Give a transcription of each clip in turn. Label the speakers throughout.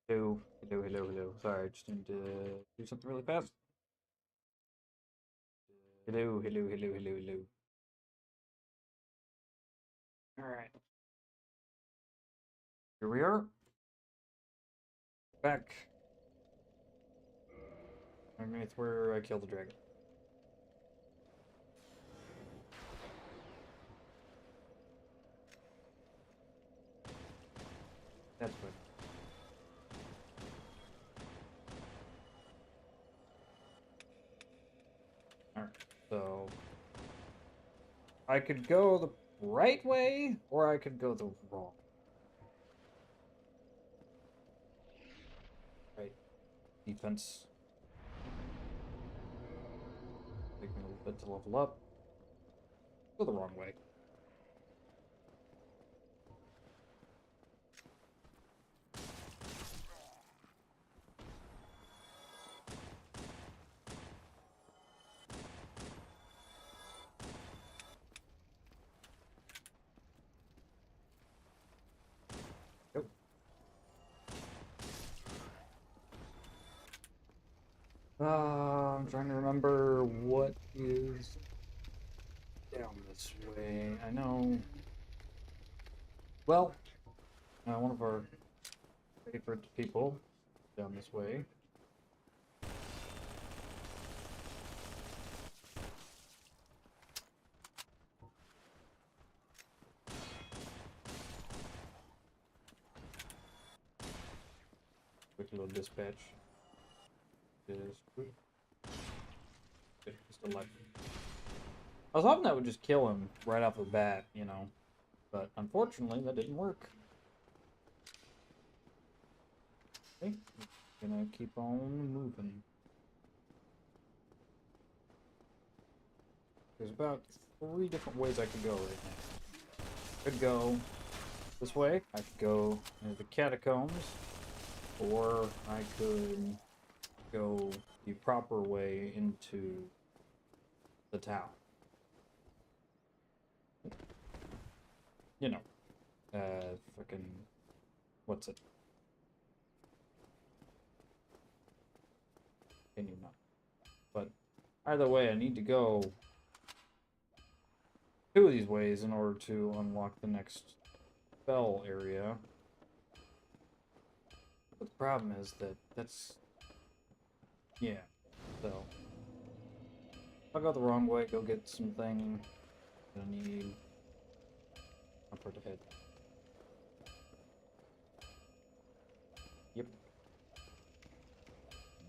Speaker 1: Hello, hello, hello, hello. Sorry, I just need to do something really fast. Hello, hello, hello, hello, hello. Alright, here we are. Back underneath where I killed the dragon. That's good. Alright, so I could go the right way, or I could go the wrong. Right, defense. Taking a little bit to level up. Go the wrong way. Go. I'm trying to remember what is down this way. I know. Well, one of our favorite people down this way. Quick little dispatch. Is okay, he's still alive. I was hoping that would just kill him right off the bat, you know, but unfortunately that didn't work. Okay, gonna keep on moving. There's about 3 different ways I could go right now. I could go this way, I could go into the catacombs, or I could go the proper way into the town. You know, fucking, what's it? Can you not? But either way, I need to go 2 of these ways in order to unlock the next spell area. But the problem is that yeah, so I'll go the wrong way, go get something that I need. Up for the head. Yep.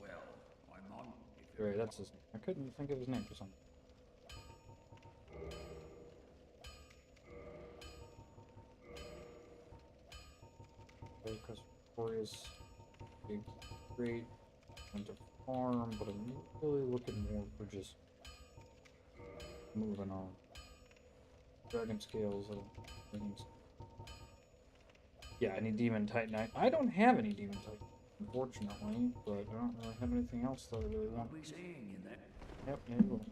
Speaker 2: Well, I'm on.
Speaker 1: Right, that's his name. I couldn't think of his name for something. Because Victorious, big, great, went to farm, but I'm really looking more for just moving on. Dragon scales, little things. Yeah, I need Demon Titanite. I don't have any Demon Titanite, unfortunately, but I don't really have anything else that I really want.
Speaker 2: What we saying in that?
Speaker 1: Yep, maybe we'll.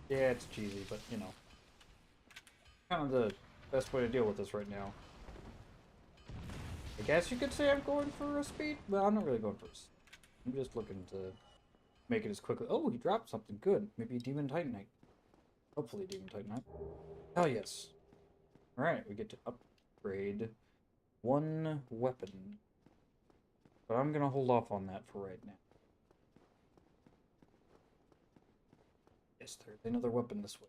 Speaker 1: Yeah, it's cheesy, but you know, kind of the best way to deal with this right now. I guess you could say I'm going for a speed. Well, I'm not really going for a speed. I'm just looking to make it as quickly. Oh, he dropped something good. Maybe Demon Titanite. Hopefully, Demon Titanite. Oh yes. All right, we get to upgrade 1 weapon, but I'm gonna hold off on that for right now. Yes, there's another weapon this way.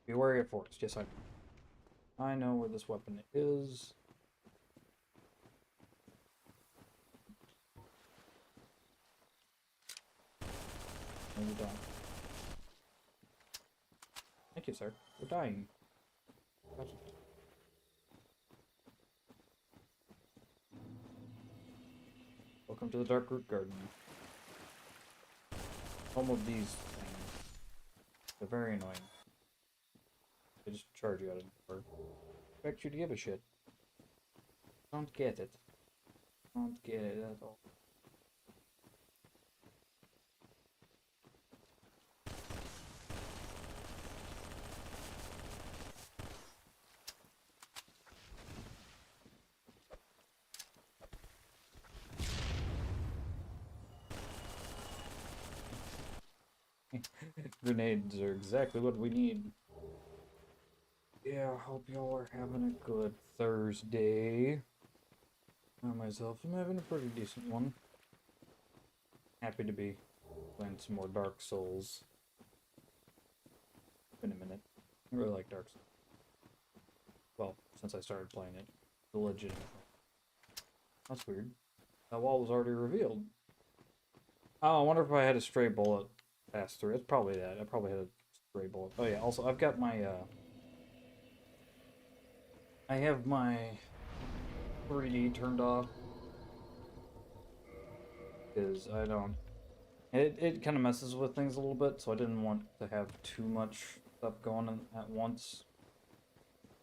Speaker 1: Be wary of forest. Yes, I know. I know where this weapon is. And we're done. Thank you, sir. We're dying. Gotcha. Welcome to the Dark Root Garden. Home of these things. They're very annoying. They just charge you out of nowhere. Expect you to give a shit. Don't get it. Don't get it at all. Grenades are exactly what we need. Yeah, I hope y'all are having a good Thursday. I myself am having a pretty decent one. Happy to be playing some more Dark Souls. In a minute. I really like Dark Souls. Well, since I started playing it. Legitimately. That's weird. That wall was already revealed. Oh, I wonder if I had a stray bullet pass through. It's probably that. I probably had a stray bullet. Oh yeah, also I've got my I have my 3D turned off. Because I don't it kind of messes with things a little bit, so I didn't want to have too much stuff going on at once.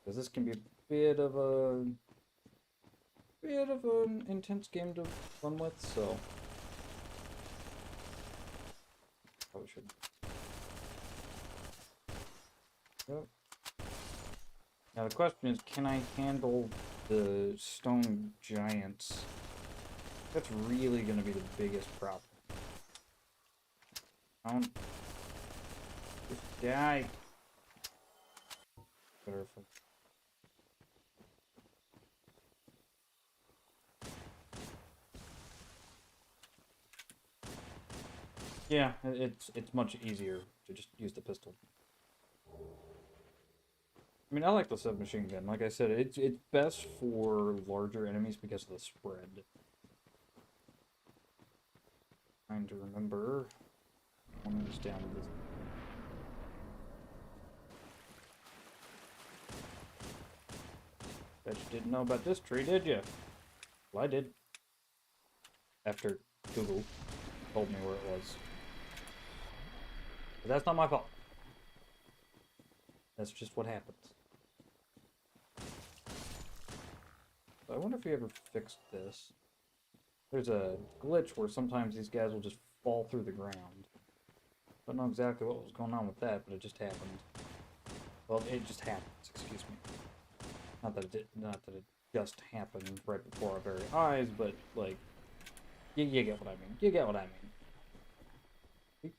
Speaker 1: Because this can be a bit of an intense game to run with, so probably should. Yep. Now the question is, can I handle the stone giants? That's really going to be the biggest problem. Don't just die. Better if yeah, it's much easier to just use the pistol. I mean, I like the submachine gun. Like I said, it's best for larger enemies because of the spread. Trying to remember. One is down to this. Bet you didn't know about this tree, did you? Well, I did. After Google told me where it was. But that's not my fault. That's just what happens. So I wonder if he ever fixed this. There's a glitch where sometimes these guys will just fall through the ground. Don't know exactly what was going on with that, but it just happened. Well, it just happens, excuse me. Not that it just happened right before our very eyes, but like, you get what I mean. You get what I mean. Beep.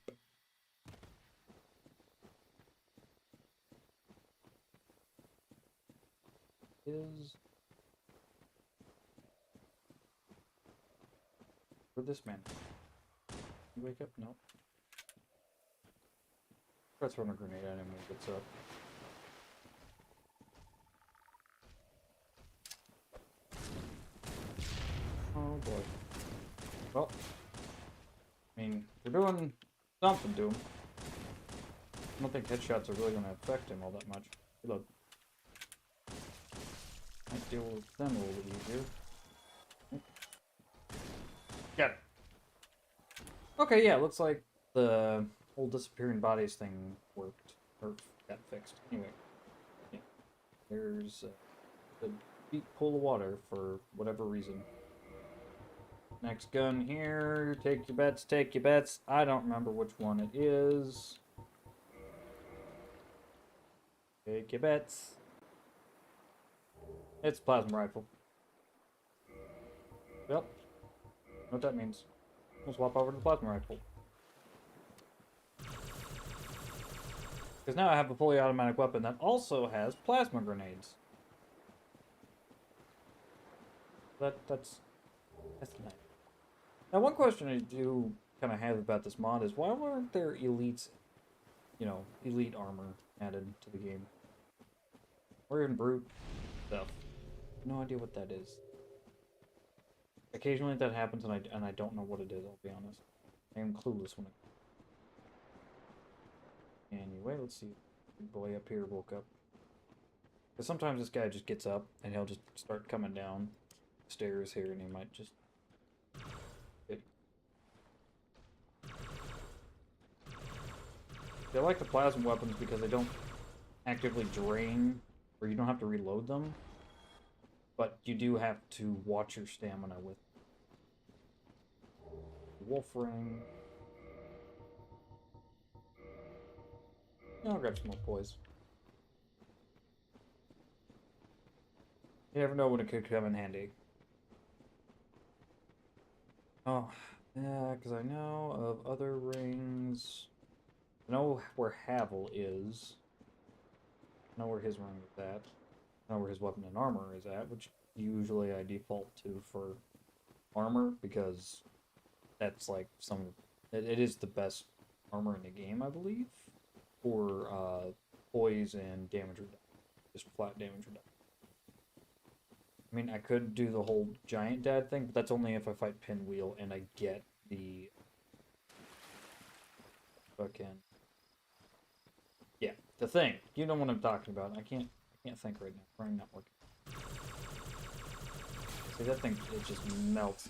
Speaker 1: Where'd this man? You wake up? No. Try throwing a grenade at him when he gets up. Oh boy. Well, I mean, we're doing something to him. I don't think headshots are really going to affect him all that much. Reload. Might deal with them a little bit easier. Got it. Okay, yeah, looks like the whole disappearing bodies thing worked. Or got fixed. Anyway. Yeah. There's a deep pool of water for whatever reason. Next gun here. Take your bets, take your bets. I don't remember which one it is. Take your bets. It's a plasma rifle. Yep. Know what that means. We'll swap over to the plasma rifle. Because now I have a fully automatic weapon that also has plasma grenades. That's nice. Now, one question I do kind of have about this mod is why weren't there elites, elite armor added to the game? Or even brute stuff. No idea what that is. Occasionally that happens and I don't know what it is, I'll be honest. I am clueless when it... Anyway, let's see. Big boy up here woke up. Because sometimes this guy just gets up and he'll just start coming down the stairs here and he might just... I like the plasma weapons because they don't actively drain, or you don't have to reload them, but you do have to watch your stamina with Wolf Ring. Yeah, I'll grab some more poise. You never know when it could come in handy. Oh, yeah, because I know of other rings. I know where Havel is. I know where his ring is at. I know where his weapon and armor is at, which usually I default to for armor, because that's like it is the best armor in the game, I believe, for poise and damage reduction. Just flat damage reduction. I mean, I could do the whole giant dad thing, but that's only if I fight Pinwheel and I get the fucking yeah, the thing. You know what I'm talking about. I can't think right now. Brain not working. See, that thing, it just melts.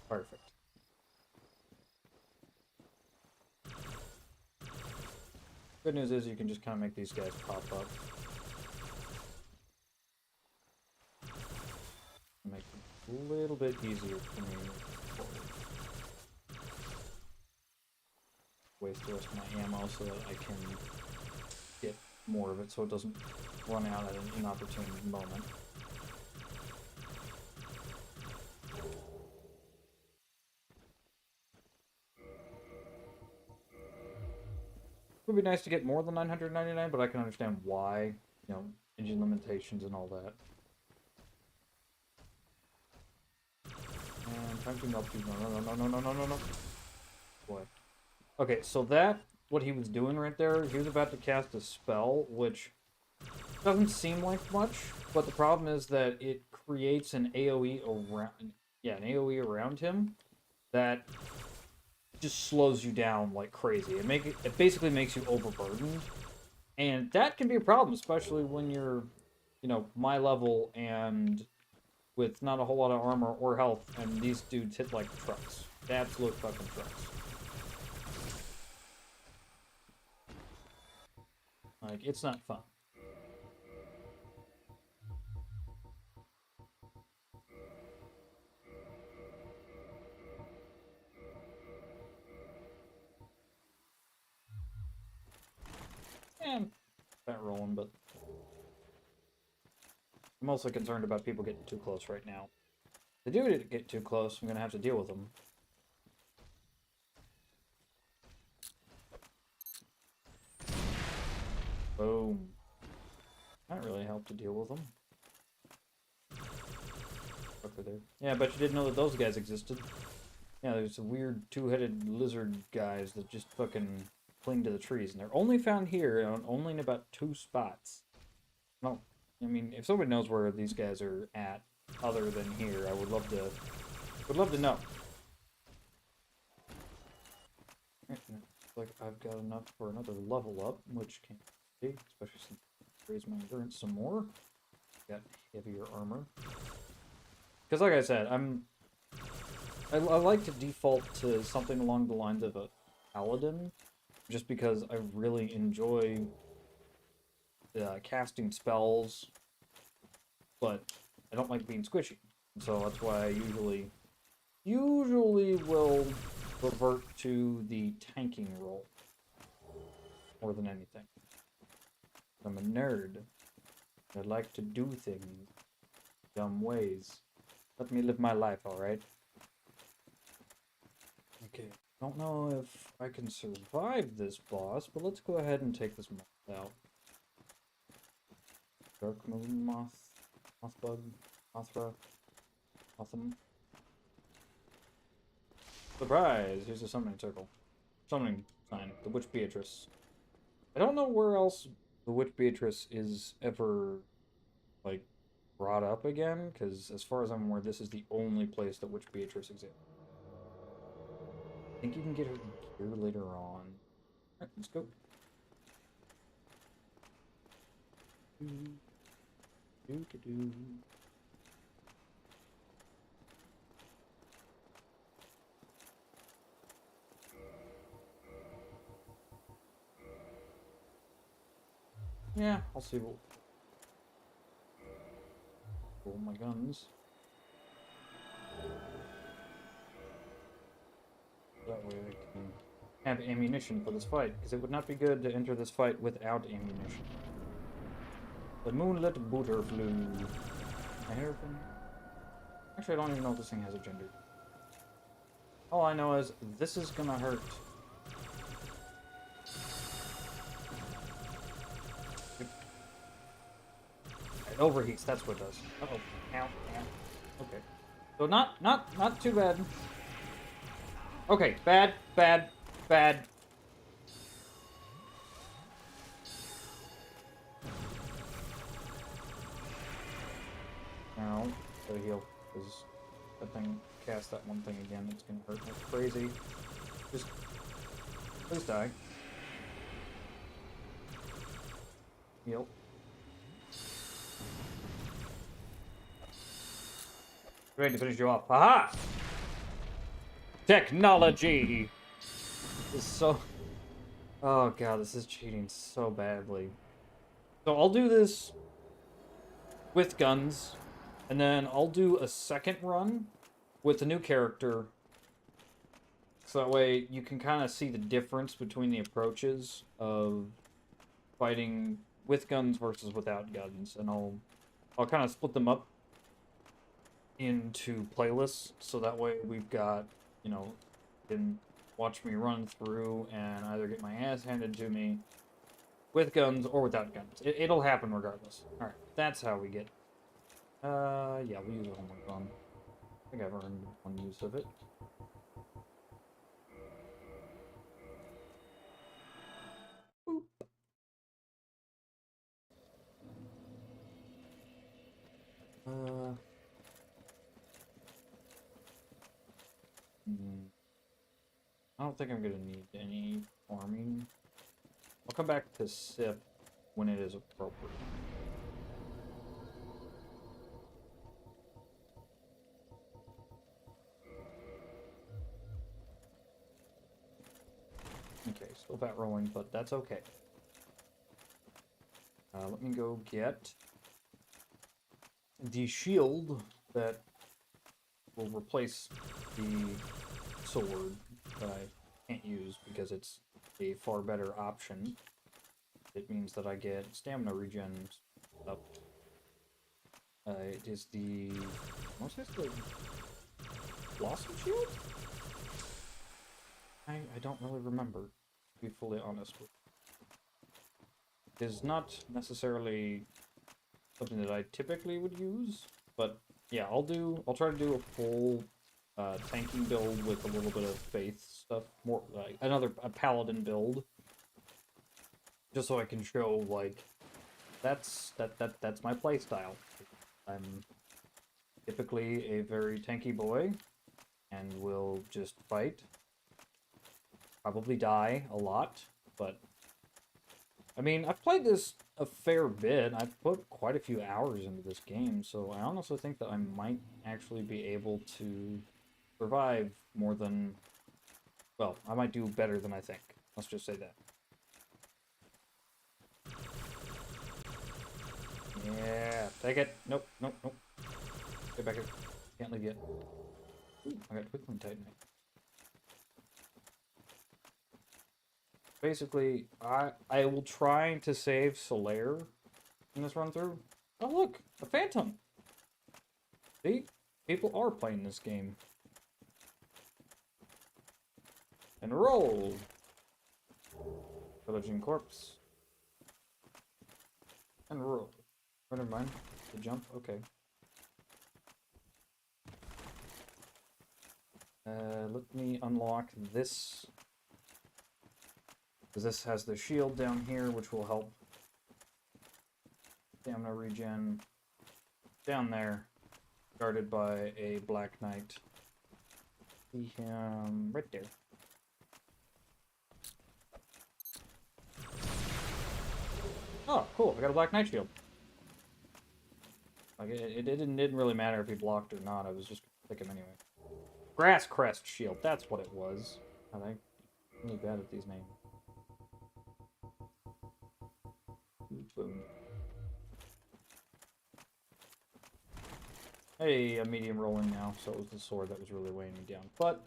Speaker 1: Perfect. Good news is you can just kind of make these guys pop up. Make it a little bit easier for me. Waste the rest of my ammo so that I can get more of it so it doesn't run out at an inopportune moment. It would be nice to get more than 999, but I can understand why, you know, engine limitations and all that. And time to melt you. No. Boy. Okay, so that, what he was doing right there, he was about to cast a spell, which doesn't seem like much, but the problem is that it creates an AoE around, an AoE around him that just slows you down like crazy. It basically makes you overburdened, and that can be a problem, especially when you're, you know, my level and with not a whole lot of armor or health, and these dudes hit like trucks. Absolute fucking trucks. Like, it's not fun. And not rolling, but I'm mostly concerned about people getting too close right now. If they do get too close, I'm gonna have to deal with them. Boom. That really helped to deal with them. Okay, there. Yeah, I bet you didn't know that those guys existed. Yeah, there's some weird two-headed lizard guys that just fucking cling to the trees, and they're only found here, only in about 2 spots. Well, I mean, if somebody knows where these guys are at, other than here, I would love to know. Looks like I've got enough for another level up, which can't be, especially since I raise my endurance some more. Got heavier armor. Because like I said, I like to default to something along the lines of a paladin, just because I really enjoy casting spells, but I don't like being squishy. So that's why I usually will revert to the tanking role more than anything. I'm a nerd. I like to do things dumb ways. Let me live my life, alright? Okay, don't know if I can survive this boss, but let's go ahead and take this moth out. Dark mothbug, mothra, motham. Surprise! Here's a summoning circle. Summoning sign, the Witch Beatrice. I don't know where else the Witch Beatrice is ever, like, brought up again, because as far as I'm aware, this is the only place that Witch Beatrice exists. I think you can get her gear later on. Alright, let's go. Do. Yeah, I'll see what... Pull my guns. That way I can have ammunition for this fight, because it would not be good to enter this fight without ammunition. The Moonlit Butterflu. I hear from... Actually, I don't even know if this thing has a gender. All I know is this is gonna hurt. It overheats, that's what it does. Uh-oh. Ow, ow. Okay. So not too bad. Okay, bad, bad, bad. Now, gotta heal, because that thing cast that one thing again, it's gonna hurt like crazy. Just, please die. Heal. Ready to finish you off. Haha! Technology! This is so... Oh god, this is cheating so badly. So I'll do this with guns, and then I'll do a second run with a new character. So that way you can kind of see the difference between the approaches of fighting with guns versus without guns. And I'll kind of split them up into playlists, so that way we've got, you know, you can watch me run through and either get my ass handed to me with guns or without guns. It'll happen regardless. Alright, that's how we get. Yeah, we'll use a homeward gun. I think I've earned one use of it. Boop. I don't think I'm gonna need any farming. I'll come back to sip when it is appropriate. Okay, still fat rolling, but that's okay. Let me go get the shield that will replace the sword that I can't use because it's a far better option. It means that I get stamina regen up. It is the... What's this? The Blossom Shield? I don't really remember, to be fully honest with you. It is not necessarily something that I typically would use, but yeah, I'll try to do a full tanking build with a little bit of faith stuff, more like a paladin build, just so I can show like that's my playstyle. I'm typically a very tanky boy, and will just fight. Probably die a lot, but I mean, I've played this a fair bit. I've put quite a few hours into this game, so I honestly think that I might actually be able to survive more than... Well, I might do better than I think. Let's just say that. Yeah, take it. Nope, nope, nope. Get back here. Can't leave yet. Ooh, I got quickly tightened. Basically, I will try to save Solaire in this run through. Oh look, a Phantom. See, people are playing this game. And roll. Pillaging corpse. And roll. Oh, never mind. The jump. Okay. Let me unlock this. Because this has the shield down here, which will help stamina regen. Down there, guarded by a Black Knight. See him right there. Oh, cool! I got a Black Knight shield. Like it didn't really matter if he blocked or not. I was just gonna pick him anyway. Grass Crest shield. That's what it was. I'm really bad at these names. Boom. Hey, I'm medium rolling now, so it was the sword that was really weighing me down. But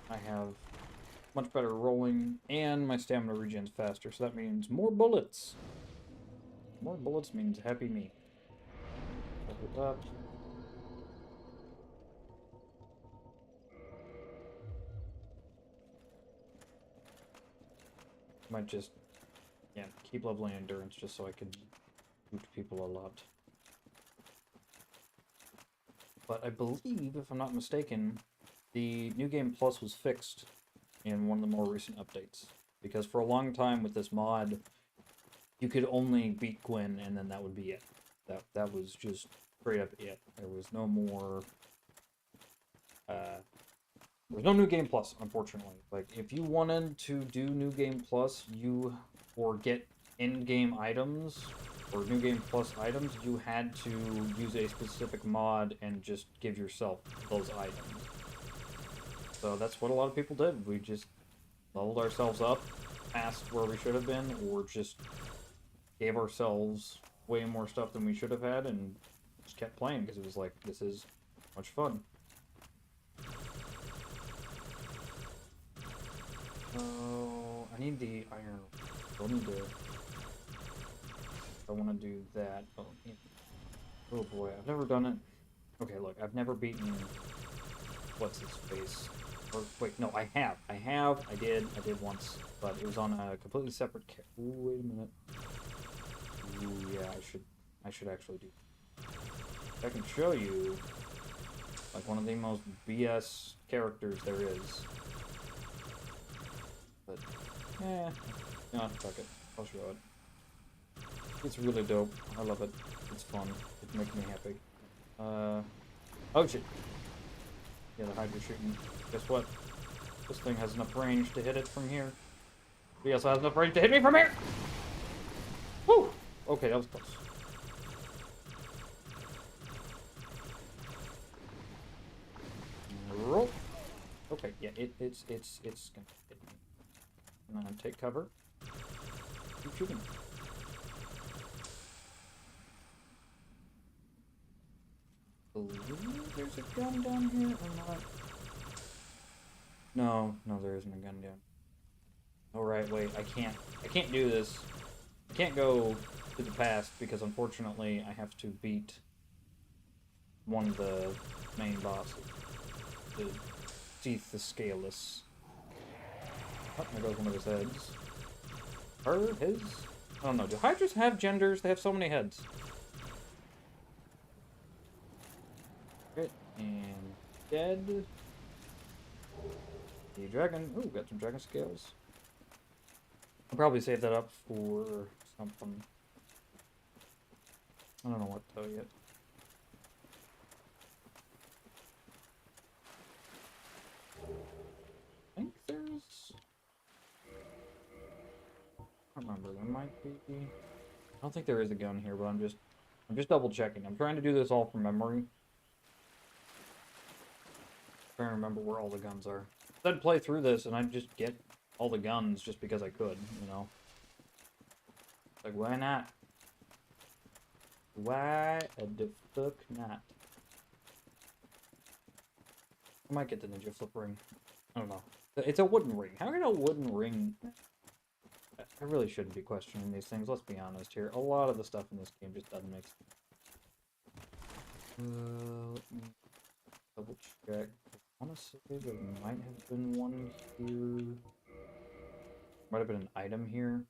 Speaker 1: I have much better rolling, and my stamina regens faster, so that means more bullets. More bullets means happy me. Level up. Might just, yeah, keep leveling endurance just so I can shoot people a lot. But I believe, if I'm not mistaken, the New Game Plus was fixed in one of the more recent updates. Because for a long time with this mod, you could only beat Gwyn and then that would be it. That was just straight up it. There was no more... There's no New Game Plus, unfortunately. Like, if you wanted to do New Game Plus, or get in-game items, or New Game Plus items, you had to use a specific mod and just give yourself those items. So that's what a lot of people did. We just leveled ourselves up past where we should have been, or just gave ourselves way more stuff than we should have had, and just kept playing, because it was like, this is much fun. Oh, I need the iron. I need to... I want to do that. Oh, yeah. Oh boy, I've never done it. Okay, look, I've never beaten... What's his face? Or, wait, no, I have. I did once. But it was on a completely separate... Ooh, wait a minute. Ooh, yeah, I should actually do... I can show you... Like, one of the most BS characters there is. But, no, fuck it. I'll show it. It's really dope. I love it. It's fun. It makes me happy. Oh shit. Yeah, the Hydra shooting. Guess what? This thing has enough range to hit it from here. He also has enough range to hit me from here! Woo! Okay, that was close. Roll. Okay, yeah, it's gonna hit me. And then take cover. Keep shooting. I believe there's a gun down here or not? No, there isn't a gun down. Alright, wait, I can't do this. I can't go to the past because unfortunately I have to beat one of the main bosses. The Teeth the Scaleless. Oh, there goes one of his heads. Her? His? I don't know. Do Hydras have genders? They have so many heads. Okay, and dead. The dragon. Ooh, got some dragon scales. I'll probably save that up for something. I don't know what though yet. I think there's... I don't remember. There might be... I don't think there is a gun here, but I'm just double checking. I'm trying to do this all from memory. I'm trying to remember where all the guns are. I'd play through this and I'd just get all the guns just because I could, you know? Like, why not? Why the fuck not? I might get the ninja flip ring. I don't know. It's a wooden ring. How can a wooden ring... I really shouldn't be questioning these things, let's be honest here. A lot of the stuff in this game just doesn't make sense. Let me double check. I want to say there might have been one here. Might have been an item here.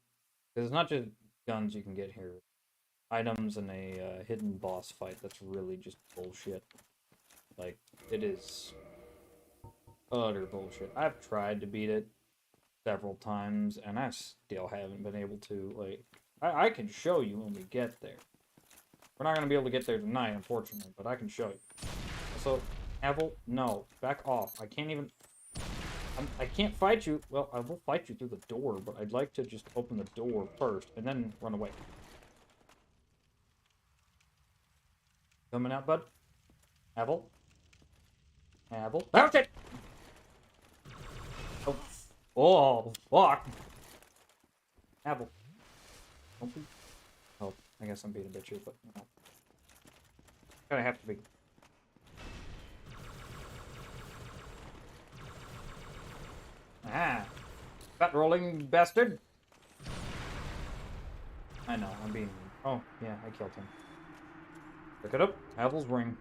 Speaker 1: Because it's not just guns you can get here. Items and a hidden boss fight that's really just bullshit. Like, it is utter bullshit. I've tried to beat it several times, and I still haven't been able to. Like, I can show you when we get there. We're not going to be able to get there tonight, unfortunately, but I can show you. So, Avel, no, back off. I can't even... I can't fight you. Well, I will fight you through the door, but I'd like to just open the door first, and then run away. Coming out, bud? Avel? Avel? That's it! Oh, fuck! Avel. Don't be I guess I'm being a bitch, but you know, kind of have to be. Ah, fat rolling bastard! I know, I'm being. Oh yeah, I killed him. Pick it up, Havel's ring.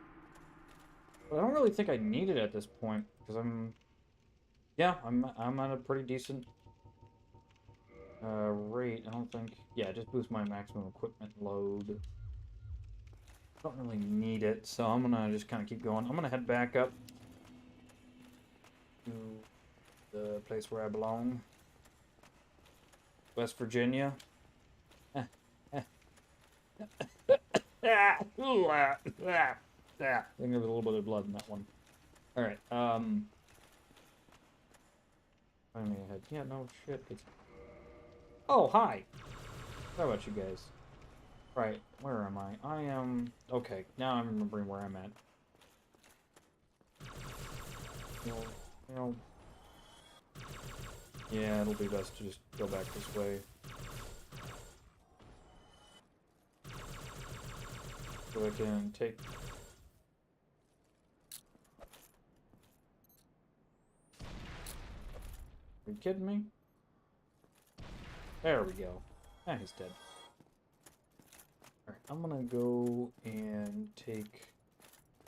Speaker 1: But I don't really think I need it at this point because yeah, I'm at a pretty decent rate. I don't think. Yeah, just boost my maximum equipment load. Don't really need it, so I'm gonna just kind of keep going. I'm gonna head back up to the place where I belong, West Virginia. I think there's a little bit of blood in that one. All right. Find me ahead. Yeah, no shit. Oh, hi. How about you guys? Right, where am I? I am... Okay, now I'm remembering where I'm at. Well, yeah, it'll be best to just go back this way. So I can take... Are you kidding me? There we go. Ah, he's dead. Alright, I'm gonna go and take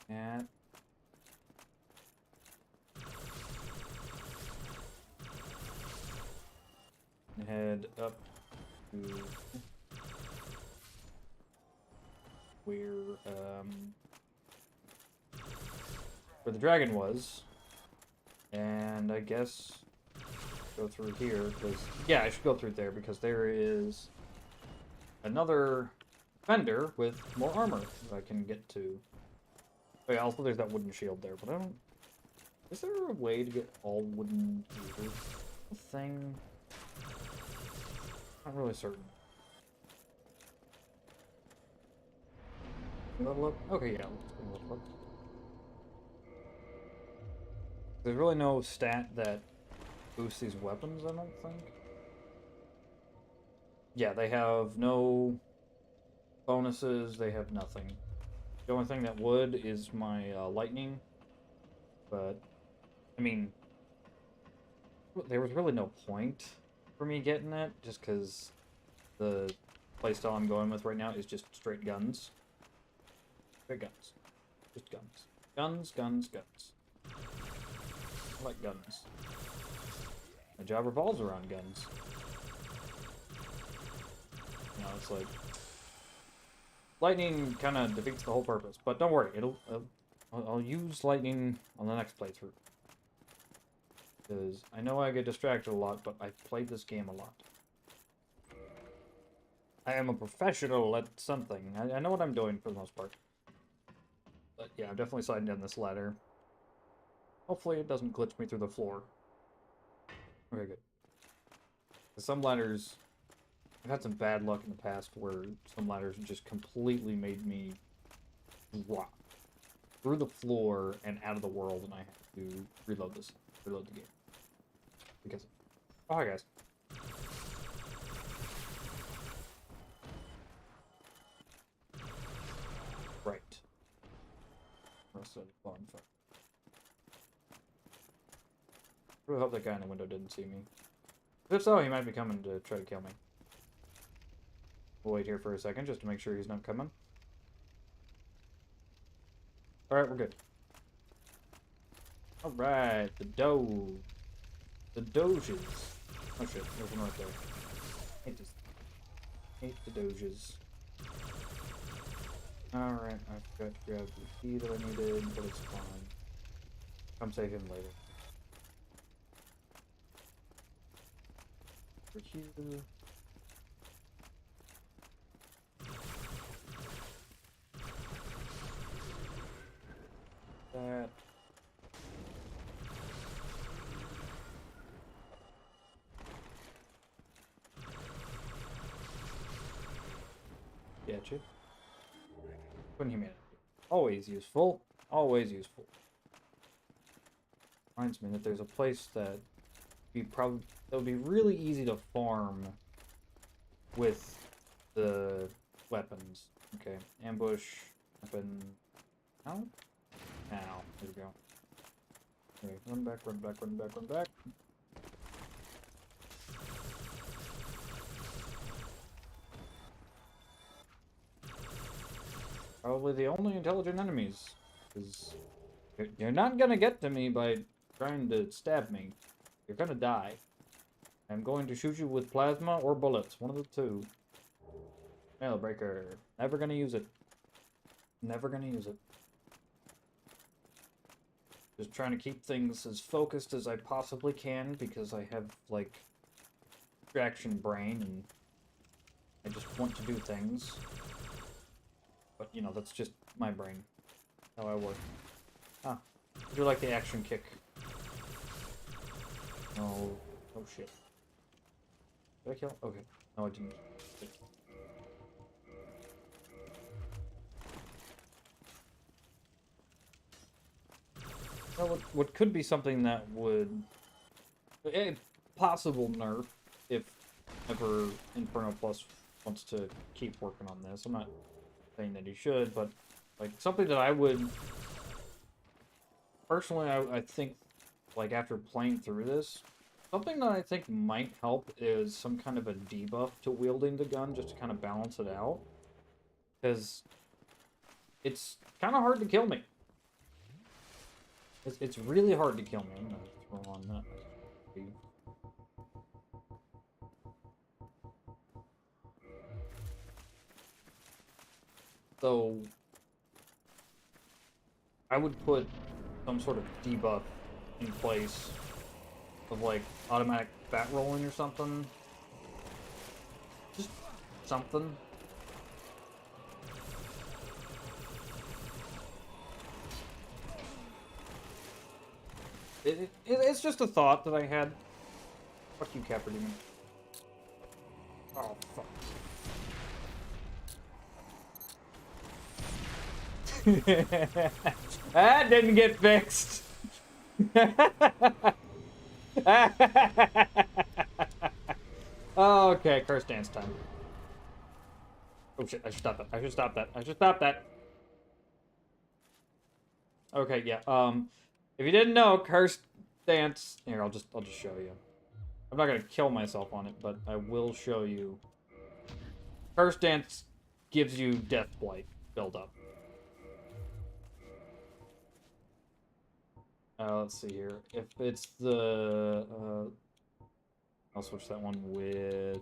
Speaker 1: that. And head up to where the dragon was. And I guess go through here, because yeah, I should go through there because there is another vendor with more armor that I can get to. Oh yeah, also there's that wooden shield there, but I don't... Is there a way to get all wooden gears? A thing? Not really certain. Level up? Okay, yeah, let's level up. There's really no stat that boosts these weapons, I don't think. Yeah, they have no bonuses, they have nothing. The only thing that would is my lightning, but, I mean, there was really no point for me getting it, just because the playstyle I'm going with right now is just straight guns. Straight guns. Just guns. Guns, guns, guns. I like guns. My job revolves around guns. You know, it's like... Lightning kind of defeats the whole purpose, but don't worry, I'll use lightning on the next playthrough. Because I know I get distracted a lot, but I've played this game a lot. I am a professional at something. I know what I'm doing for the most part. But yeah, I'm definitely sliding down this ladder. Hopefully it doesn't glitch me through the floor. Okay, good. Some ladders... I've had some bad luck in the past where some ladders just completely made me drop through the floor and out of the world, and I have to reload the game. Because of... Oh, hi, guys. Right. Rest of the bonfire. I really hope that guy in the window didn't see me. If so, he might be coming to try to kill me. We'll wait here for a second just to make sure he's not coming. Alright, we're good. Alright, the doge. The doges. Oh shit, there's one right there. Hate the doges. Alright, I forgot to grab the key that I needed, but it's fine. Come save him later. Over here. That. Gotcha. Putting him in. Always useful. Always useful. Reminds me that there's a place that would be really easy to farm with the weapons. Okay, ambush, weapon. Now? Now. There we go. Okay, run back, run back, run back, run back. Probably the only intelligent enemies. Because you're not gonna get to me by trying to stab me. You're gonna die. I'm going to shoot you with plasma or bullets. One of the two. Nail breaker. Never gonna use it. Never gonna use it. Just trying to keep things as focused as I possibly can because I have, like, distraction brain and I just want to do things. But, you know, that's just my brain. How I work. Ah. I do like the action kick. Oh. Oh shit. Did I kill? Okay. No, I didn't. Well, what could be something that would... A possible nerf, if ever Inferno Plus wants to keep working on this. I'm not saying that he should, but like something that I would... Personally, I think, like after playing through this, something that I think might help is some kind of a debuff to wielding the gun, just to kind of balance it out. Because it's kind of hard to kill me. It's really hard to kill me. I'm gonna throw on that. So I would put some sort of debuff in place of like automatic bat rolling or something. Just something. It's just a thought that I had. Fuck you, Capper Demon. Oh, fuck. That didn't get fixed. Okay, curse dance time. Oh shit, I should stop that. I should stop that. I should stop that. Okay, yeah. If you didn't know, curse dance. Here, I'll just show you. I'm not gonna kill myself on it, but I will show you. Curse dance gives you death blight build up. Let's see here. If it's the I'll switch that one with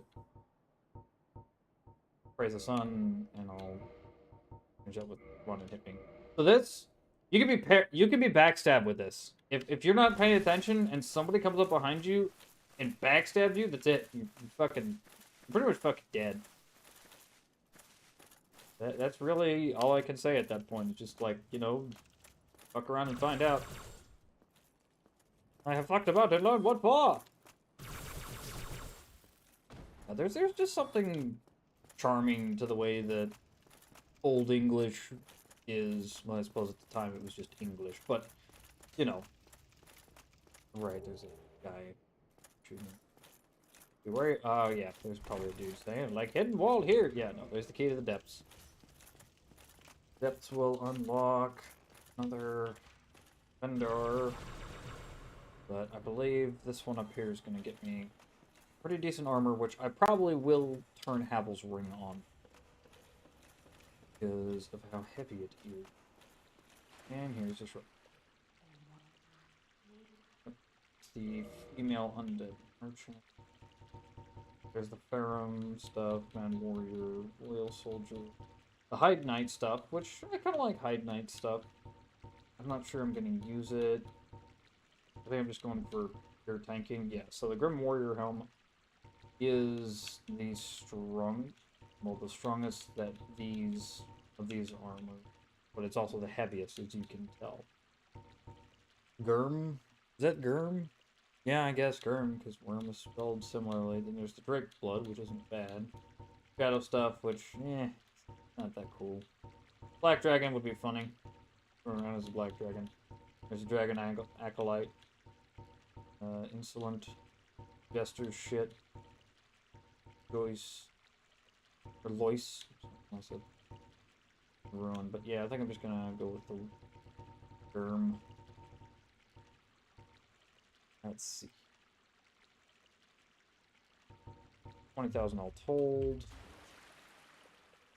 Speaker 1: Praise the Sun, and I'll finish up with Run and Hit Me. So this, you can be backstabbed with this. If you're not paying attention and somebody comes up behind you and backstabs you, that's it. You're pretty much fucking dead. That's really all I can say at that point. It's just like, you know, fuck around and find out. I have fucked about and learned what for. Now, there's just something charming to the way that Old English is. Well, I suppose at the time it was just English, but you know. Right, there's a guy shooting. Where? Oh yeah, there's probably a dude saying like hidden wall here. Yeah, no, there's the key to the depths. Depths will unlock another vendor, but I believe this one up here is going to get me pretty decent armor, which I probably will turn Havel's ring on because of how heavy it is. And here's a short. The female undead merchant. There's the Ferrum stuff, Man Warrior, Loyal Soldier. The Hide Knight stuff, which I kind of like Hide Knight stuff. I'm not sure I'm going to use it. I think I'm just going for pure tanking. Yeah, so the Grim Warrior helm is the the strongest that of these armor. But it's also the heaviest, as you can tell. Gurm? Is that Gurm? Yeah, I guess Gurm, because Worm is spelled similarly. Then there's the Drake Blood, which isn't bad. Shadow stuff, which, not that cool. Black Dragon would be funny. Run around as a Black Dragon. There's a Dragon Acolyte. Insolent. Jester shit. Joyce. Or Lois. I said ruin, but yeah, I think I'm just gonna go with the germ. Let's see. 20,000 all told.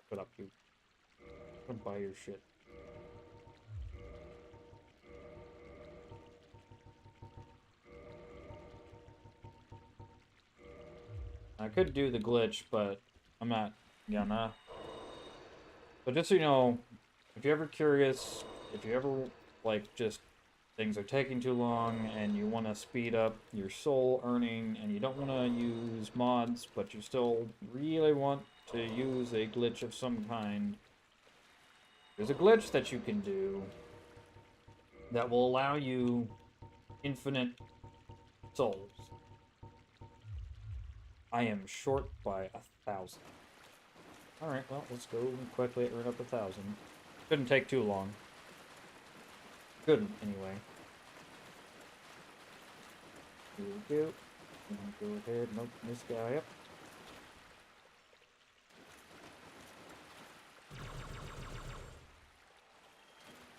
Speaker 1: Shut up, you. I'm gonna buy your shit. I could do the glitch, but I'm not gonna. But just so you know, if you're ever curious, if you ever, like, just things are taking too long and you want to speed up your soul earning and you don't want to use mods, but you still really want to use a glitch of some kind, there's a glitch that you can do that will allow you infinite souls. I am short by 1,000. Alright, well, let's go quickly earn up 1,000. Shouldn't take too long. Couldn't, anyway. Here we go. Go ahead and open this guy up.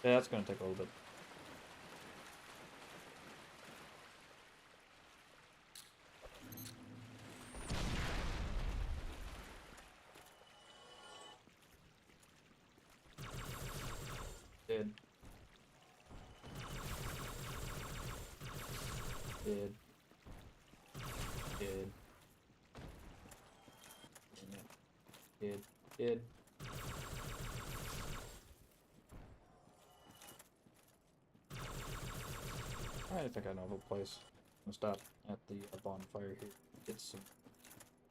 Speaker 1: Yeah, that's gonna take a little bit. Dead. Dead. Dead. Dead. Dead. I think I know of a place. I'm gonna stop at the bonfire here.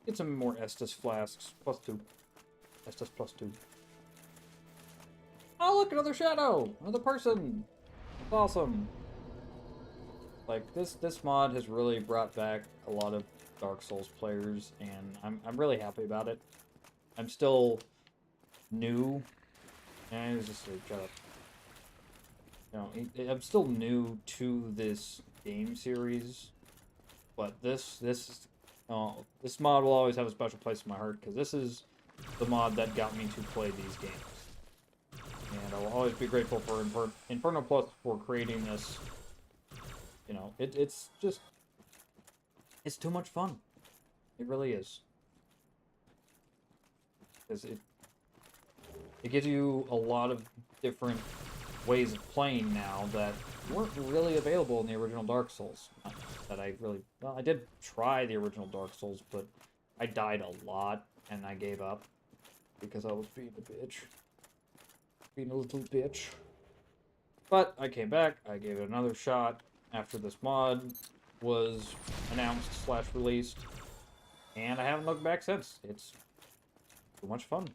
Speaker 1: Get some more Estus flasks. +2. Estus +2. Oh, look, another shadow! Another person! That's awesome. Like, this mod has really brought back a lot of Dark Souls players, and I'm really happy about it. I'm still new. And it's just like, shut up. You know, I'm still new to this game series, but this mod will always have a special place in my heart, because this is the mod that got me to play these games. And I will always be grateful for Inferno Plus for creating this. You know, it's just, it's too much fun. It really is. Because it gives you a lot of different ways of playing now that weren't really available in the original Dark Souls. That I really, well, I did try the original Dark Souls, but I died a lot and I gave up because I was being a bitch. Being a little bitch. But I came back, I gave it another shot after this mod was announced / released, and I haven't looked back since. It's so much fun.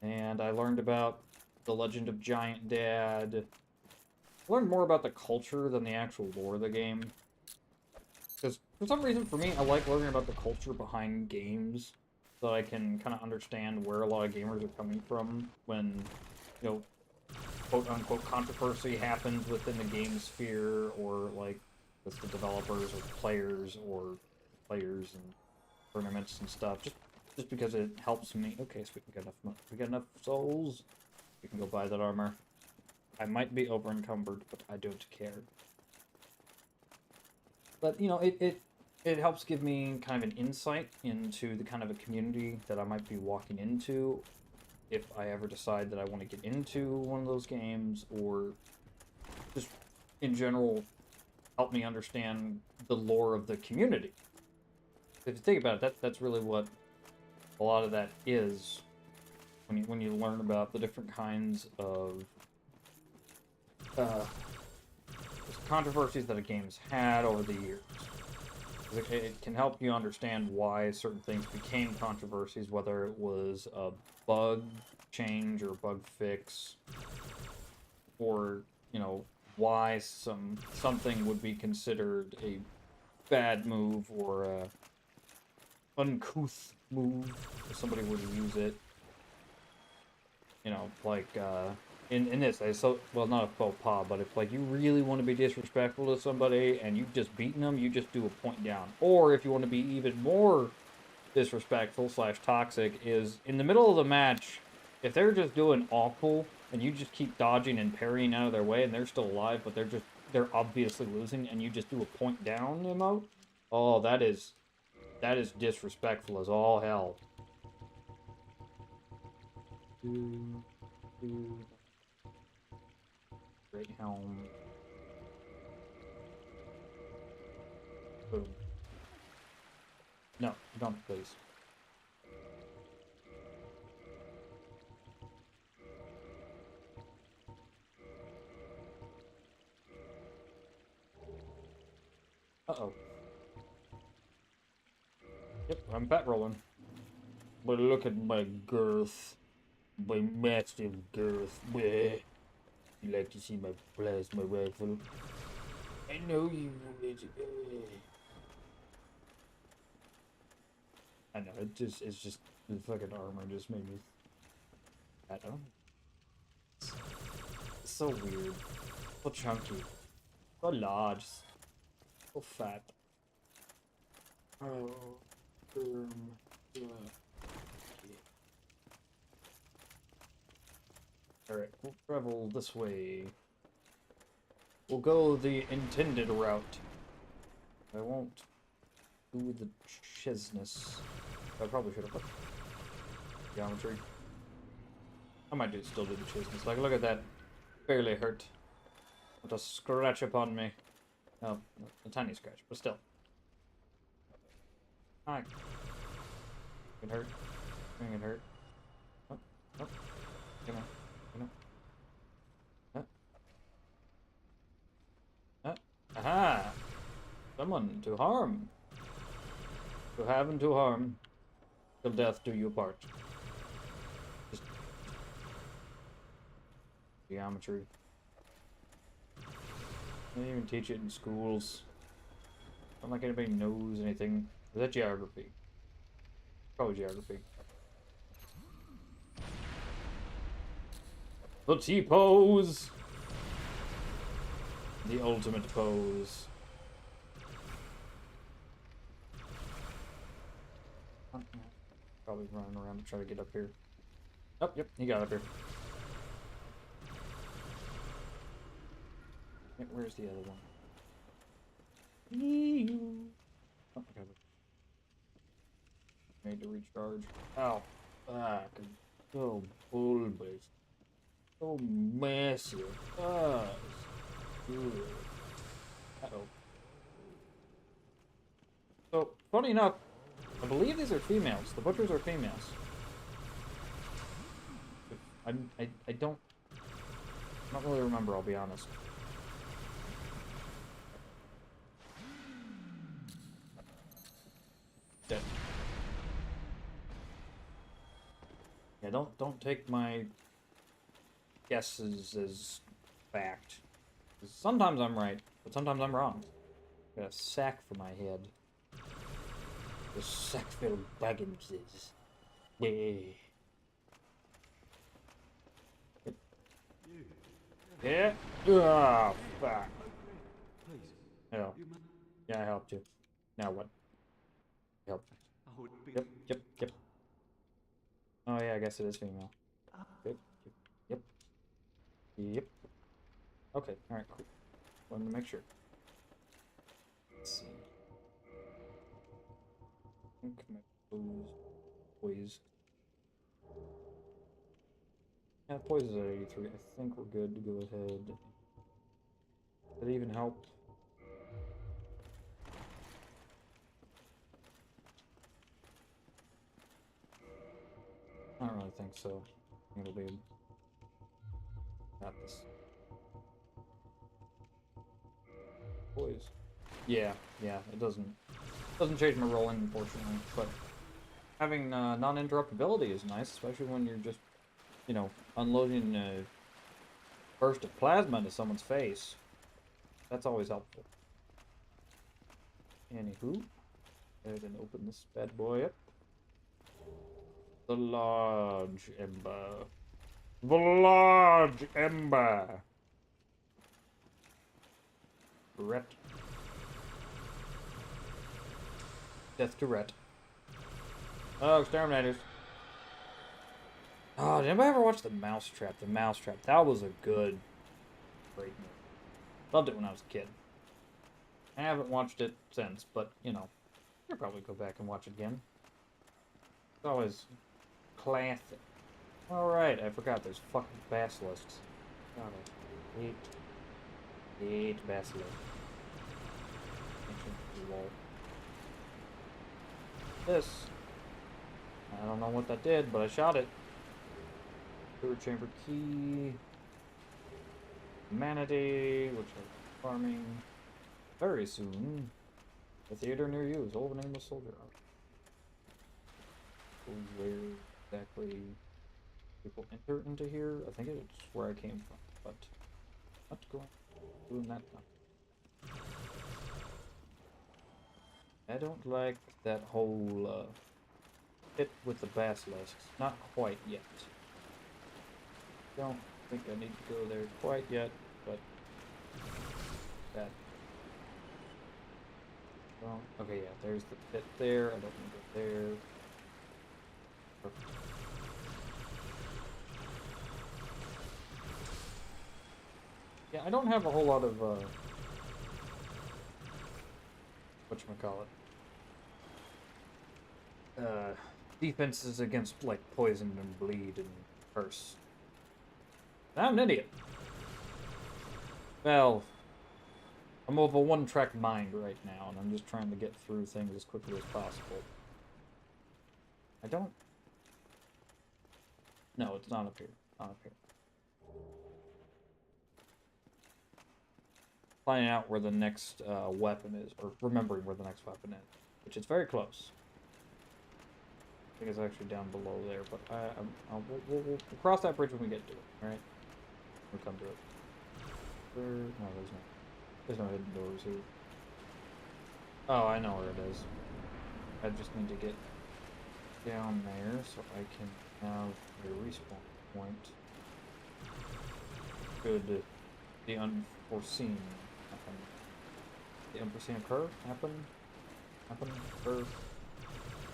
Speaker 1: And I learned about the Legend of Giant Dad. I learned more about the culture than the actual lore of the game. Because for some reason, for me, I like learning about the culture behind games, so that I can kind of understand where a lot of gamers are coming from when, you know, quote-unquote controversy happens within the game sphere, or, like, with the developers or players and tournaments and stuff. Just because it helps me. Okay, so we got enough souls. We can go buy that armor. I might be over-encumbered, but I don't care. But, you know, it helps give me kind of an insight into the kind of a community that I might be walking into if I ever decide that I want to get into one of those games, or just in general help me understand the lore of the community. If you think about it, that's really what a lot of that is, when you learn about the different kinds of controversies that a game's had over the years. It can help you understand why certain things became controversies, whether it was a bug change or bug fix, or, you know, why something would be considered a bad move or a uncouth move if somebody were to use it. You know, like, in this, well, not a faux pas, but if, like, you really want to be disrespectful to somebody and you've just beaten them, you just do a point down. Or if you want to be even more disrespectful / toxic is in the middle of the match, if they're just doing awful and you just keep dodging and parrying out of their way and they're still alive, but they're obviously losing and you just do a point down emote. Oh, that is disrespectful as all hell. Great helm. Boom. No, don't, please. Uh-oh. Yep, I'm bat rolling. But look at my girth. My massive girth. Bleh. You like to see my plasma rifle? I know you would. I know, it's just, the fucking armor just made me... I don't know. It's so weird. So chunky. So large. So fat. Oh, Alright, we'll travel this way. We'll go the intended route. I won't do the chisness. I probably should have put geometry. I might still do the chisness. Like, look at that. Barely hurt. Not a scratch upon me. Oh, a tiny scratch, but still. Hi. It hurt. It hurt. Oh, oh. Come on. Aha! Someone to harm. To have and to harm. Till death do you part. Just... geometry. They didn't even teach it in schools. Not like anybody knows anything. Is that geography? Probably geography. The T-pose! The ultimate pose. Probably running around to try to get up here. Oh, yep, he got up here. Yep, where's the other one? Oh, okay. Made to recharge. Ow. Fuck. So bulbous. So massive. Ah. Uh-oh. So, funny enough, I believe these are females. The butchers are females. I don't really remember, I'll be honest. Dead. Yeah, don't take my guesses as fact. Sometimes I'm right, but sometimes I'm wrong. Got a sack for my head. The sack-filled bagginses. Yeah. Yeah. Ah, fuck. Yeah. Yeah, I helped you. Now what? Help. Yep. Oh yeah, I guess it is female. Yep. Okay, alright, cool. Wanted to make sure. Let's see. I think my poise. Yeah, poise is at 83. I think we're good to go ahead. Did it even help? I don't really think so. I think it'll be not this. Poise. Yeah, it doesn't change my rolling, unfortunately, but having non-interruptibility is nice, especially when you're just, you know, unloading a burst of plasma into someone's face. That's always helpful. Anywho, go ahead and open this bad boy up. The large ember. The large ember. Ret. Death to Ret. Oh, exterminators. Oh, did anybody ever watch The Mousetrap? The Mousetrap. That was a good, great movie. Loved it when I was a kid. I haven't watched it since, but, you know, I'll probably go back and watch it again. It's always classic. Alright, I forgot there's fucking basilisks. God, I hate basilisks. This. I don't know what that did, but I shot it. Third chamber key. Humanity, which I'm farming very soon. A theater near you is all the nameless soldier. Where exactly people enter into here? I think it's where I came from, but not doing that now. I don't like that whole hit with the basilisks. Not quite yet. Don't think I need to go there quite yet, but that. Well, okay, yeah, there's the pit there. I don't want to go there. Perfect. Yeah, I don't have a whole lot of whatchamacallit. Defenses against like poison and bleed and curse. I'm an idiot. Well, I'm of a one-track mind right now, and I'm just trying to get through things as quickly as possible. I don't... No, it's not up here. Not up here. Finding out where the next weapon is, or remembering where the next weapon is, which is very close. I think it's actually down below there, but we'll cross that bridge when we get to it, alright? We'll come to it. No, there's no hidden doors here. Oh, I know where it is. I just need to get down there so I can have a respawn point. Should the unforeseen happen. The unforeseen occur? Happen? Occur?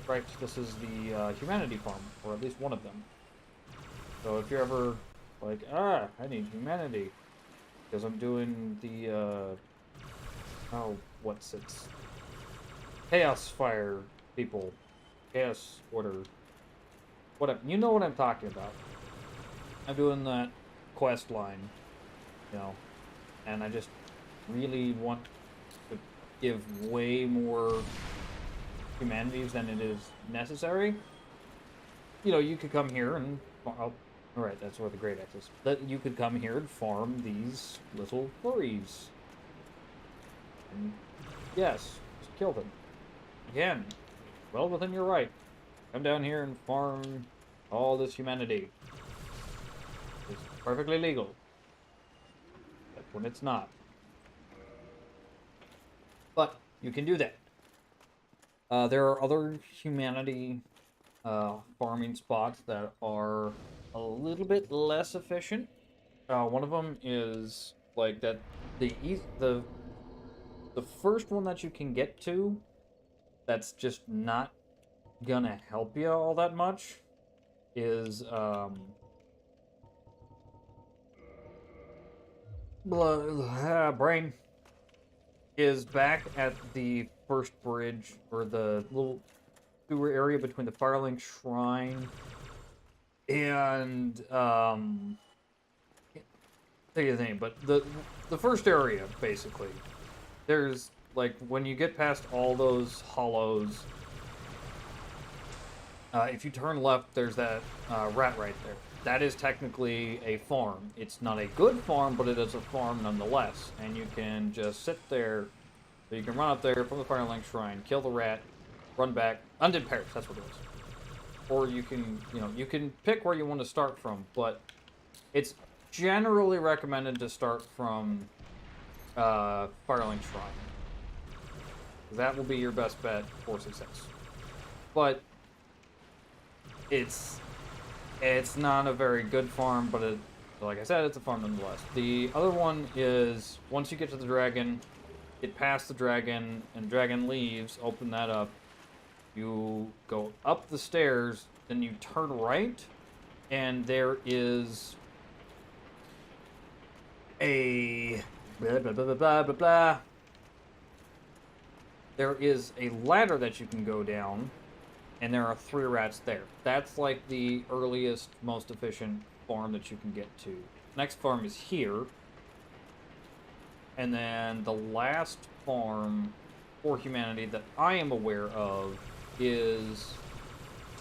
Speaker 1: Right, this is the humanity farm, or at least one of them. So if you're ever like, I need humanity, because I'm doing the, Chaos Fire people. Chaos Order. Whatever. You know what I'm talking about. I'm doing that quest line, you know, and I just really want to give way more humanities than it is necessary. You know, you could come here and... Alright, that's where the Great Axe is. That you could come here and farm these little furries. And yes, just kill them. Again, well within your right. Come down here and farm all this humanity. It's perfectly legal. But when it's not. But you can do that. There are other humanity farming spots that are a little bit less efficient. One of them is like that the first one that you can get to that's just not gonna help you all that much is brain is back at the first bridge, or the little sewer area between the Firelink Shrine and can't tell you the name, but the first area basically. There's like when you get past all those hollows, if you turn left, there's that rat right there. That is technically a farm. It's not a good farm, but it is a farm nonetheless. And you can just sit there. So you can run up there from the Firelink Shrine, kill the rat, run back. Undead Parish, that's what it is. Or you can, you can pick where you want to start from, but it's generally recommended to start from Firelink Shrine. That will be your best bet for success. But it's not a very good farm, but like I said, it's a farm nonetheless. The other one is, once you get to the dragon, get past the dragon, and dragon leaves, open that up, You go up the stairs, then you turn right, and there is a blah blah blah blah blah blah blah. There is a ladder that you can go down, and there are 3 rats there. That's like the earliest, most efficient farm that you can get to. Next farm is here, and then the last farm for humanity that I am aware of is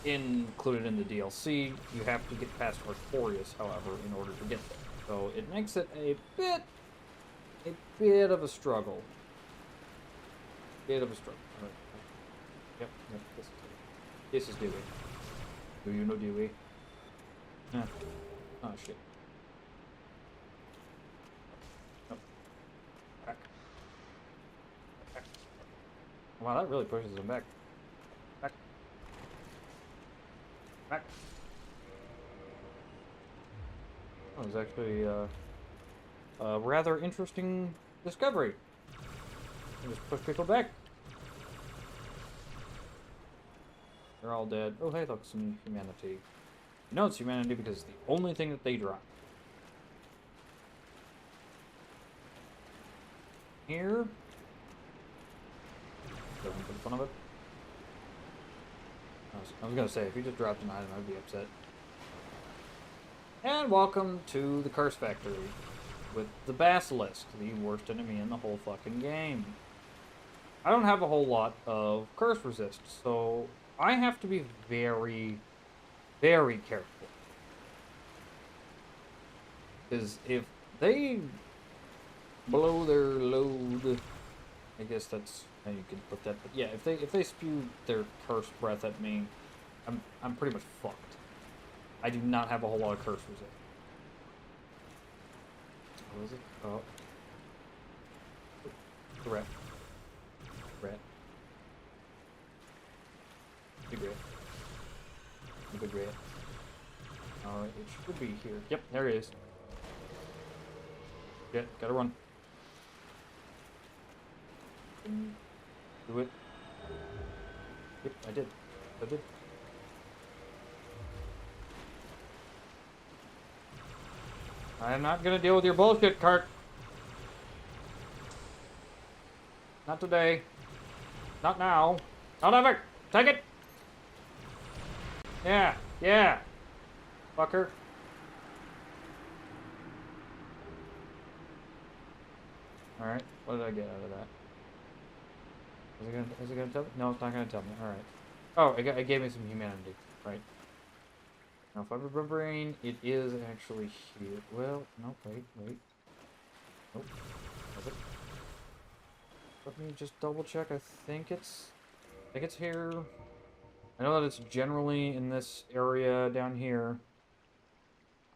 Speaker 1: included in the DLC. You have to get past Artorias, however, in order to get there. So it makes it a bit of a struggle. Bit of a struggle. All right. Yep, this is Dewey. Do you know Dewey? Yeah. Oh shit. Nope. Back. Back. Wow, that really pushes him back. Back. Back. That was actually a rather interesting discovery. Just push people back. They're all dead. Oh, hey, look, some humanity. You know it's humanity because it's the only thing that they drop. Here. Doesn't put fun of it. I was gonna say, if you just dropped an item, I'd be upset. And welcome to the Curse Factory with the Basilisk, the worst enemy in the whole fucking game. I don't have a whole lot of curse resist, so I have to be very, very careful. Because if they blow their load, I guess that's how you can put that. But yeah, if they spew their curse breath at me, I'm pretty much fucked. I do not have a whole lot of curse resist. What is it? Oh, rat. Rat. Big rat. Big rat. Alright, it should be here. Yep, there it is. Yeah, gotta run. Do it. Yep, I did. I did. I am not gonna deal with your bullshit, Kurt. Not today. Not now. Not ever. Take it. Yeah. Yeah. Fucker. Alright. What did I get out of that? Is it gonna tell me? No, it's not gonna tell me. Alright. Oh, it gave me some humanity. Right. Now, if I'm remembering, it is actually here. Well, no, wait. Nope. Was it? Let me just double check. I think it's here. I know that it's generally in this area down here.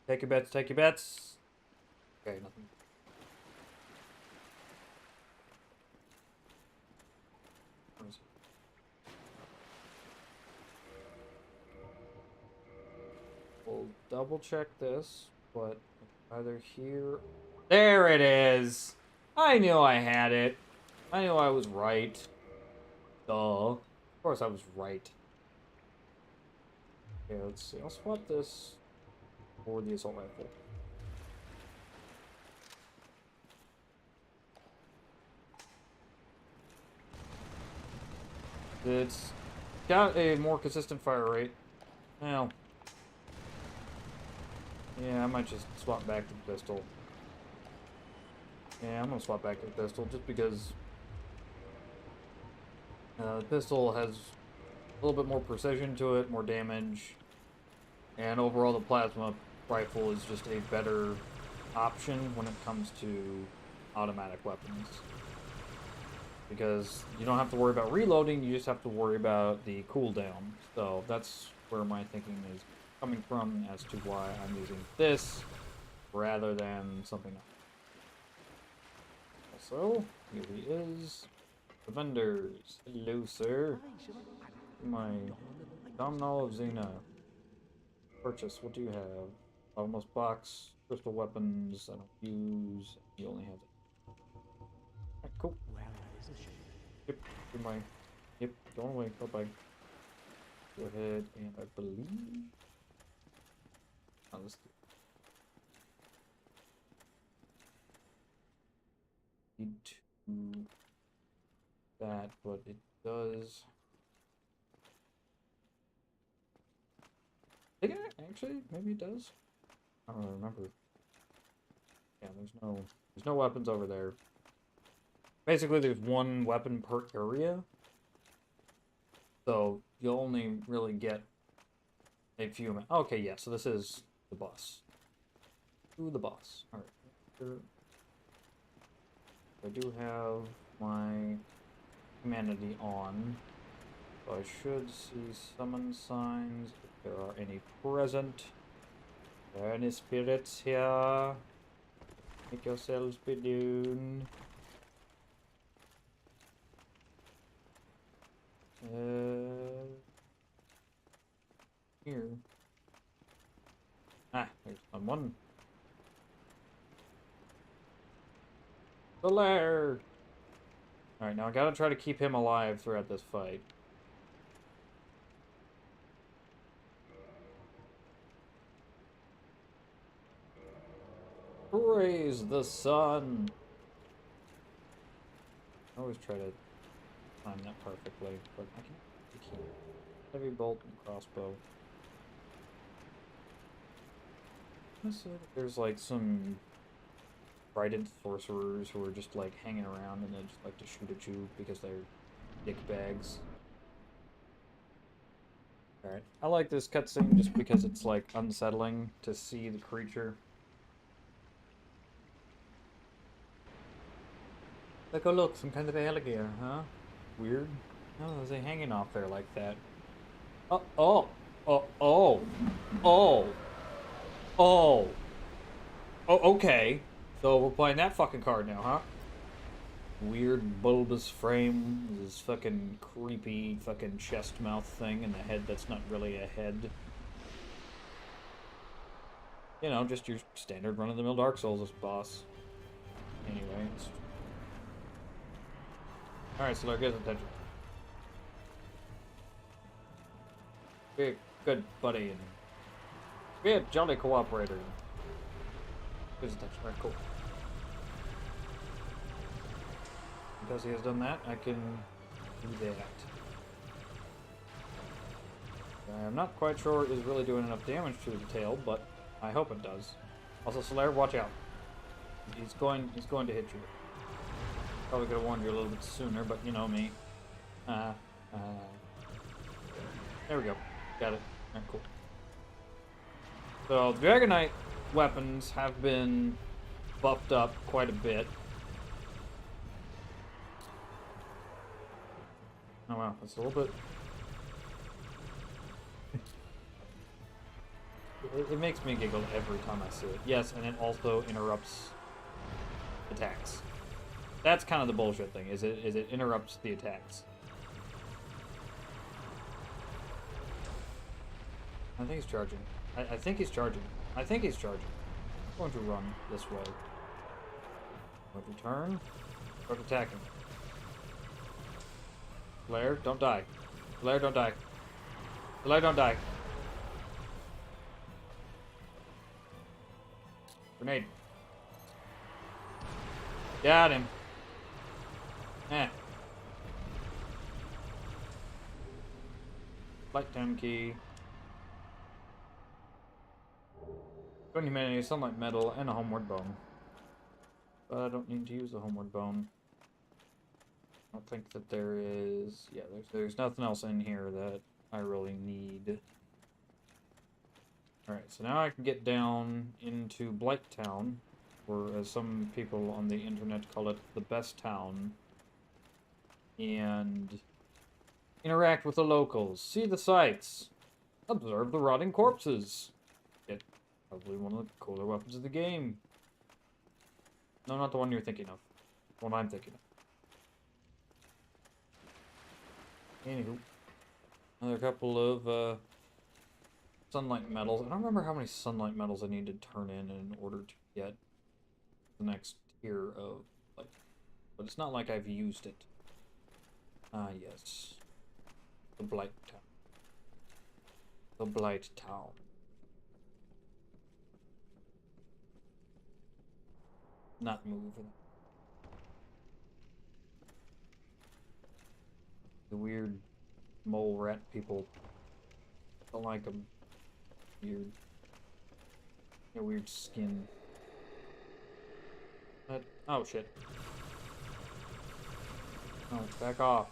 Speaker 1: Take your bets, take your bets. Okay, nothing. Where is it? We'll double check this, but either here. There it is! I knew I had it. I knew I was right. Duh. Of course I was right. Okay, let's see. I'll swap this for the assault rifle. It's got a more consistent fire rate. Well, yeah, I might just swap back to the pistol. Yeah, I'm gonna swap back to the pistol just because the pistol has a little bit more precision to it, more damage, and overall the plasma rifle is just a better option when it comes to automatic weapons. Because you don't have to worry about reloading, you just have to worry about the cooldown. So that's where my thinking is coming from as to why I'm using this rather than something else. Also, here he is. The vendors. Hello, sir. My Domhnall of Xena. Purchase. What do you have? Almost box. Crystal weapons. I don't use. You only have it. Alright, cool. Yep. Goodbye. Yep. Going away. Bye bye. Go ahead and I believe. Oh, let's need to that, but it does. I think it actually maybe it does. I don't really remember. Yeah, there's no weapons over there. Basically, there's one weapon per area, so you'll only really get a few. Okay, yeah. So this is the boss. Ooh, the boss. All right. I do have my humanity on, so I should see summon signs if there are any present. Are there any spirits here? Make yourselves be known. Here. Ah, there's someone. The lair! Alright, now I gotta try to keep him alive throughout this fight. Praise the sun! I always try to time that perfectly, but I can't. Heavy bolt and crossbow. There's like some trident sorcerers who are just like hanging around and they just like to shoot at you because they're dickbags. Alright, I like this cutscene just because it's like unsettling to see the creature. Like, oh look, some kind of alligator, huh? Weird. Oh, is he hanging off there like that? Oh, oh, oh, oh, oh, oh. Oh, okay. So we're playing that fucking card now, huh? Weird bulbous frame, this fucking creepy fucking chest mouth thing, and the head that's not really a head. You know, just your standard run-of-the-mill Dark Souls boss. Anyways. Alright, so get his attention. Be a good buddy and be a jolly cooperator. Get his attention. Alright, cool. Because he has done that, I can do that. I'm not quite sure it is really doing enough damage to the tail, but I hope it does. Also, Solaire, watch out. He's going to hit you. Probably could have warned you a little bit sooner, but you know me. There we go. Got it. Alright, cool. So, Dragonite weapons have been buffed up quite a bit. Oh wow, that's a little bit... it makes me giggle every time I see it. Yes, and it also interrupts attacks. That's kind of the bullshit thing, is it interrupts the attacks. I think he's charging. I think he's charging. I think he's charging. I'm going to run this way. Going to turn. Start attacking. Blair, don't die. Blair, don't die. Blair, don't die. Grenade. Got him. Eh. Light down key. Gun humanity, sunlight metal, and a homeward bone. But I don't need to use the homeward bone. I don't think that there is... yeah, there's nothing else in here that I really need. Alright, so now I can get down into Blighttown, or as some people on the internet call it, the best town, and interact with the locals, see the sights, observe the rotting corpses. Get probably one of the cooler weapons of the game. No, not the one you're thinking of. The one I'm thinking of. Anywho, another couple of sunlight medals. I don't remember how many sunlight medals I need to turn in order to get the next tier of, like, but it's not like I've used it. Ah, yes. The Blight Town. The Blight Town. Not moving. The weird mole rat people. Don't like them. Weird. Their weird skin. But, oh shit. Oh, back off.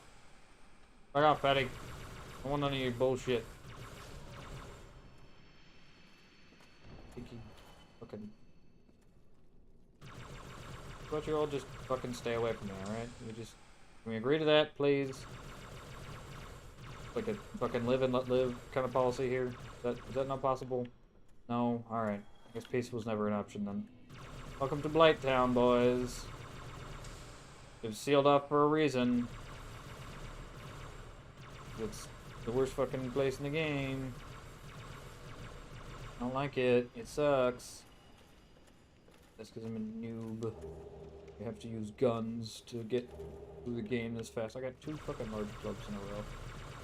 Speaker 1: Back off, Patty. I want none of your bullshit. Thinking fucking. But you all just fucking stay away from me, alright? Can we agree to that, please? Like a fucking live and let live kind of policy here? Is that not possible? No? Alright. I guess peace was never an option then. Welcome to Blight Town, boys. It was sealed off for a reason. It's the worst fucking place in the game. I don't like it. It sucks. That's because I'm a noob. You have to use guns to get through the game this fast. I got 2 fucking large clubs in a row.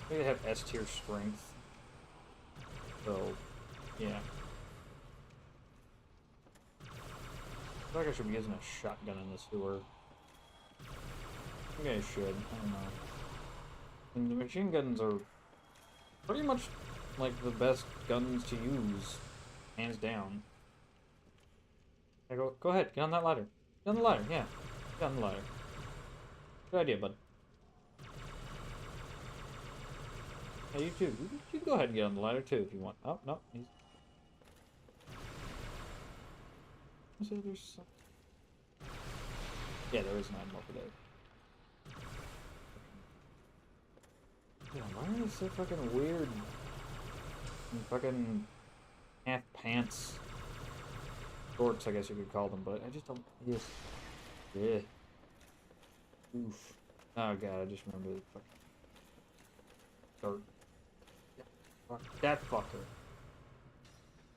Speaker 1: Maybe they have S tier strength. So, yeah. I feel like I should be using a shotgun in the sewer. I think I should. I don't know. And the machine guns are pretty much like the best guns to use, hands down. I go ahead, get on that ladder. Get on the ladder, yeah. Get on the ladder. Good idea, bud. Hey, you too. You go ahead and get on the ladder too if you want. Oh, no. There's some... Yeah, there is an animal for that. Yeah, why are they so fucking weird? And fucking half pants. Shorts, I guess you could call them, but I just don't. Yes. Yeah. Oof. Oh god, I just remember the fucking. Dirt. Yeah, fuck. That fucker.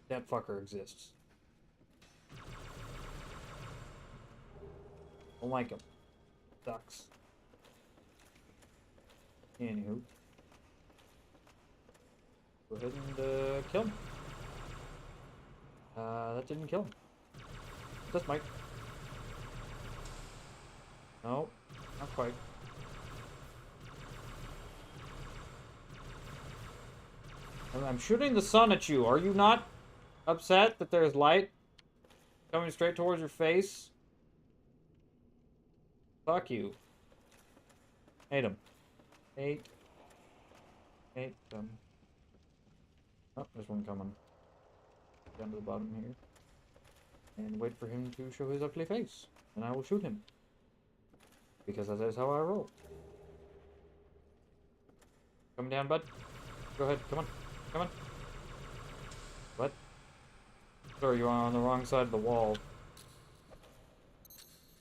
Speaker 1: That fucker exists. Don't like him. Sucks. Anywho. Go ahead and kill him. That didn't kill him. This might. No, not quite. I'm shooting the sun at you. Are you not upset that there's light coming straight towards your face? Fuck you. Hate him. Hate them. Oh, there's one coming. Down to the bottom here. And wait for him to show his ugly face. And I will shoot him. Because that is how I roll. Come down, bud. Go ahead. Come on. Come on. What? Sorry, you are on the wrong side of the wall.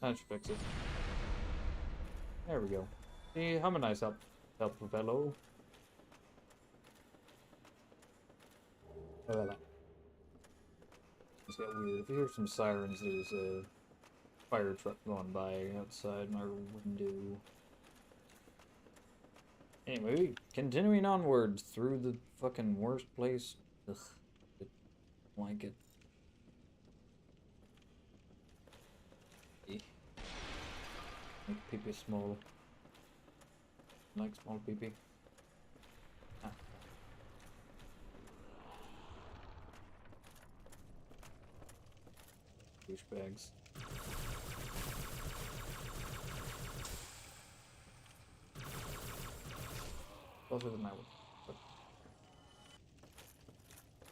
Speaker 1: That should fix it. There we go. See, I'm a nice helpful fellow. It's got weird. If you hear some sirens, there's a fire truck going by outside my window. Anyway, continuing onwards through the fucking worst place. Ugh. I don't like it. Make pee-pee small. Like small pee-pee. Ah. Douchebags. Closer than I would.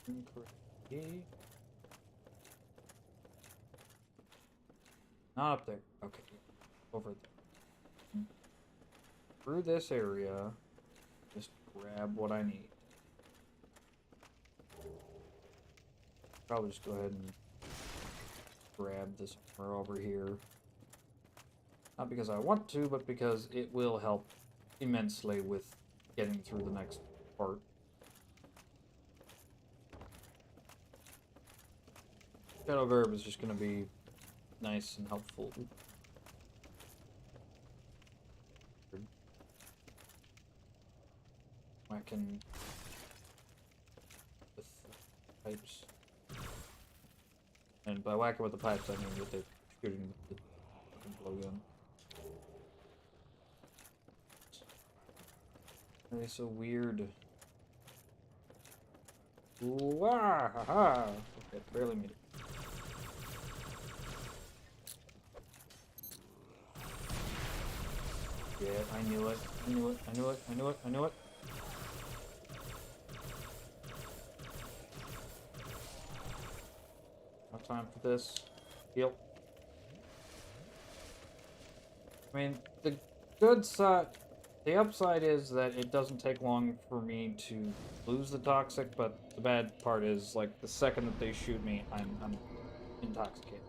Speaker 1: Incorrect. Not up there. Okay. Over there. Through this area. Just grab what I need. Probably just go ahead and grab this armor over here. Not because I want to, but because it will help immensely with getting through the next part. Shadow Verb is just going to be nice and helpful. I can pipes. And by whacking with the pipes, I mean that they're shooting with the fucking blowgun. They're so weird. Ooh, ah, ha, ha. Okay, barely made it. Yeah, I knew it. I knew it. I knew it. I knew it. I knew it. No time for this. Heal. I mean, the good side, the upside is that it doesn't take long for me to lose the toxic, but the bad part is, like, the second that they shoot me, I'm intoxicated.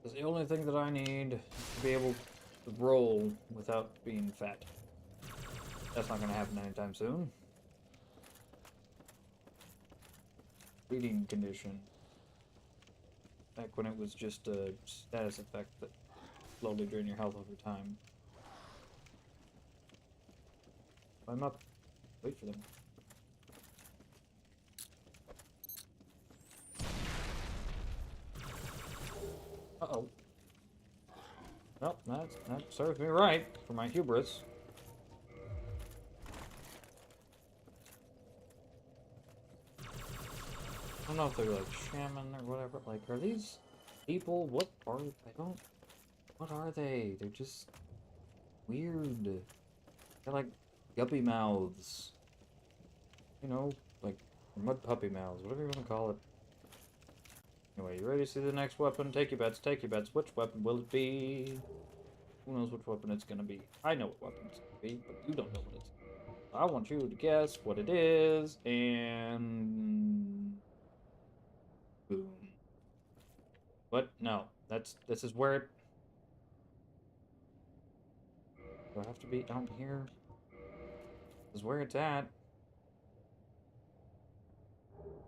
Speaker 1: It's the only thing that I need to be able to roll without being fat. That's not going to happen anytime soon. Bleeding condition. Back when it was just a status effect that slowly drained your health over time. Climb up. Wait for them. Uh-oh. Well, that serves me right for my hubris. I don't know if they're like shaman or whatever. Like, are these people? What are what are they? They're just weird. They're like guppy mouths. You know, like mud puppy mouths, whatever you want to call it. Anyway, you ready to see the next weapon? Take your bets, take your bets. Which weapon will it be? Who knows which weapon it's gonna be? I know what weapon it's gonna be, but you don't know what it's gonna be. I want you to guess what it is, and boom. What? No. This is where it... Do I have to be down here? This is where it's at.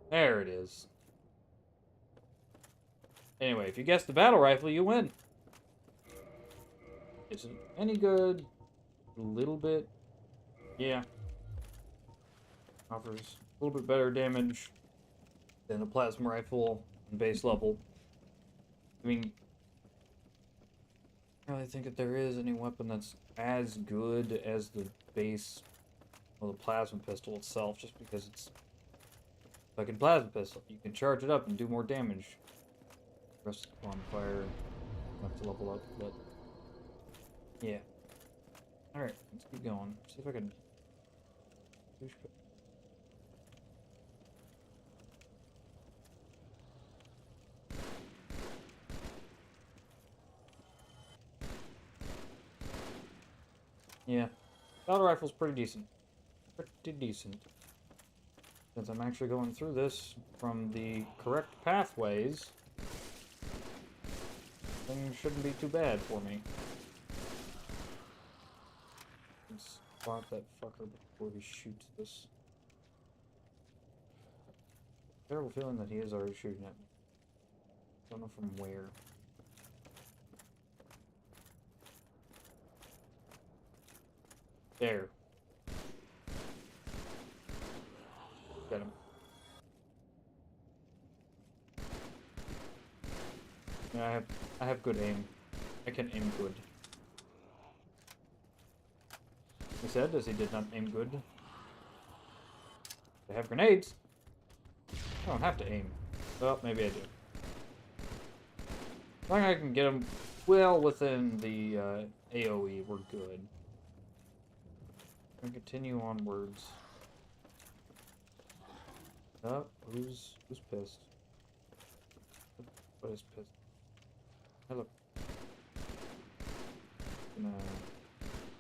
Speaker 1: There it is. Anyway, if you guess the battle rifle, you win. Is it any good? A little bit. Yeah. Offers a little bit better damage than a plasma rifle on base level. I mean, I don't really think that there is any weapon that's as good as the base, well, the plasma pistol itself, just because it's like a plasma pistol. You can charge it up and do more damage. Rest on fire. Have to level up, but yeah. Alright, let's keep going. See if I can. Yeah. Battle rifle's pretty decent. Pretty decent. Since I'm actually going through this from the correct pathways, things shouldn't be too bad for me. Let's spot that fucker before he shoots this. Terrible feeling that he is already shooting at me. Don't know from where. There. Get him. Yeah, I have good aim. I can aim good. He said as he did not aim good. I have grenades. I don't have to aim. Well, maybe I do. As long as I can get them well within the AoE, we're good. I'm gonna continue onwards. Oh, who's pissed? What is pissed? Hey, look. I'm gonna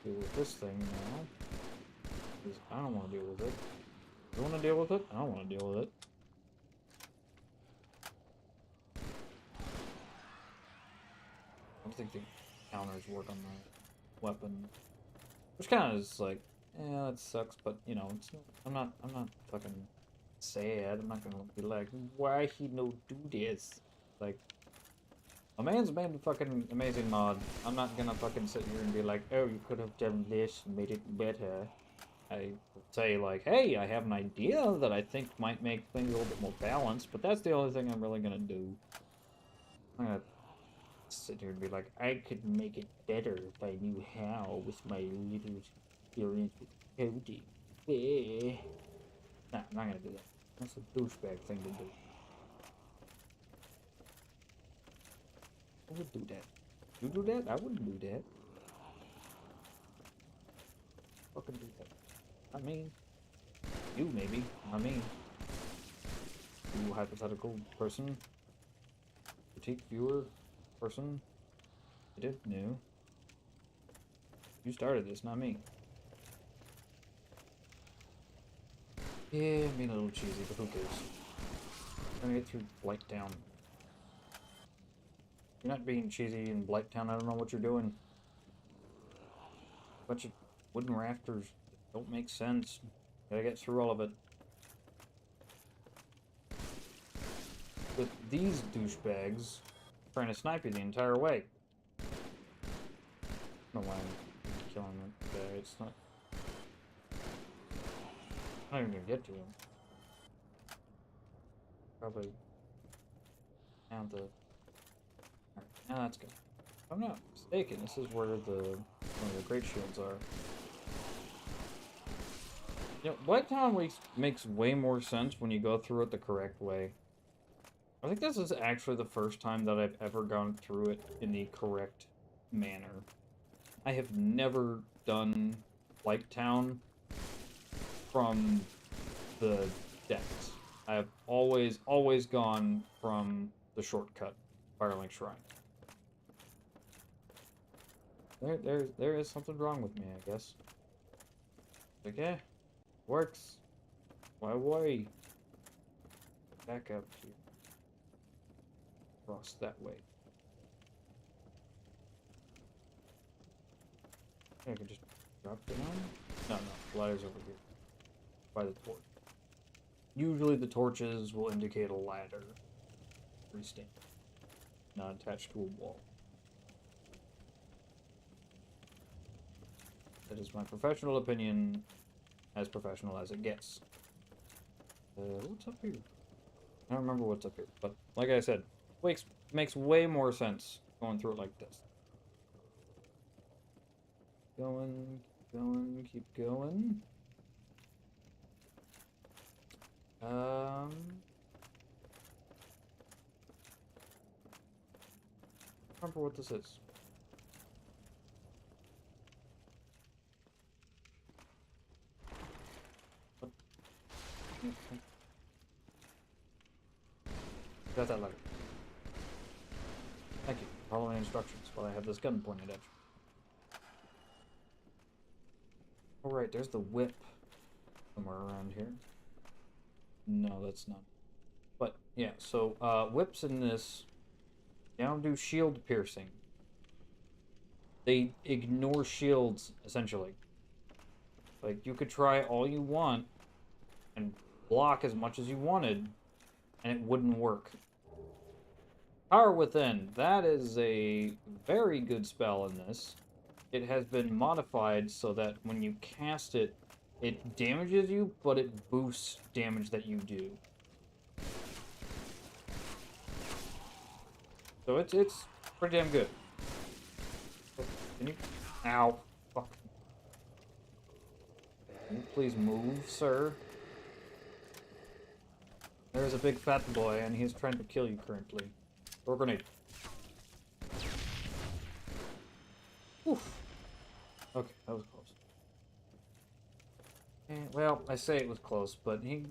Speaker 1: deal with this thing now. Because I don't want to deal with it. You want to deal with it? I don't want to deal with it. I don't think the counters work on my weapon. Which kind of is like, yeah, that sucks, but you know, it's I'm not fucking sad. I'm not gonna be like, why he no do this? Like, a man's made a fucking amazing mod. I'm not gonna fucking sit here and be like, oh, you could have done this and made it better. I would say, like, hey, I have an idea that I think might make things a little bit more balanced, but that's the only thing I'm really gonna do. I'm gonna sit here and be like, I could make it better if I knew how with my little experience with coding. Eh. Nah, I'm not gonna do that. That's a douchebag thing to do. I would do that. You do that? I wouldn't do that. Fucking do that. Not me. You, maybe. Not me. You hypothetical person. Critique viewer person. I did? No. You started this, not me. Yeah, I'm being a little cheesy, but who cares? I'm gonna get through Blighttown. You're not being cheesy in Blighttown, I don't know what you're doing. Bunch of wooden rafters that don't make sense. Gotta get through all of it. With these douchebags trying to snipe you the entire way. I don't know why I'm killing that guy. It's not. I'm not even gonna get to him. Probably. Now the. Alright, now that's good. If I'm not mistaken, this is where one of the great shields are. You know, Blighttown makes way more sense when you go through it the correct way. I think this is actually the first time that I've ever gone through it in the correct manner. I have never done Blighttown from the depths. I have always gone from the shortcut, Firelink Shrine. There is something wrong with me, I guess. Okay, works. Why? Back up here. Cross that way. I can just drop down. No, the ladder's over here. By the torch. Usually the torches will indicate a ladder. Freestanding. Not attached to a wall. That is my professional opinion, as professional as it gets. What's up here? I don't remember what's up here, but like I said, makes way more sense going through it like this. Going, keep going. Remember what this is. What? Got that letter. Thank you. Following instructions while I have this gun pointed at you. Alright, there's the whip somewhere around here. No, that's not. But, yeah, so, whips in this, they don't do shield piercing. They ignore shields, essentially. Like, you could try all you want and block as much as you wanted, and it wouldn't work. Power Within, that is a very good spell in this. It has been modified so that when you cast it, it damages you, but it boosts damage that you do. So it's pretty damn good. Can you... Ow. Fuck. Can you please move, sir? There's a big fat boy, and he's trying to kill you currently. Or grenade. Oof. Okay, that was close. Well, I say it was close, but he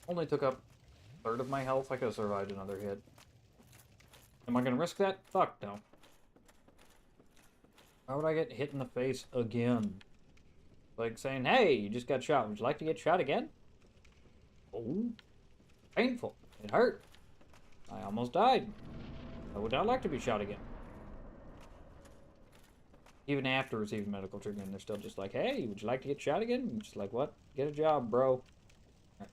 Speaker 1: only took up a third of my health. I could have survived another hit. Am I gonna risk that? Fuck no. Why would I get hit in the face again? Like saying, hey, you just got shot. Would you like to get shot again? Oh. Painful. It hurt. I almost died. I would not like to be shot again. Even after receiving medical treatment, they're still just like, hey, would you like to get shot again? I'm just like, what? Get a job, bro. Right.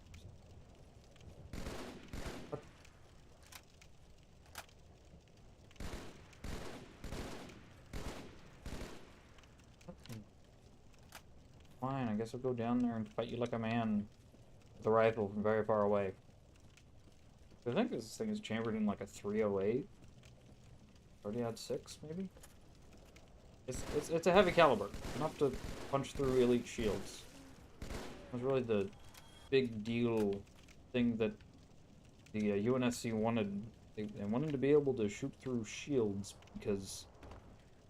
Speaker 1: Come fine. I guess I'll go down there and fight you like a man with a rifle from very far away. I think this thing is chambered in like a 308. Already had 6, maybe? It's a heavy caliber, enough to punch through elite shields. It was really the big deal thing that the UNSC wanted. They wanted to be able to shoot through shields because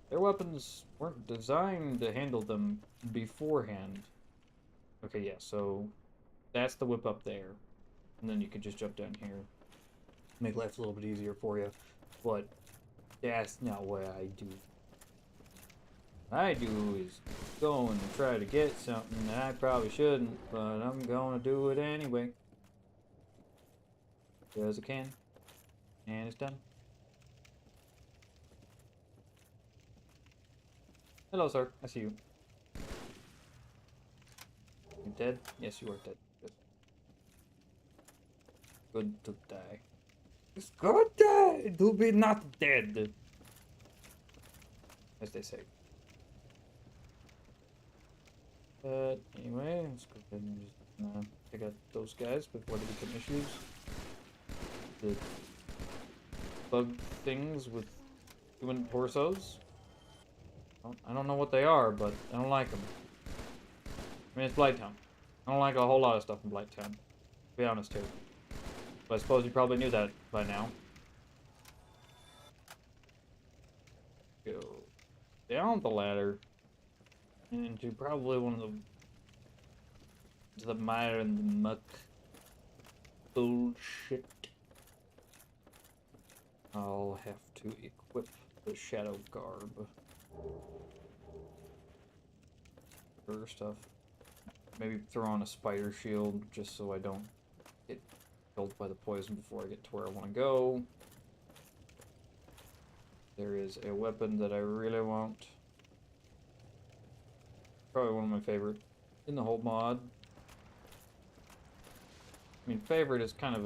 Speaker 1: their weapons weren't designed to handle them beforehand. Okay, yeah, so that's the whip up there. And then you could just jump down here. Make life a little bit easier for you. But that's not what I do. What I do is go and try to get something that I probably shouldn't, but I'm gonna do it anyway. Because I can. And it's done. Hello, sir. I see you. You dead? Yes, you are dead. Good. Good to die. It's good to be not dead. As they say. But anyway, let's go ahead and just take out those guys before they become issues. The bug things with human torsos. I don't know what they are, but I don't like them. I mean, it's Blighttown. I don't like a whole lot of stuff in Blighttown. To be honest here. But I suppose you probably knew that by now. Go down the ladder. Into probably one of the mire and the muck bullshit. I'll have to equip the shadow garb. First off, maybe throw on a spider shield just so I don't get killed by the poison before I get to where I want to go. There is a weapon that I really want. Probably one of my favorite in the whole mod. I mean, favorite is kind of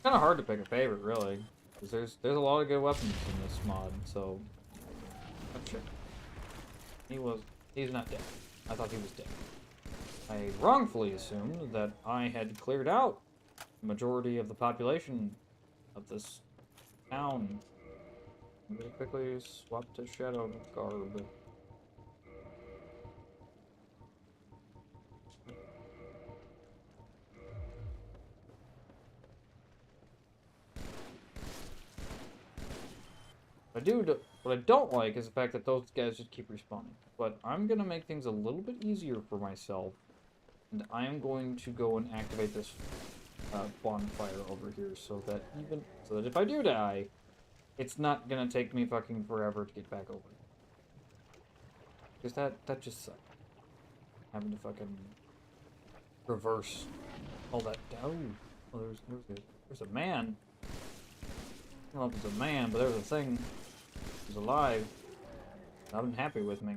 Speaker 1: hard to pick a favorite, really, because there's a lot of good weapons in this mod. So, let's check. He's not dead. I thought he was dead. I wrongfully assumed that I had cleared out the majority of the population of this town. I'm gonna quickly swap to shadow garb. What I don't like is the fact that those guys just keep respawning. But I'm gonna make things a little bit easier for myself, and I am going to go and activate this bonfire over here, so that if I do die, it's not gonna take me fucking forever to get back over. Because that just sucks. Having to fucking reverse all that down. Oh, there's a man. I don't know if it's a man, but there's a thing. He's alive. Not unhappy with me.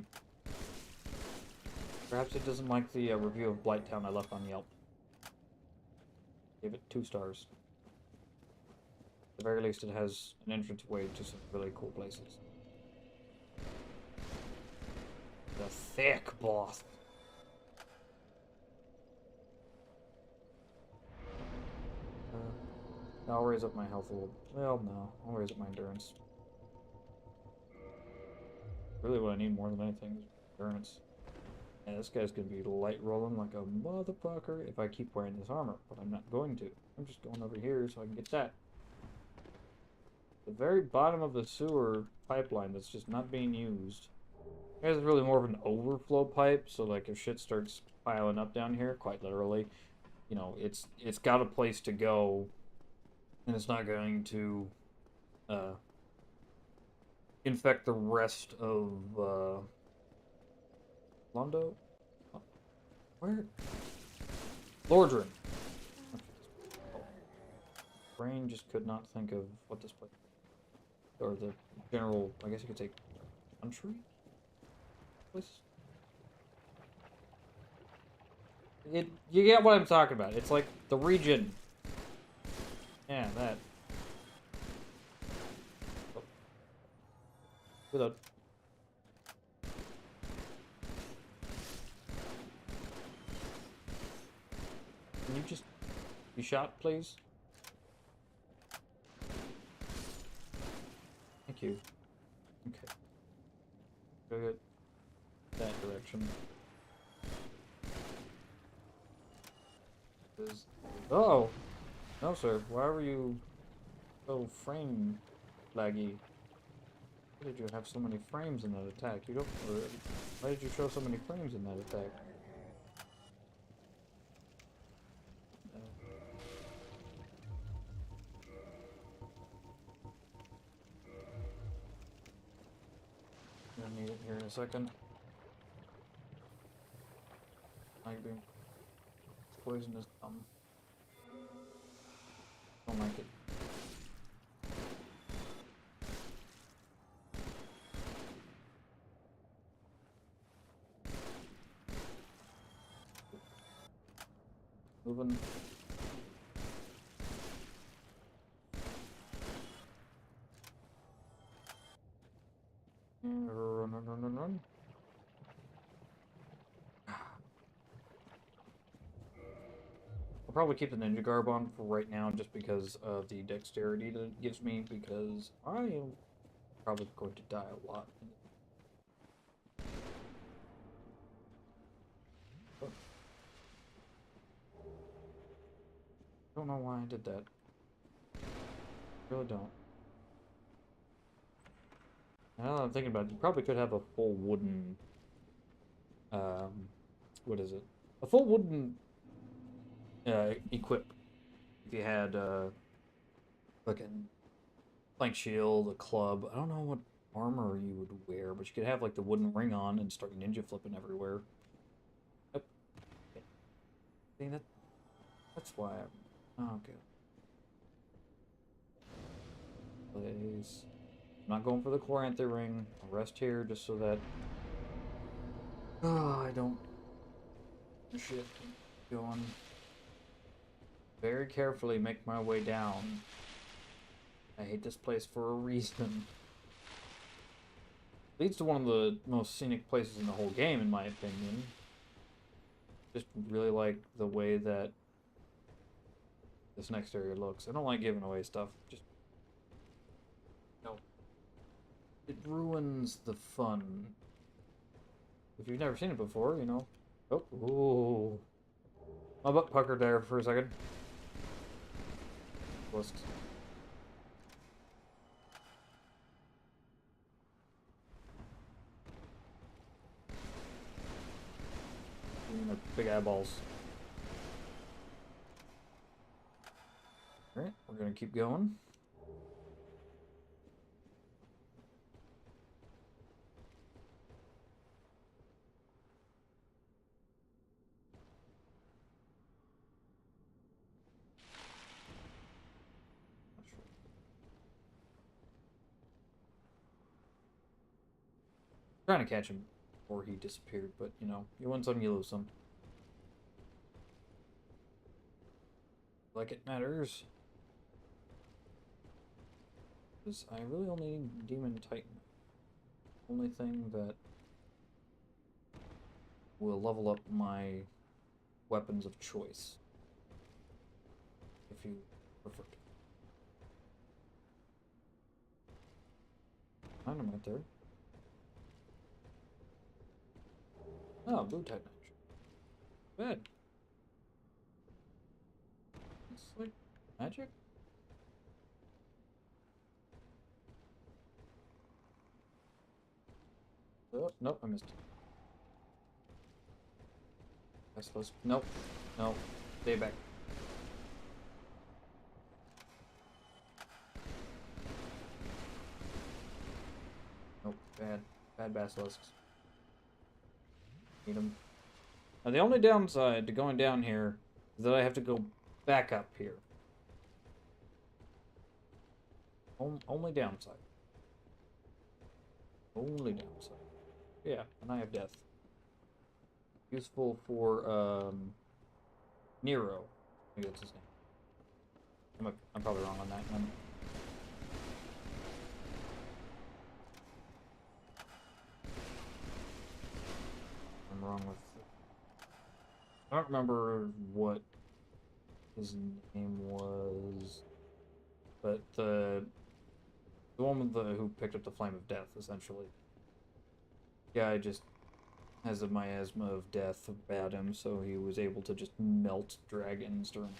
Speaker 1: Perhaps it doesn't like the review of Blighttown I left on Yelp. Gave it 2 stars. At the very least, it has an entranceway to some really cool places. The thick boss. I'll raise up my health a little. Well, no. I'll raise up my endurance. Really what I need more than anything is endurance. Yeah, this guy's gonna be light rolling like a motherfucker if I keep wearing this armor, but I'm not going to. I'm just going over here so I can get that. The very bottom of the sewer pipeline that's just not being used. This is really more of an overflow pipe, so like if shit starts piling up down here, quite literally, you know, it's got a place to go, and it's not going to infect the rest of Londo? Where? Lordran. Brain just could not think of what this place, or the general, I guess you could say, country? Place? You get what I'm talking about. It's like the region. Yeah, that. Oh. Reload. Can you just be shot, please? Thank you. Okay. Go get that direction. Oh! No, sir. Why were you so frame laggy? Why did you have so many frames in that attack? You don't. Why did you show so many frames in that attack? Gonna need it here in a second. Like being poisonous. Don't like it. Moving. Run. I'll probably keep the ninja garb on for right now just because of the dexterity that it gives me, because I am probably going to die a lot. But I don't know why I did that. I really don't. Now that I'm thinking about it, you probably could have a full wooden, what is it? A full wooden, equip. If you had, fucking plank shield, a club. I don't know what armor you would wear, but you could have, like, the wooden ring on and start ninja flipping everywhere. Yep. See, that's why I'm... Oh, okay. Please. I'm not going for the Chlorantha ring. I'll rest here just so that... Oh, I don't... Shit. Going... Very carefully make my way down. I hate this place for a reason. Leads to one of the most scenic places in the whole game, in my opinion. Just really like the way that this next area looks. I don't like giving away stuff. Just... No. It ruins the fun. If you've never seen it before, you know. Oh, ooh. My butt puckered there for a second. List. Big eyeballs. Alright, we're gonna keep going. Trying to catch him before he disappeared, but you know, you win some, you lose some. Like it matters. Because I really only need Demon Titan. Only thing that will level up my weapons of choice. If you prefer to. Find him right there. Oh, blue Titan. Bad. It's like magic? Oh, nope, I missed it. I suppose. Nope. No. Stay back. Nope. Bad. Bad basilisks. Need them. Now, the only downside to going down here is that I have to go back up here. Only downside. Only downside. Yeah, and I have death. Useful for, Nero. Maybe that's his name. I'm probably wrong on that one. I'm wrong with... I don't remember what his name was, but the one with the who picked up the flame of death, essentially. Guy just has a miasma of death about him, so he was able to just melt dragons during.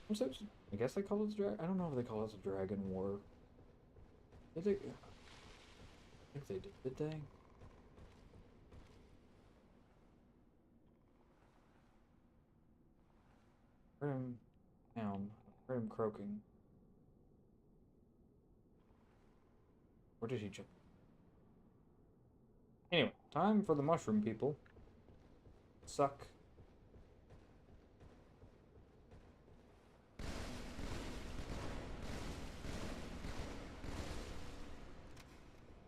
Speaker 1: I guess they call it I don't know if they call it the Dragon War. Did they? I think they did. Did they? Heard him down. Heard him croaking. Where did he jump? Anyway, time for the mushroom people. Suck.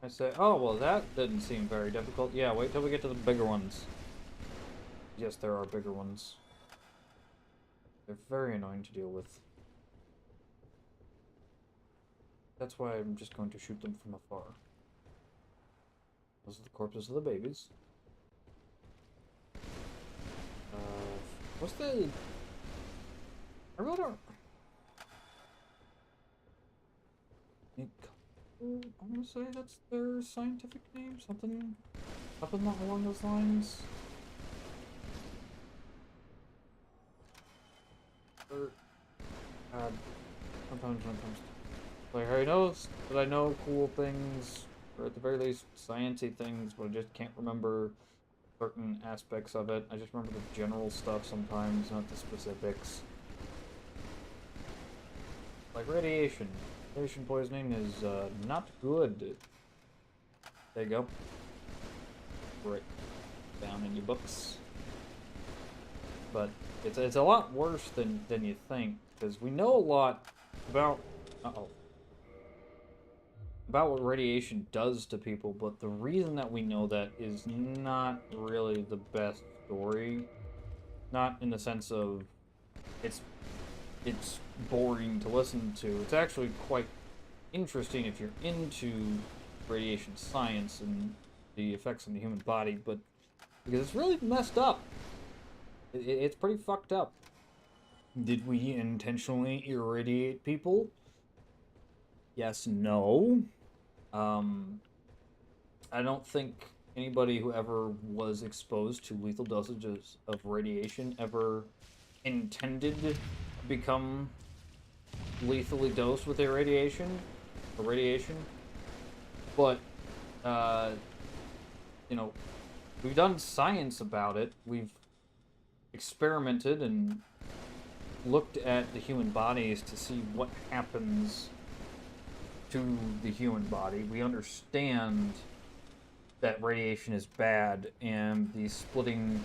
Speaker 1: I say, oh, well, that didn't seem very difficult. Yeah, wait till we get to the bigger ones. Yes, there are bigger ones. They're very annoying to deal with. That's why I'm just going to shoot them from afar. Those are the corpses of the babies. What's the... I really don't... I'm gonna say that's their scientific name? Something along those lines? Or... sometimes. Like, I know that I know cool things, or at the very least, sciencey things, but I just can't remember certain aspects of it. I just remember the general stuff sometimes, not the specifics. Like radiation. Radiation poisoning is not good. There you go. Right down in your books. But it's a lot worse than you think, because we know a lot about about what radiation does to people, but the reason that we know that is not really the best story. Not in the sense of it's boring to listen to. It's actually quite interesting if you're into radiation science and the effects on the human body, but because it's really messed up. It's pretty fucked up. Did we intentionally irradiate people? Yes, no. I don't think anybody who ever was exposed to lethal dosages of radiation ever intended to become lethally dosed with radiation. But, you know, we've done science about it. We've experimented and looked at the human bodies to see what happens to the human body. We understand that radiation is bad, and the splitting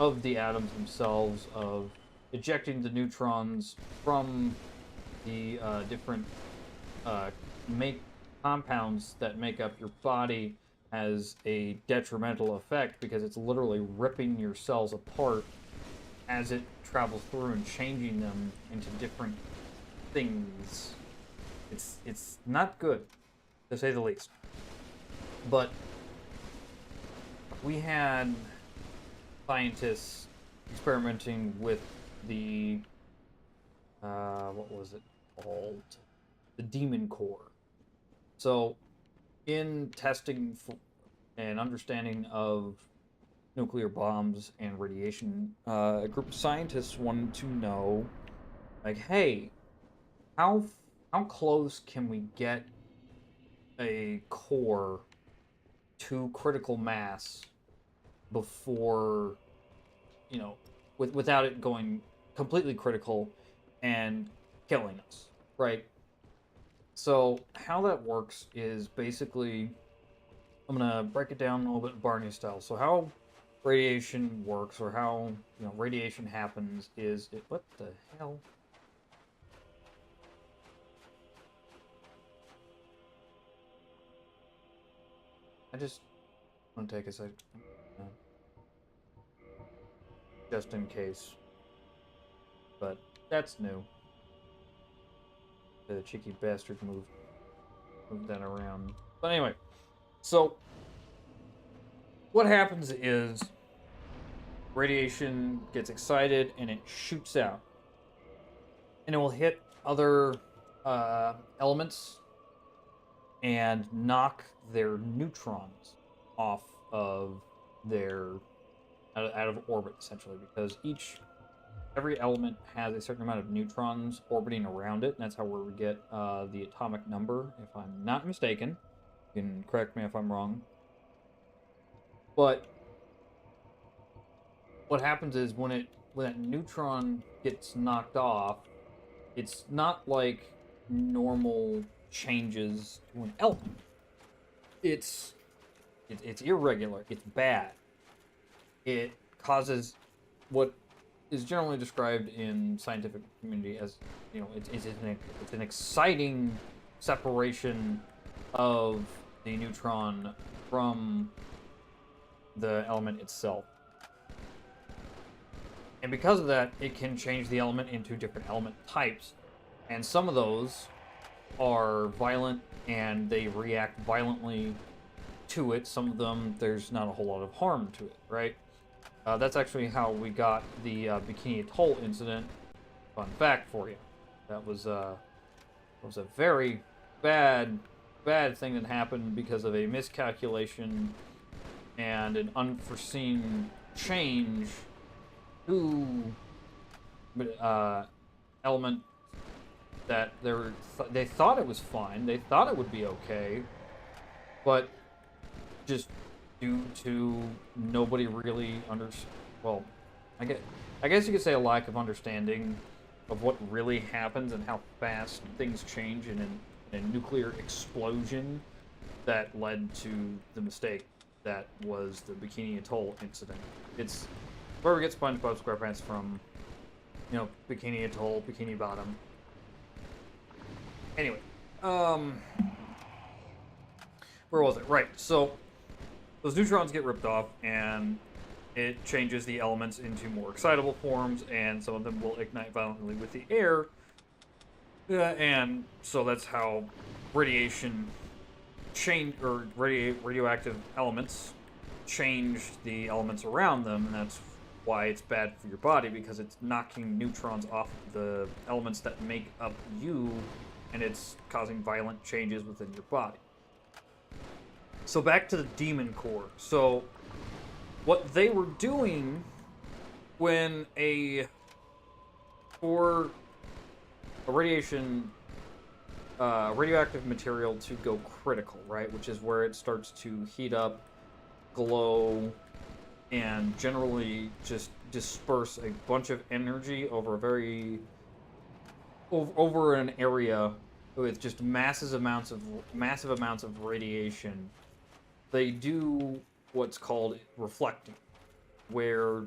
Speaker 1: of the atoms themselves, of ejecting the neutrons from the different compounds that make up your body, has a detrimental effect because it's literally ripping your cells apart as it travels through and changing them into different things. It's not good, to say the least. But we had scientists experimenting with the what was it called? The demon core. So, in testing and understanding of nuclear bombs and radiation, a group of scientists wanted to know, like, hey, how close can we get a core to critical mass before, you know, without it going completely critical and killing us, right? So how that works is basically, I'm gonna break it down a little bit Barney style. So how radiation works, or how, you know, radiation happens, is what the hell? I just want to take a second, just in case. But that's new. The cheeky bastard moved that around. But anyway, so what happens is radiation gets excited and it shoots out. and it will hit other elements and knock their neutrons off of their out of orbit, essentially, because every element has a certain amount of neutrons orbiting around it, and that's how we get the atomic number, if I'm not mistaken. You can correct me if I'm wrong. But what happens is when that neutron gets knocked off, it's not like normal changes to an element. It's irregular. It's bad. It causes what is generally described in scientific community as, it's an exciting separation of the neutron from the element itself. And because of that, it can change the element into different element types. And some of those are violent and they react violently to it. Some of them, there's not a whole lot of harm to it, right? That's actually how we got the Bikini Atoll incident. Fun fact for you. That was a very bad thing that happened because of a miscalculation and an unforeseen change to element that they thought it was fine. They thought it would be okay, but just due to nobody really well, I guess you could say a lack of understanding of what really happens and how fast things change in a nuclear explosion that led to the mistake that was the Bikini Atoll incident. It's where we get SpongeBob SquarePants from, Bikini Atoll, Bikini Bottom. Anyway, where was it? Right, so those neutrons get ripped off, and it changes the elements into more excitable forms, and some of them will ignite violently with the air. And so that's how radiation radioactive elements change the elements around them, and that's why it's bad for your body, because it's knocking neutrons off the elements that make up you, and it's causing violent changes within your body. So back to the Demon Core. So what they were doing when for a radioactive material to go critical, right, which is where it starts to heat up, glow, and generally just disperse a bunch of energy over over an area with just massive amounts of radiation. They do what's called reflecting, where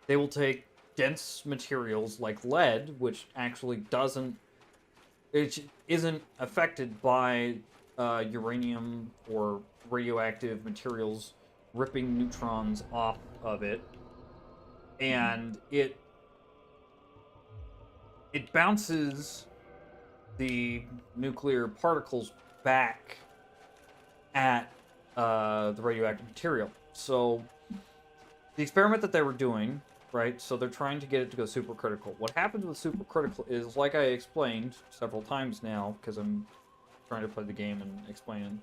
Speaker 1: they will take dense materials like lead, which actually isn't affected by uranium or radioactive materials ripping neutrons off of it, and it bounces the nuclear particles back at the radioactive material. So the experiment that they were doing, right, so they're trying to get it to go supercritical. What happens with supercritical is, like I explained several times now, because I'm trying to play the game and explain,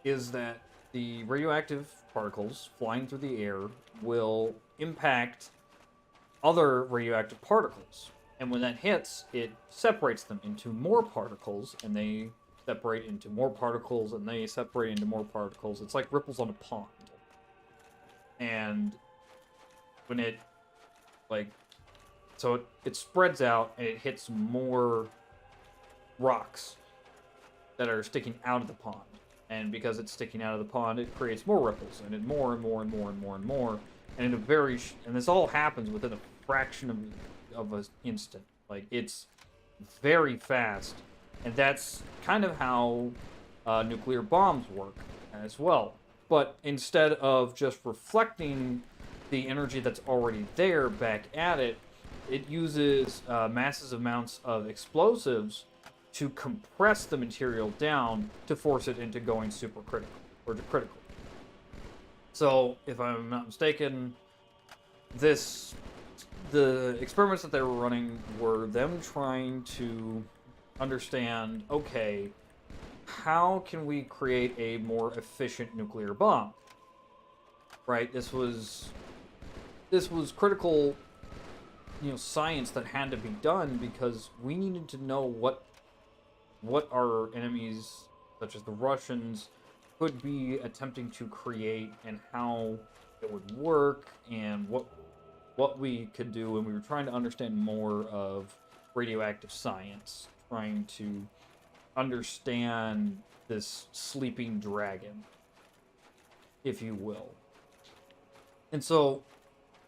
Speaker 1: is that the radioactive particles flying through the air will impact other radioactive particles. And when that hits, it separates them into more particles, and they separate into more particles, and they separate into more particles. It's like ripples on a pond. And when it, so it spreads out, and it hits more rocks that are sticking out of the pond. And because it's sticking out of the pond, it creates more ripples, and more and more and more and more and more. And and this all happens within a fraction of an instant. Like, it's very fast. And that's kind of how nuclear bombs work as well. But instead of just reflecting the energy that's already there back at it, it uses massive amounts of explosives to compress the material down to force it into going supercritical, or to critical. So, if I'm not mistaken, this the experiments that they were running were them trying to understand, okay, how can we create a more efficient nuclear bomb? Right? This was critical, science that had to be done because we needed to know what our enemies, such as the Russians, could be attempting to create and how it would work and what we could do, and we were trying to understand more of radioactive science, trying to understand this sleeping dragon, if you will. And so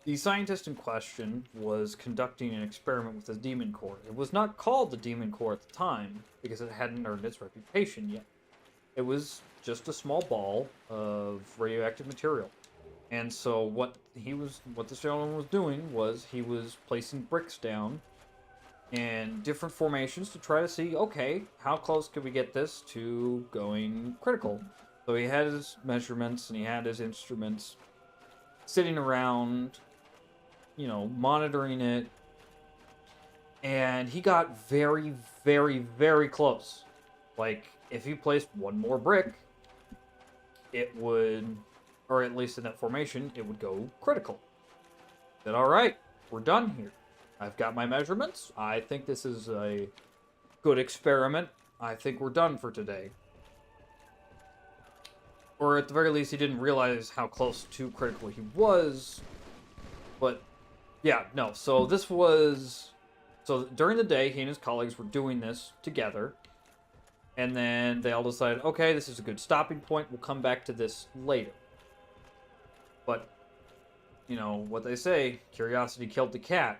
Speaker 1: the scientist in question was conducting an experiment with the demon core. It was not called the demon core at the time because it hadn't earned its reputation yet. It was just a small ball of radioactive material. And so what this gentleman was doing was he was placing bricks down in different formations to try to see, okay, how close could we get this to going critical? So he had his measurements and he had his instruments sitting around, monitoring it, and he got very, very, very close. Like, if he placed one more brick, it would, or at least in that formation, it would go critical. He said, all right, we're done here. I've got my measurements. I think this is a good experiment. I think we're done for today. Or at the very least, he didn't realize how close to critical he was. But, yeah, no. So during the day, he and his colleagues were doing this together. And then they all decided, okay, this is a good stopping point. We'll come back to this later. But, what they say, curiosity killed the cat.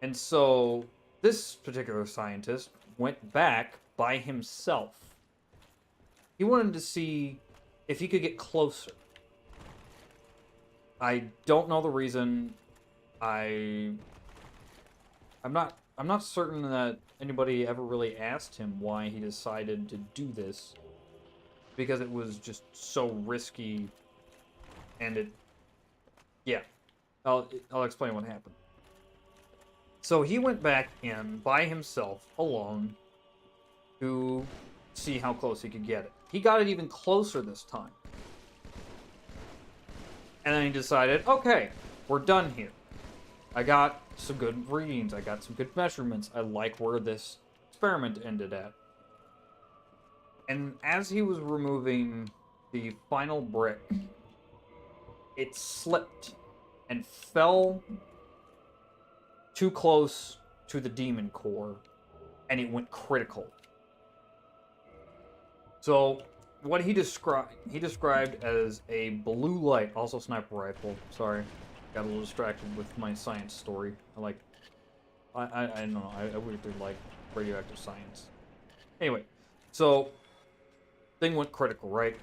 Speaker 1: And so this particular scientist went back by himself. He wanted to see if he could get closer. I don't know the reason. I'm not certain that anybody ever really asked him why he decided to do this, because it was just so risky, and I'll explain what happened. So he went back in by himself, alone, to see how close he could get it. He got it even closer this time. And then he decided, okay, we're done here. I got some good readings. I got some good measurements. I like where this experiment ended at. And as he was removing the final brick, it slipped and fell too close to the demon core, and it went critical. So what he described as a blue light, also sniper rifle. Sorry, got a little distracted with my science story. I don't know. I weirdly like radioactive science. Anyway, so thing went critical, right?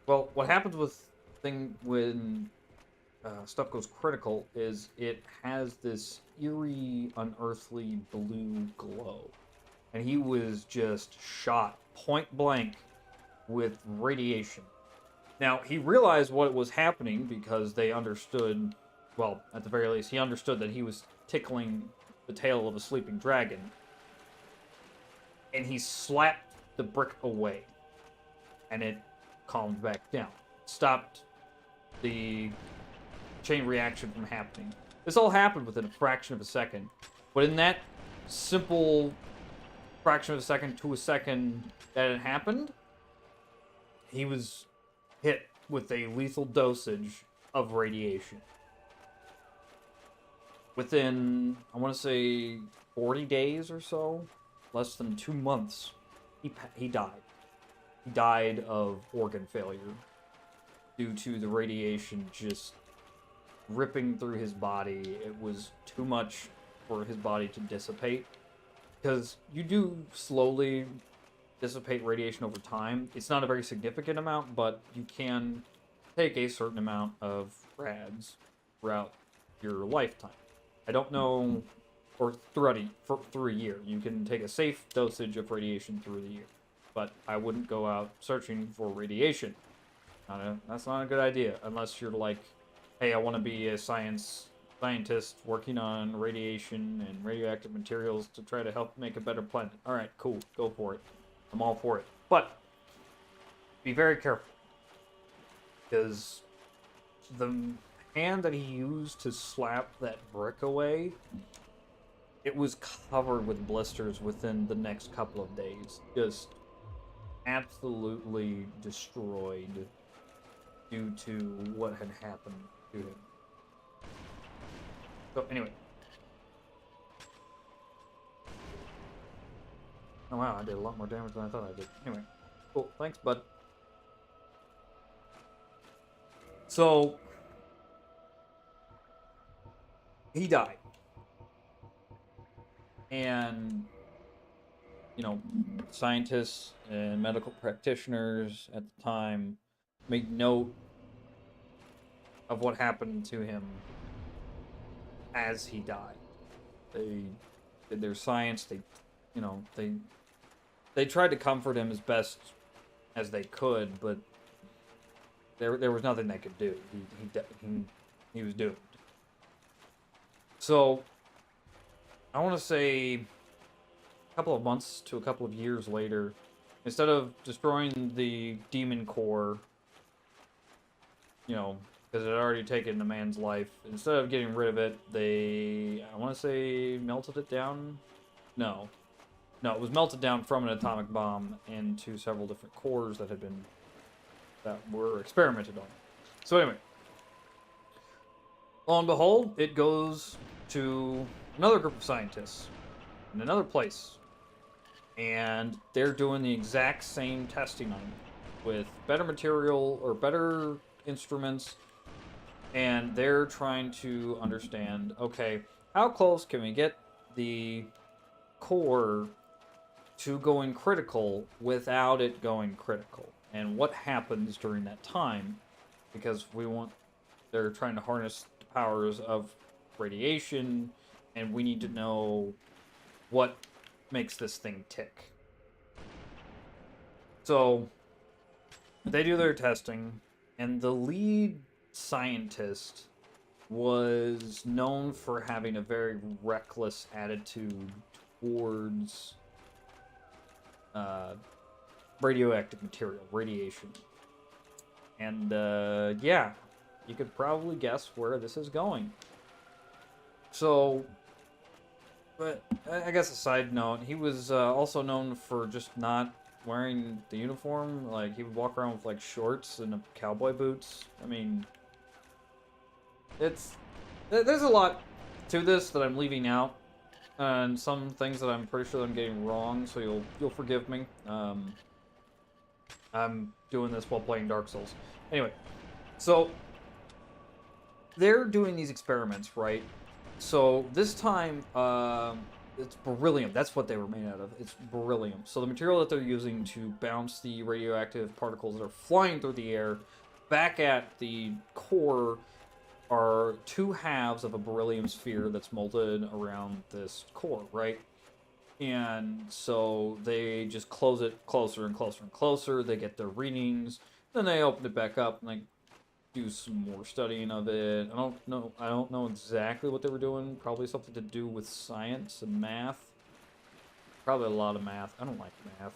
Speaker 1: Well, what happens when stuff goes critical is it has this eerie, unearthly blue glow, and he was just shot point blank with radiation. Now, he realized what was happening because they understood, well, at the very least, he understood that he was tickling the tail of a sleeping dragon. And he slapped the brick away. And it calmed back down. Stopped the chain reaction from happening. This all happened within a fraction of a second. But in that simple fraction of a second to a second that it happened, he was hit with a lethal dosage of radiation. Within, I want to say, 40 days or so, less than 2 months, he died. He died of organ failure due to the radiation just ripping through his body. It was too much for his body to dissipate, because you do slowly dissipate radiation over time. It's not a very significant amount, but you can take a certain amount of rads throughout your lifetime. I don't know, or through a year. You can take a safe dosage of radiation through the year, but I wouldn't go out searching for radiation. That's not a good idea, unless you're like, hey, I want to be a science scientist working on radiation and radioactive materials to try to help make a better planet. All right, cool, go for it. I'm all for it. But be very careful, because the hand that he used to slap that brick away, it was covered with blisters within the next couple of days. Just absolutely destroyed due to what had happened to him. So anyway. Oh wow, I did a lot more damage than I thought I did. Anyway. Cool, thanks, bud. So he died. And you know, scientists and medical practitioners at the time made note of what happened to him as he died. They did their science. They tried to comfort him as best as they could, but there was nothing they could do. He was doomed. So I want to say a couple of months to a couple of years later, instead of destroying the demon core, because it had already taken a man's life, instead of getting rid of it, I want to say, melted it down? No, it was melted down from an atomic bomb into several different cores that were experimented on. So anyway, lo and behold, it goes to another group of scientists in another place, and they're doing the exact same testing on it with better material or better instruments, and they're trying to understand, okay, how close can we get the core to going critical without it going critical, and what happens during that time, because they're trying to harness the powers of radiation, and we need to know what makes this thing tick. So they do their testing, and the lead scientist was known for having a very reckless attitude towards radioactive material, radiation. And yeah, you could probably guess where this is going. So, but I guess a side note, he was also known for just not wearing the uniform. Like, he would walk around with like shorts and cowboy boots. I mean, there's a lot to this that I'm leaving out, and some things that I'm pretty sure I'm getting wrong, so you'll forgive me. I'm doing this while playing Dark Souls. Anyway, so they're doing these experiments, right? So this time, it's beryllium. That's what they were made out of. It's beryllium. So the material that they're using to bounce the radioactive particles that are flying through the air back at the core are two halves of a beryllium sphere that's molded around this core, right? And so they just close it closer and closer and closer. They get their readings. Then they open it back up and do some more studying of it. I don't know exactly what they were doing. Probably something to do with science and math. Probably a lot of math. I don't like math.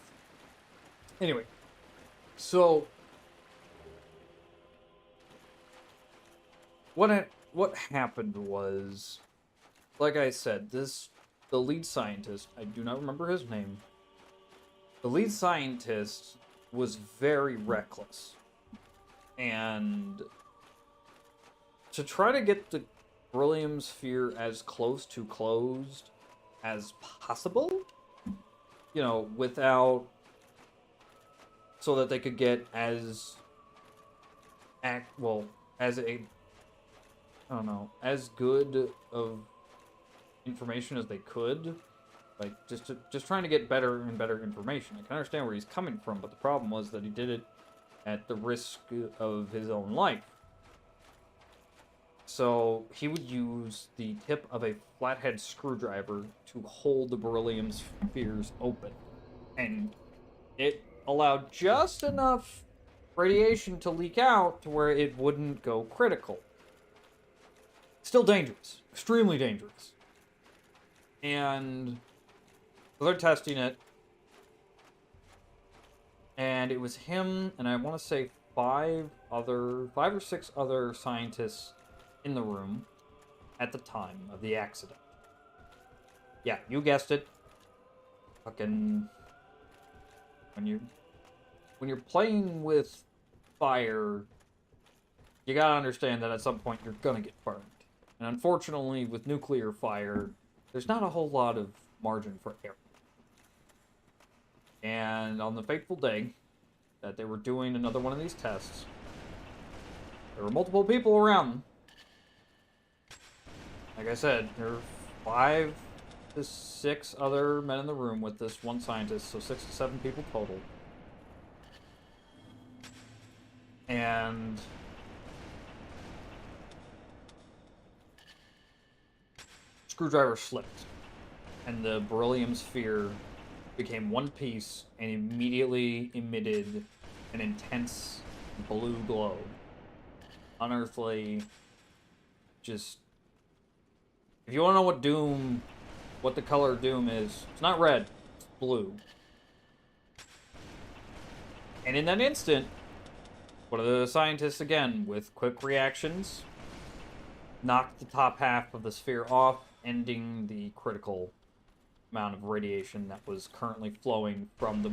Speaker 1: Anyway, so what happened was, like I said, the lead scientist, I do not remember his name. The lead scientist was very reckless. And to try to get the beryllium sphere as close to closed as possible, without, so that they could get as good of information as they could, like just trying to get better and better information. I can understand where he's coming from, but the problem was that he did it at the risk of his own life. So he would use the tip of a flathead screwdriver to hold the beryllium spheres open, and it allowed just enough radiation to leak out to where it wouldn't go critical. Still dangerous. Extremely dangerous. And so they're testing it. And it was him, and I want to say 5 or 6 other scientists in the room at the time of the accident. Yeah, you guessed it. Fucking when you're playing with fire, you gotta understand that at some point you're gonna get burned. And unfortunately, with nuclear fire, there's not a whole lot of margin for error. And on the fateful day that they were doing another one of these tests, there were multiple people around. Like I said, there were 5 to 6 other men in the room with this one scientist, so 6 to 7 people total. And screwdriver slipped, and the beryllium sphere became one piece and immediately emitted an intense blue glow. Unearthly, just... If you want to know what the color Doom is, it's not red, it's blue. And in that instant, one of the scientists, again, with quick reactions, knocked the top half of the sphere off, ending the critical amount of radiation that was currently flowing from the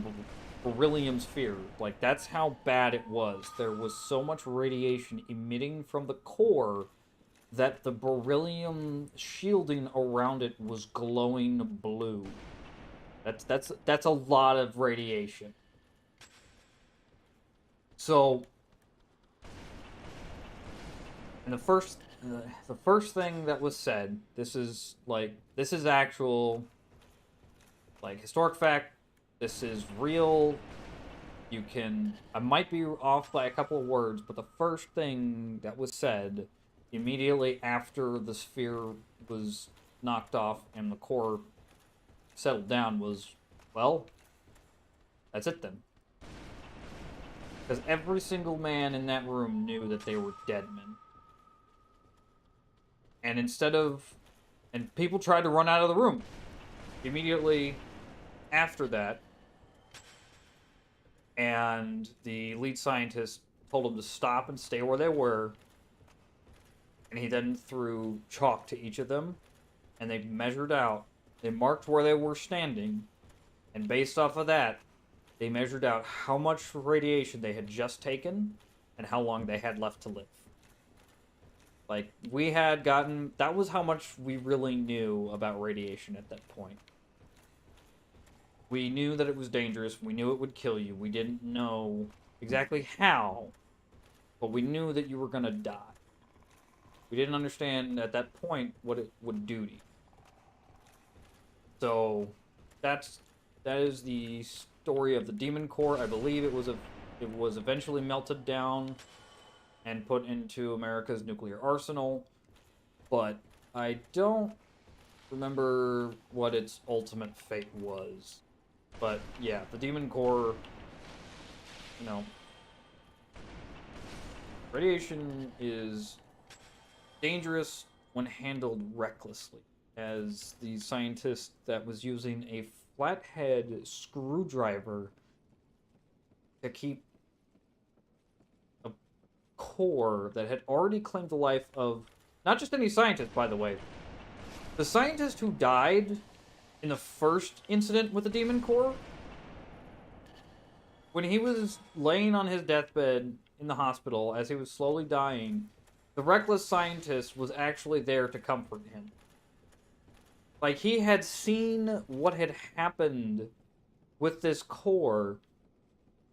Speaker 1: beryllium sphere. Like, that's how bad it was. There was so much radiation emitting from the core that the beryllium shielding around it was glowing blue. That's a lot of radiation. So, and the first thing that was said, this is actual, like, historic fact. This is real. I might be off by a couple of words, but the first thing that was said immediately after the sphere was knocked off and the core settled down was, well, that's it then. Because every single man in that room knew that they were dead men. And people tried to run out of the room. Immediately after that, and the lead scientist told them to stop and stay where they were, and he then threw chalk to each of them, and they marked where they were standing, and based off of that, they measured out how much radiation they had just taken, and how long they had left to live. Like, that was how much we really knew about radiation at that point. We knew that it was dangerous, we knew it would kill you, we didn't know exactly how, but we knew that you were gonna die. We didn't understand at that point what it would do to you. So, that is the story of the Demon Core. I believe it was eventually melted down and put into America's nuclear arsenal, but I don't remember what its ultimate fate was. But yeah, the Demon Core, radiation is dangerous when handled recklessly, as the scientist that was using a flathead screwdriver to keep a core that had already claimed the life of not just any scientist, by the way. The scientist who died in the first incident with the Demon Core, when he was laying on his deathbed in the hospital as he was slowly dying, the reckless scientist was actually there to comfort him. Like, he had seen what had happened with this core,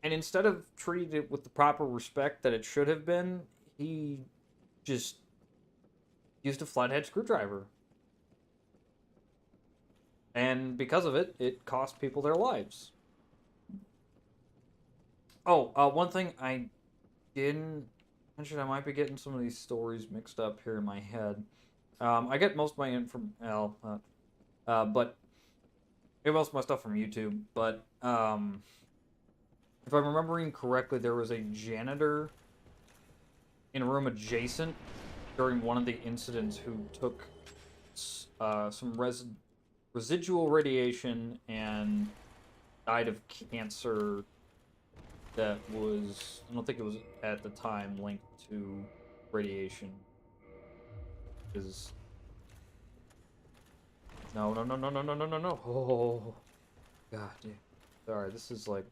Speaker 1: and instead of treating it with the proper respect that it should have been, he just used a flathead screwdriver. And because of it, it cost people their lives. Oh, one thing I didn't mention, I might be getting some of these stories mixed up here in my head. I get most of my but I get most of my stuff from YouTube. But if I'm remembering correctly, there was a janitor in a room adjacent during one of the incidents who took some residual radiation and died of cancer that was, I don't think it was at the time linked to radiation. Because no. Oh, God, dude. Sorry, this is like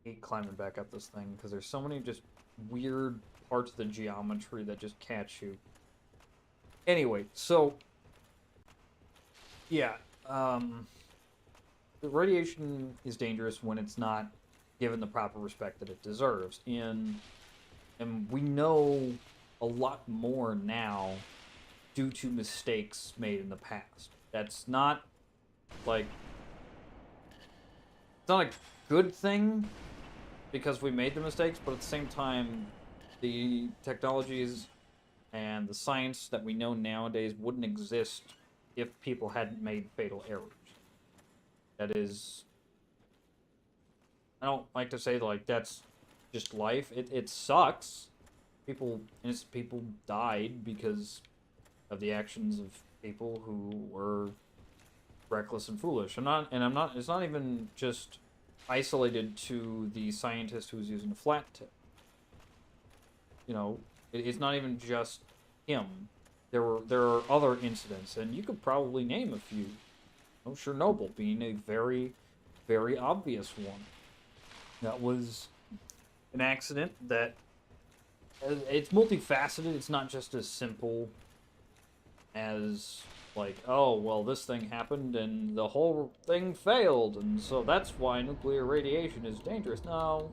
Speaker 1: hate climbing back up this thing because there's so many just weird parts of the geometry that just catch you. Anyway, so yeah, the radiation is dangerous when it's not given the proper respect that it deserves. And we know a lot more now due to mistakes made in the past. That's not like it's not a good thing because we made the mistakes, but at the same time, the technologies and the science that we know nowadays wouldn't exist if people hadn't made fatal errors. That is, I don't like to say like that's just life. It sucks. Innocent people died because of the actions of people who were reckless and foolish. It's not even just isolated to the scientist who's using a flat tip. You know, it's not even just him. There are other incidents, and you could probably name a few. You know, Chernobyl being a very, very obvious one. That was an accident that it's multifaceted. It's not just as simple as like, oh, well, this thing happened and the whole thing failed, and so that's why nuclear radiation is dangerous. No,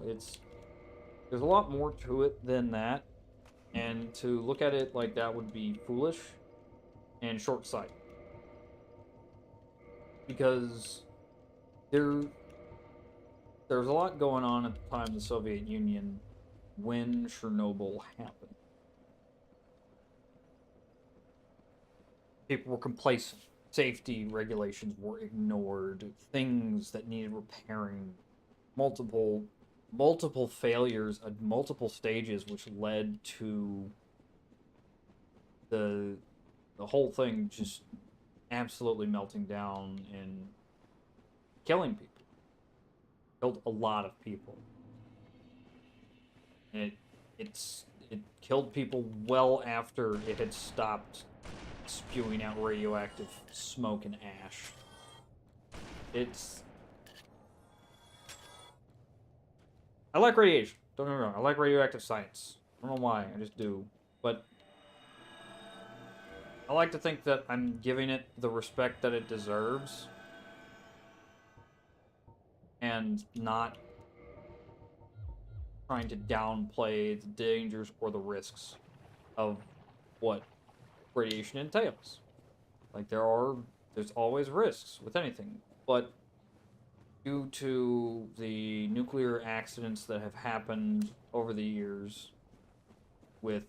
Speaker 1: there's a lot more to it than that, and to look at it like that would be foolish and short-sighted. Because there's a lot going on at the time of the Soviet Union when Chernobyl happened. People were complacent. Safety regulations were ignored. Things that needed repairing. Multiple failures at multiple stages, which led to the whole thing just absolutely melting down and killing people. Killed a lot of people. And it killed people well after it had stopped spewing out radioactive smoke and ash. I like radiation. Don't get me wrong. I like radioactive science. I don't know why. I just do. But I like to think that I'm giving it the respect that it deserves. And not trying to downplay the dangers or the risks of what radiation entails. Like there's always risks with anything, but due to the nuclear accidents that have happened over the years with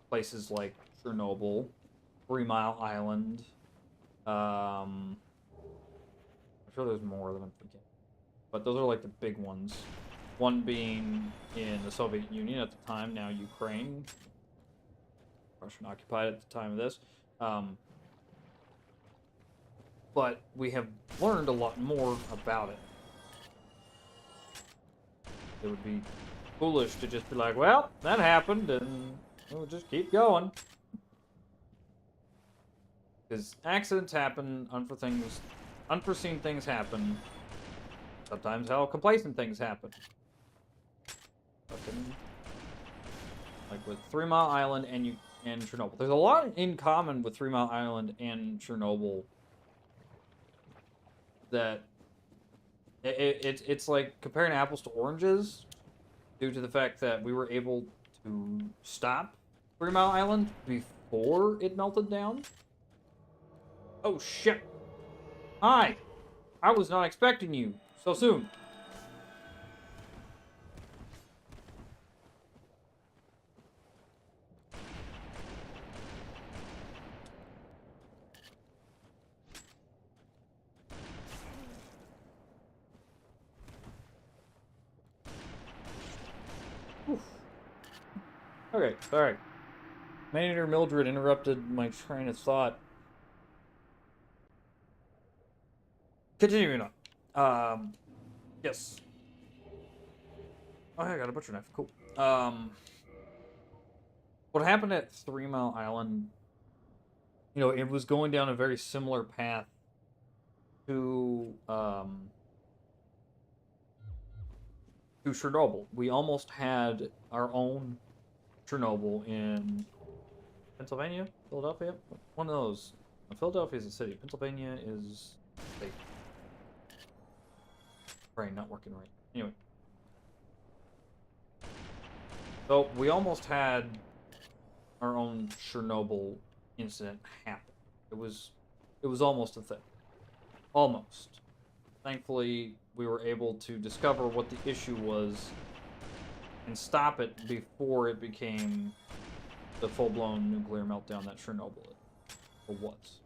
Speaker 1: places like Chernobyl, 3 Mile Island, I'm sure there's more that I'm forgetting, but those are like the big ones. One being in the Soviet Union at the time, now Ukraine. Russian occupied at the time of this. But we have learned a lot more about it. It would be foolish to just be like, well, that happened, and we'll just keep going. Because accidents happen, unforeseen things happen. Sometimes how complacent things happen. Fucking, like with 3 Mile Island and Chernobyl. There's a lot in common with 3 Mile Island and Chernobyl that it's like comparing apples to oranges due to the fact that we were able to stop 3 Mile Island before it melted down. Oh shit. Hi. I was not expecting you so soon. Oof. Okay, sorry. Maneater Mildred interrupted my train of thought. Continuing on. Yes. Oh, yeah, I got a butcher knife. Cool. What happened at 3 Mile Island, it was going down a very similar path to Chernobyl. We almost had our own Chernobyl in Pennsylvania, Philadelphia, one of those. Philadelphia is a city. Pennsylvania is a state. Brain not working right. Anyway, so we almost had our own Chernobyl incident happen. It was almost a thing. Almost. Thankfully, we were able to discover what the issue was and stop it before it became the full-blown nuclear meltdown that Chernobyl was.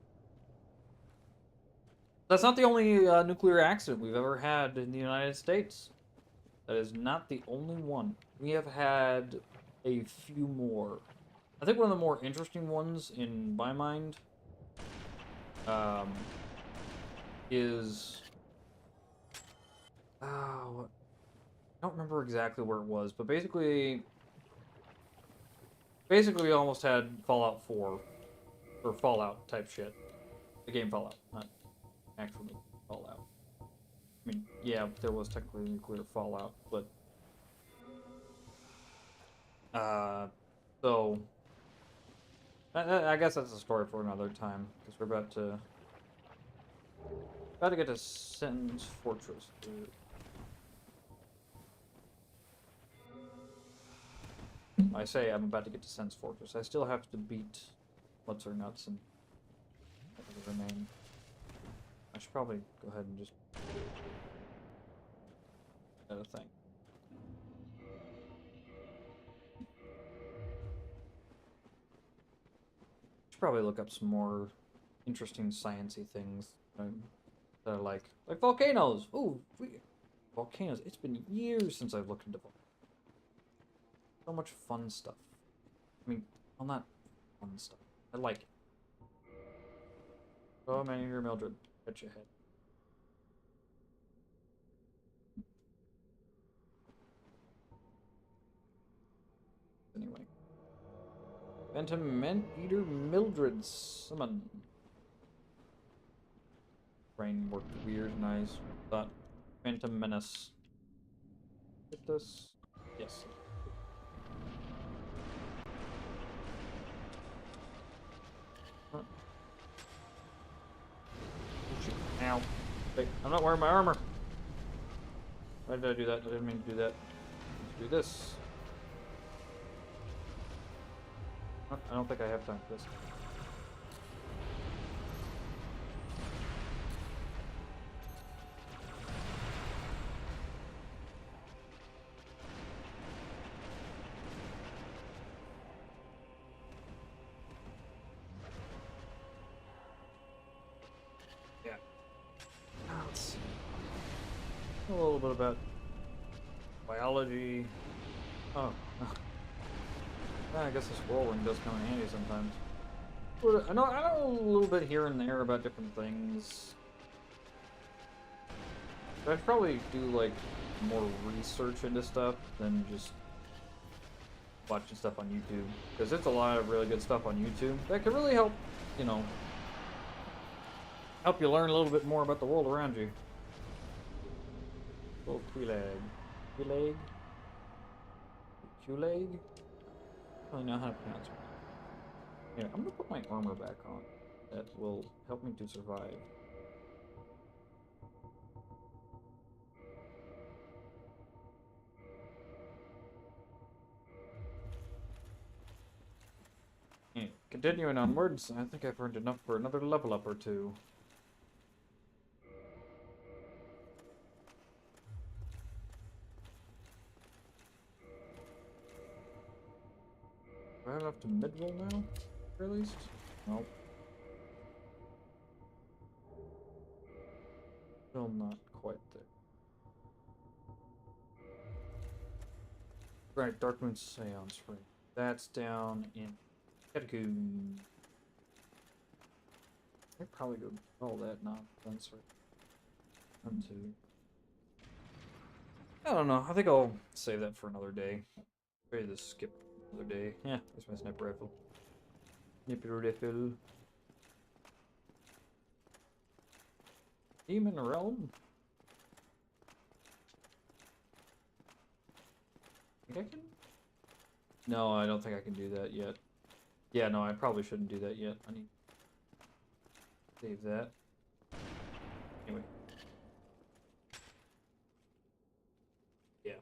Speaker 1: That's not the only nuclear accident we've ever had in the United States. That is not the only one. We have had a few more. I think one of the more interesting ones in my mind is... Oh, I don't remember exactly where it was, but basically we almost had Fallout 4 or Fallout type shit. The game Fallout, not actually Fallout. I mean, yeah, there was technically nuclear fallout, but so I guess that's a story for another time because we're about to get to Sentence Fortress. I say I'm about to get to Sentence Fortress. I still have to beat what's her nuts and remain. I should probably go ahead and just add a thing. Should probably look up some more interesting sciencey things that are like volcanoes. Ooh, volcanoes. It's been years since I've looked into volcanoes. So much fun stuff. I mean, well, not fun stuff. I like it. Oh, man, you're Mildred. Get your head. Anyway. Phantom Man-Eater Mildred summon. Brain worked weird and I thought Phantom Menace. Hit this? Yes. Huh. Oh, shit. Ow. Wait, I'm not wearing my armor. Why did I do that? I didn't mean to do that. Do this. I don't think I have time for this. Yeah. Now let's see. A little bit about biology. Oh. I guess this whirlwind does come in handy sometimes. I know a little bit here and there about different things. But I'd probably do like more research into stuff than just watching stuff on YouTube. Because there's a lot of really good stuff on YouTube that can really help, help you learn a little bit more about the world around you. Little Queelag. Queelag? Queelag? I don't know how to pronounce it. Yeah, I'm gonna put my armor back on. That will help me to survive. Yeah, continuing onwards, I think I've earned enough for another level up or two. Do I have enough to mid-roll now? At least? Nope. Still not quite there. Right, Dark Moon Seance free. That's down in Catacomb. I probably go all that nonsense. Right? I don't know. I think I'll save that for another day. Maybe just skip another day. Yeah, there's my sniper rifle. Sniper rifle. Demon Realm. Think I can? No, I don't think I can do that yet. Yeah, no, I probably shouldn't do that yet. I need to save that. Anyway. Yeah.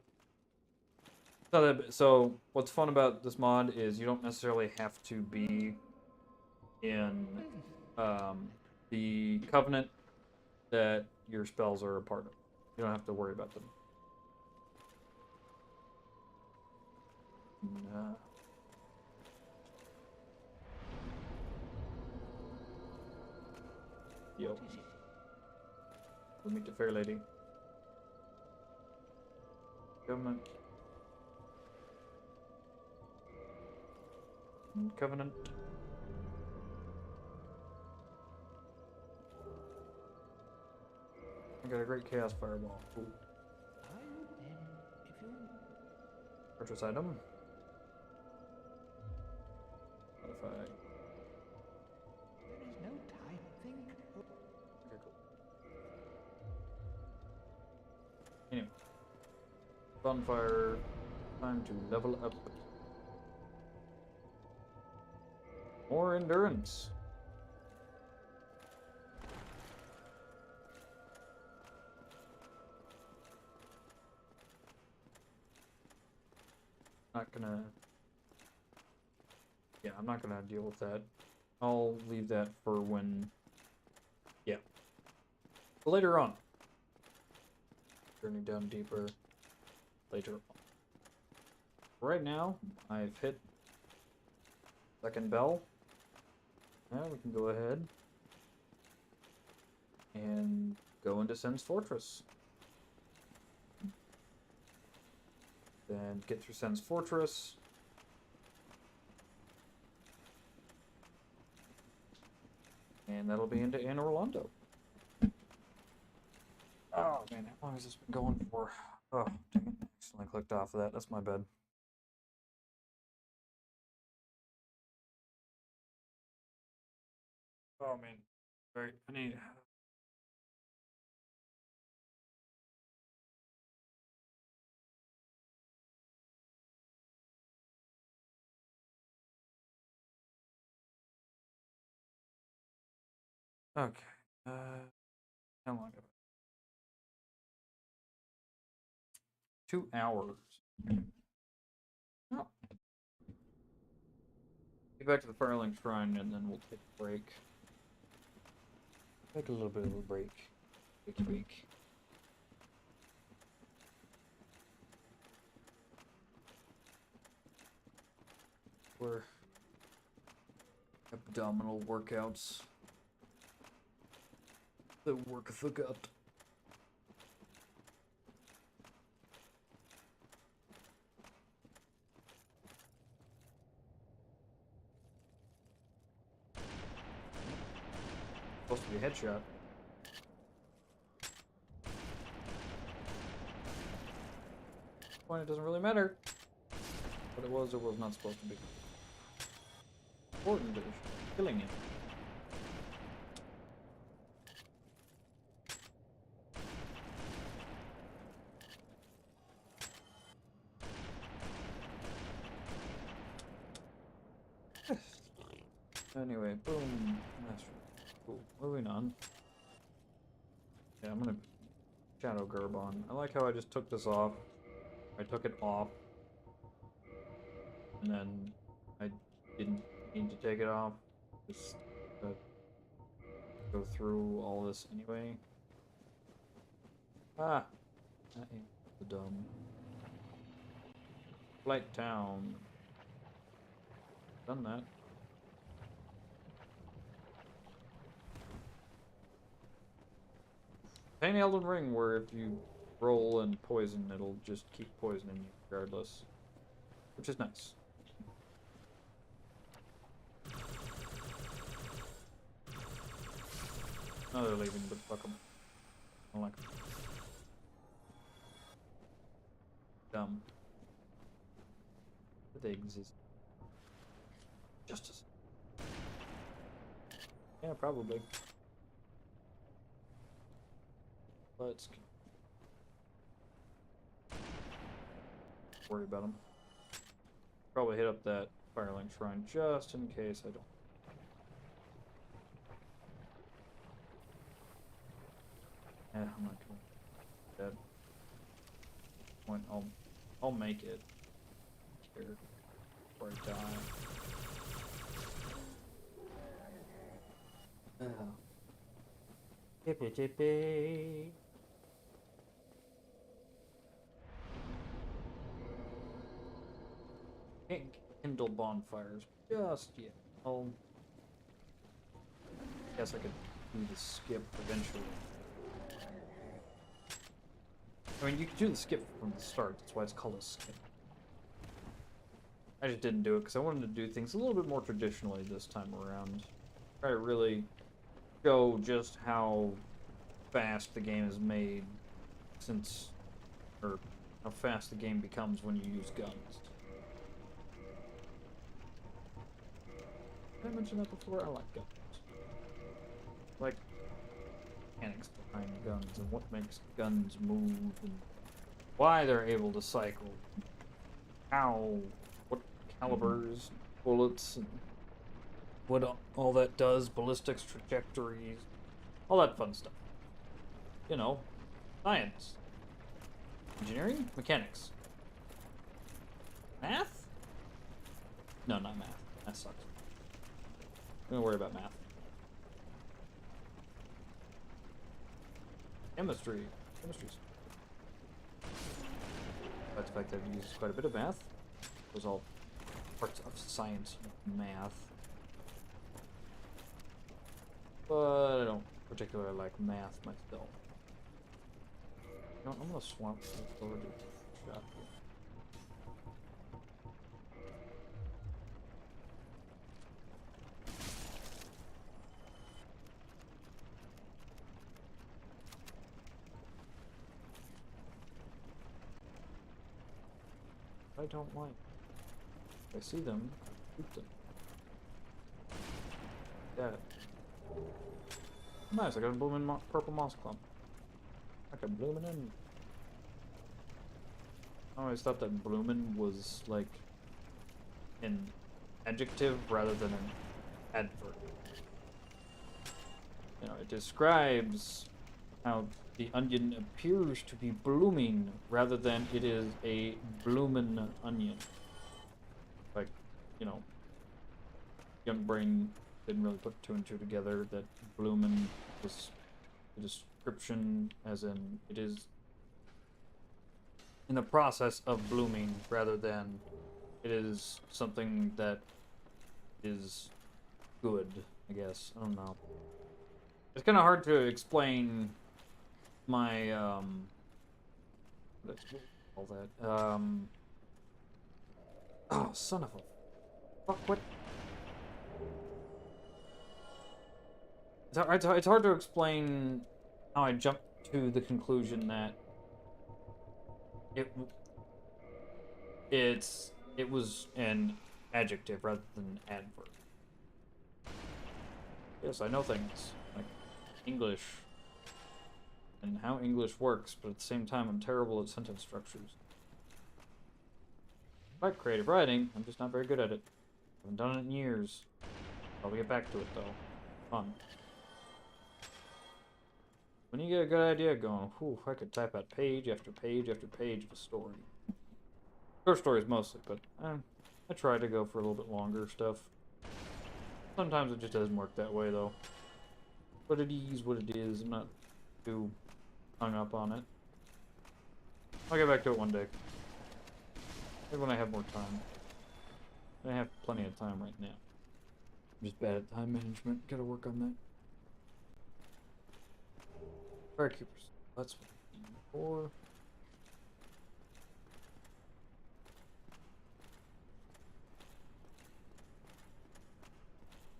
Speaker 1: So what's fun about this mod is you don't necessarily have to be in the covenant that your spells are a part of. You don't have to worry about them. Yo. We'll meet the fair lady. Covenant. Covenant. I got a great chaos fireball. Cool. Purchase item. Modify.
Speaker 2: There is no time. Think.
Speaker 1: Okay, cool. Anyway. Bonfire. Time to level up. More endurance. Not gonna. Yeah, I'm not gonna deal with that. I'll leave that for when. Yeah. But later on. Journey down deeper. Later on. Right now, I've hit second bell. Now we can go ahead and go into Sen's Fortress. Then get through Sen's Fortress. And that'll be into Anor Londo. Oh man, how long has this been going for? Oh, dang it. I accidentally clicked off of that. That's my bad. Oh man. Alright, I need. Okay. How long have I? 2 hours. Oh. Get back to the Firelink Shrine and then we'll take a break. Take a little bit of a break. Take a break. For abdominal workouts. The work of the gut. Supposed to be a headshot. Point, it doesn't really matter. But it was not supposed to be. Important is killing it. Anyway, boom. That's cool. Moving on. Yeah, I'm gonna Shadow Gerb on. I like how I just took this off. I took it off. And then I didn't need to take it off. Just go through all this anyway. Ah! That ain't the dumb. Flight Town. Done that. Pain Elden Ring, where if you roll and poison, it'll just keep poisoning you regardless. Which is nice. No, they're leaving, but fuck them. I don't like them. Dumb. But they exist. Justice. Yeah, probably. Let's worry about them. Probably hit up that Firelink Shrine just in case I don't. Yeah, I'm not gonna do that. Point, I'll make it. Here, before I die. Chippy chippy. Can't kindle bonfires just yet. I'll guess I could do the skip eventually. I mean, you could do the skip from the start. That's why it's called a skip. I just didn't do it because I wanted to do things a little bit more traditionally this time around. Try to really show just how fast the game is made since, or how fast the game becomes when you use guns. Did I mention that before? I like guns. Like mechanics behind guns and what makes guns move and why they're able to cycle. How, what calibers, bullets, and what all that does, ballistics, trajectories, all that fun stuff. You know, science, engineering, mechanics, math? No, not math. That sucks. I'm gonna worry about math. Chemistry. Chemistry's. Despite the fact that it uses quite a bit of math. It was all parts of science, math. But I don't particularly like math myself. No, I'm gonna swamp the forward shot here. I don't like. If I see them, shoot them. That. Nice, I got a blooming purple moss clump. Like a bloomin' in. I always thought that bloomin' was like an adjective rather than an adverb. You know, it describes how the onion appears to be blooming rather than it is a bloomin' onion. Like, you know, young brain didn't really put two and two together that bloomin' was the description as in it is in the process of blooming rather than it is something that is good, I guess. I don't know. It's kind of hard to explain my, let's call that, oh, son of a, fuck, what? It's hard to explain how I jumped to the conclusion that it was an adjective rather than an adverb. Yes, I know things like English and how English works, but at the same time I'm terrible at sentence structures. I like creative writing, I'm just not very good at it. I haven't done it in years. Probably get back to it though. Fun. When you get a good idea going, whew, I could type out page after page after page of a story. Short stories mostly, but I try to go for a little bit longer stuff. Sometimes it just doesn't work that way though. But it is what it is. I'm not too hung up on it. I'll get back to it one day. Maybe when I have more time. I have plenty of time right now. I'm just bad at time management. Gotta work on that. Firekeepers. That's what I'm aiming for.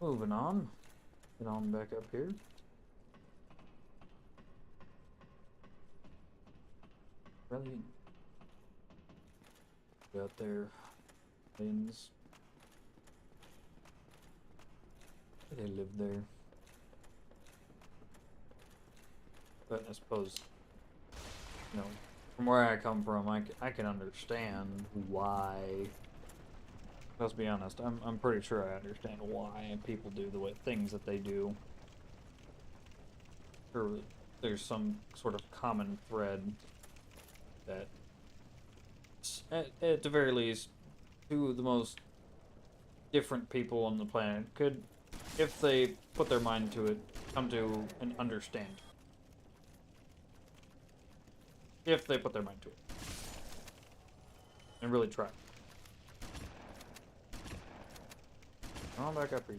Speaker 1: Moving on. Get on back up here. Really got their planes. They live there. But I suppose, you know, from where I come from, I can understand why. Let's be honest, I'm pretty sure I understand why people do the way things that they do. Sure, there's some sort of common thread that, at the very least, two of the most different people on the planet could, if they put their mind to it, come to an understanding. If they put their mind to it. And really try. Come on back up here.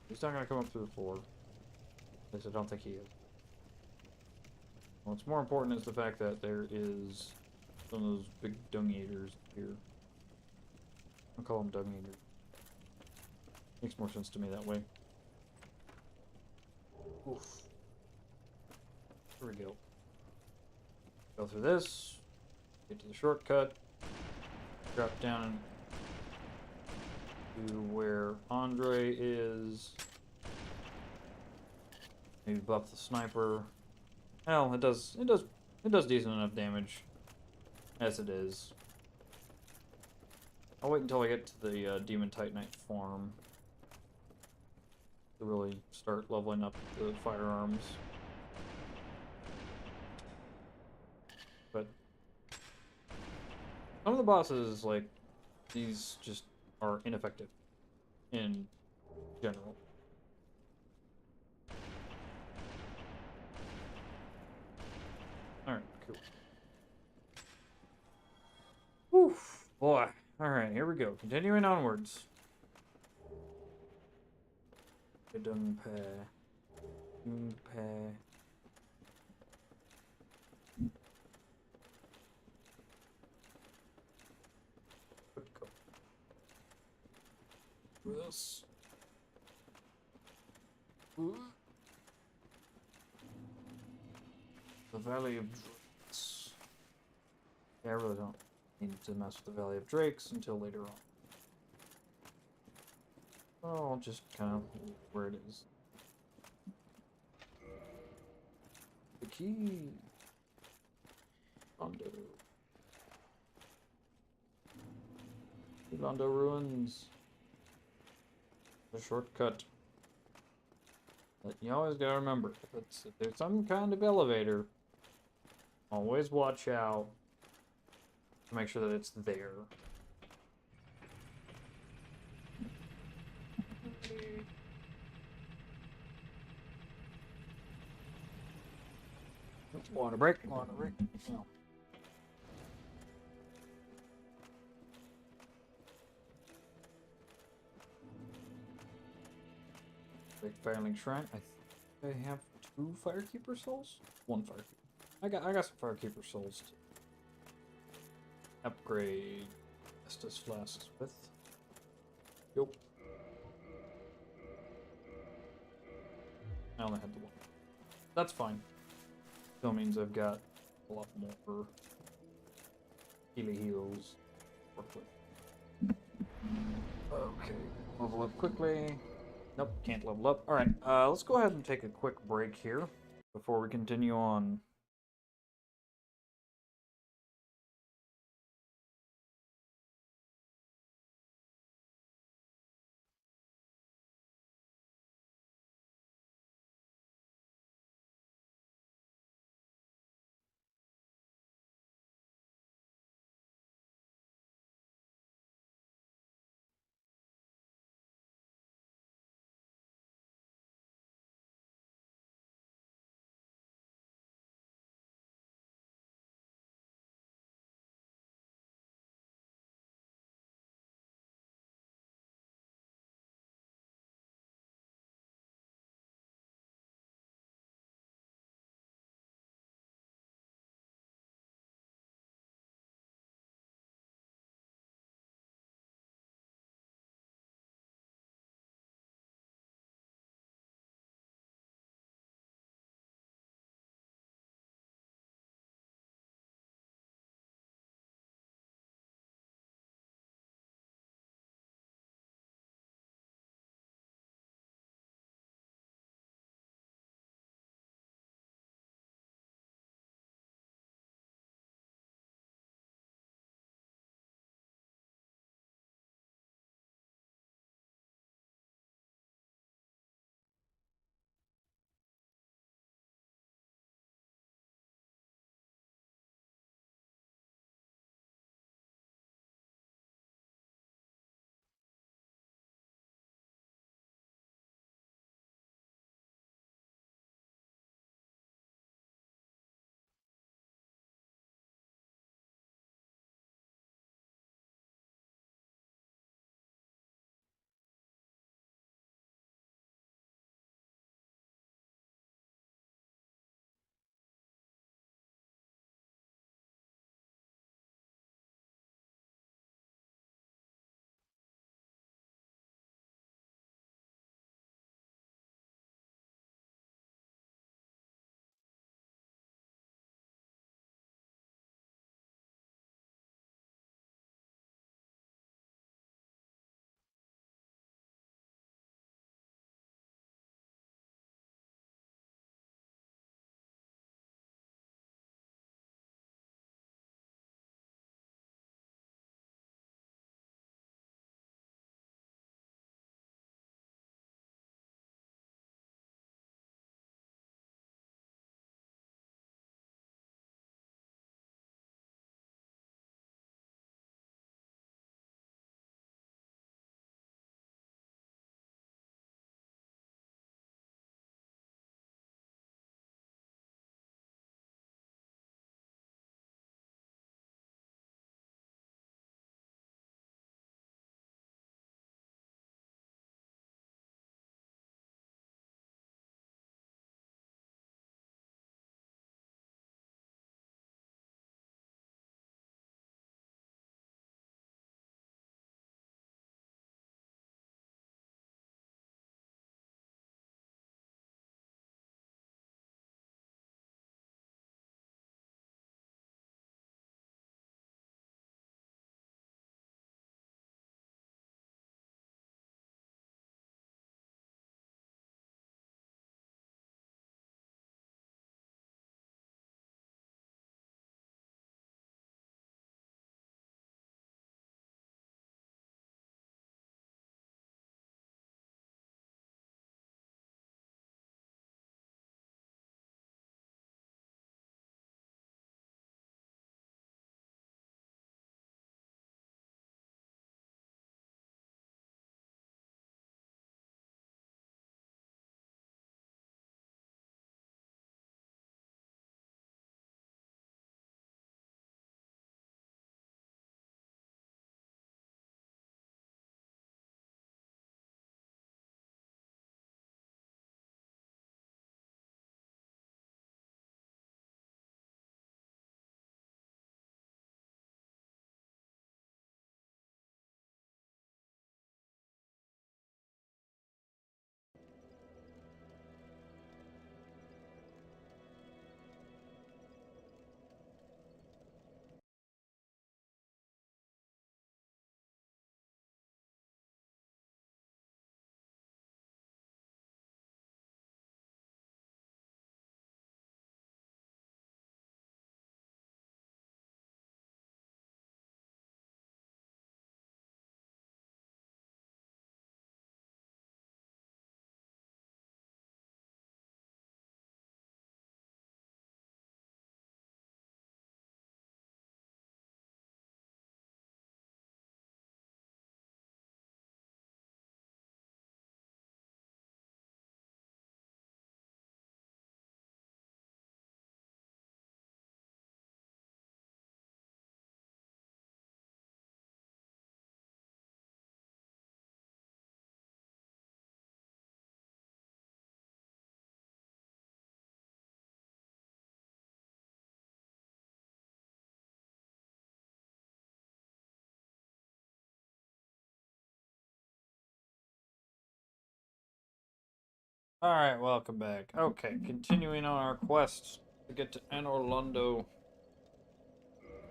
Speaker 1: He's not gonna come up through the floor. At least I don't think he is. What's more important is the fact that there is some of those big dung eaters here. I'll call them dung eaters. Makes more sense to me that way. Oof. Here we go. Go through this. Get to the shortcut. Drop down to where Andre is. Maybe buff the sniper. Hell, it does decent enough damage as it is. I'll wait until I get to the Demon Titanite farm to really start leveling up the firearms. But some of the bosses, like, these just are ineffective in general. Alright, cool. Oof, boy. Alright, here we go. Continuing onwards. Dung pair. Dung pair. This. The Valley of Drakes. Yeah, I really don't need to mess with the Valley of Drakes until later on. Oh, I'll just kind of where it is. The key. Londo. Londo ruins. The shortcut. But you always gotta remember, if there's some kind of elevator, always watch out to make sure that it's there. Water break, water break. No. Big Firelink Shrine. I have 2 Firekeeper souls? 1 Firekeeper. I got some Firekeeper souls to upgrade Estus flasks with. Yup. I only had the 1. That's fine. Still means I've got a lot more healy heals to work with. Okay, level up quickly. Nope, can't level up. Alright, let's go ahead and take a quick break here before we continue on. Alright, welcome back. Okay, continuing on our quest to get to Anor Londo.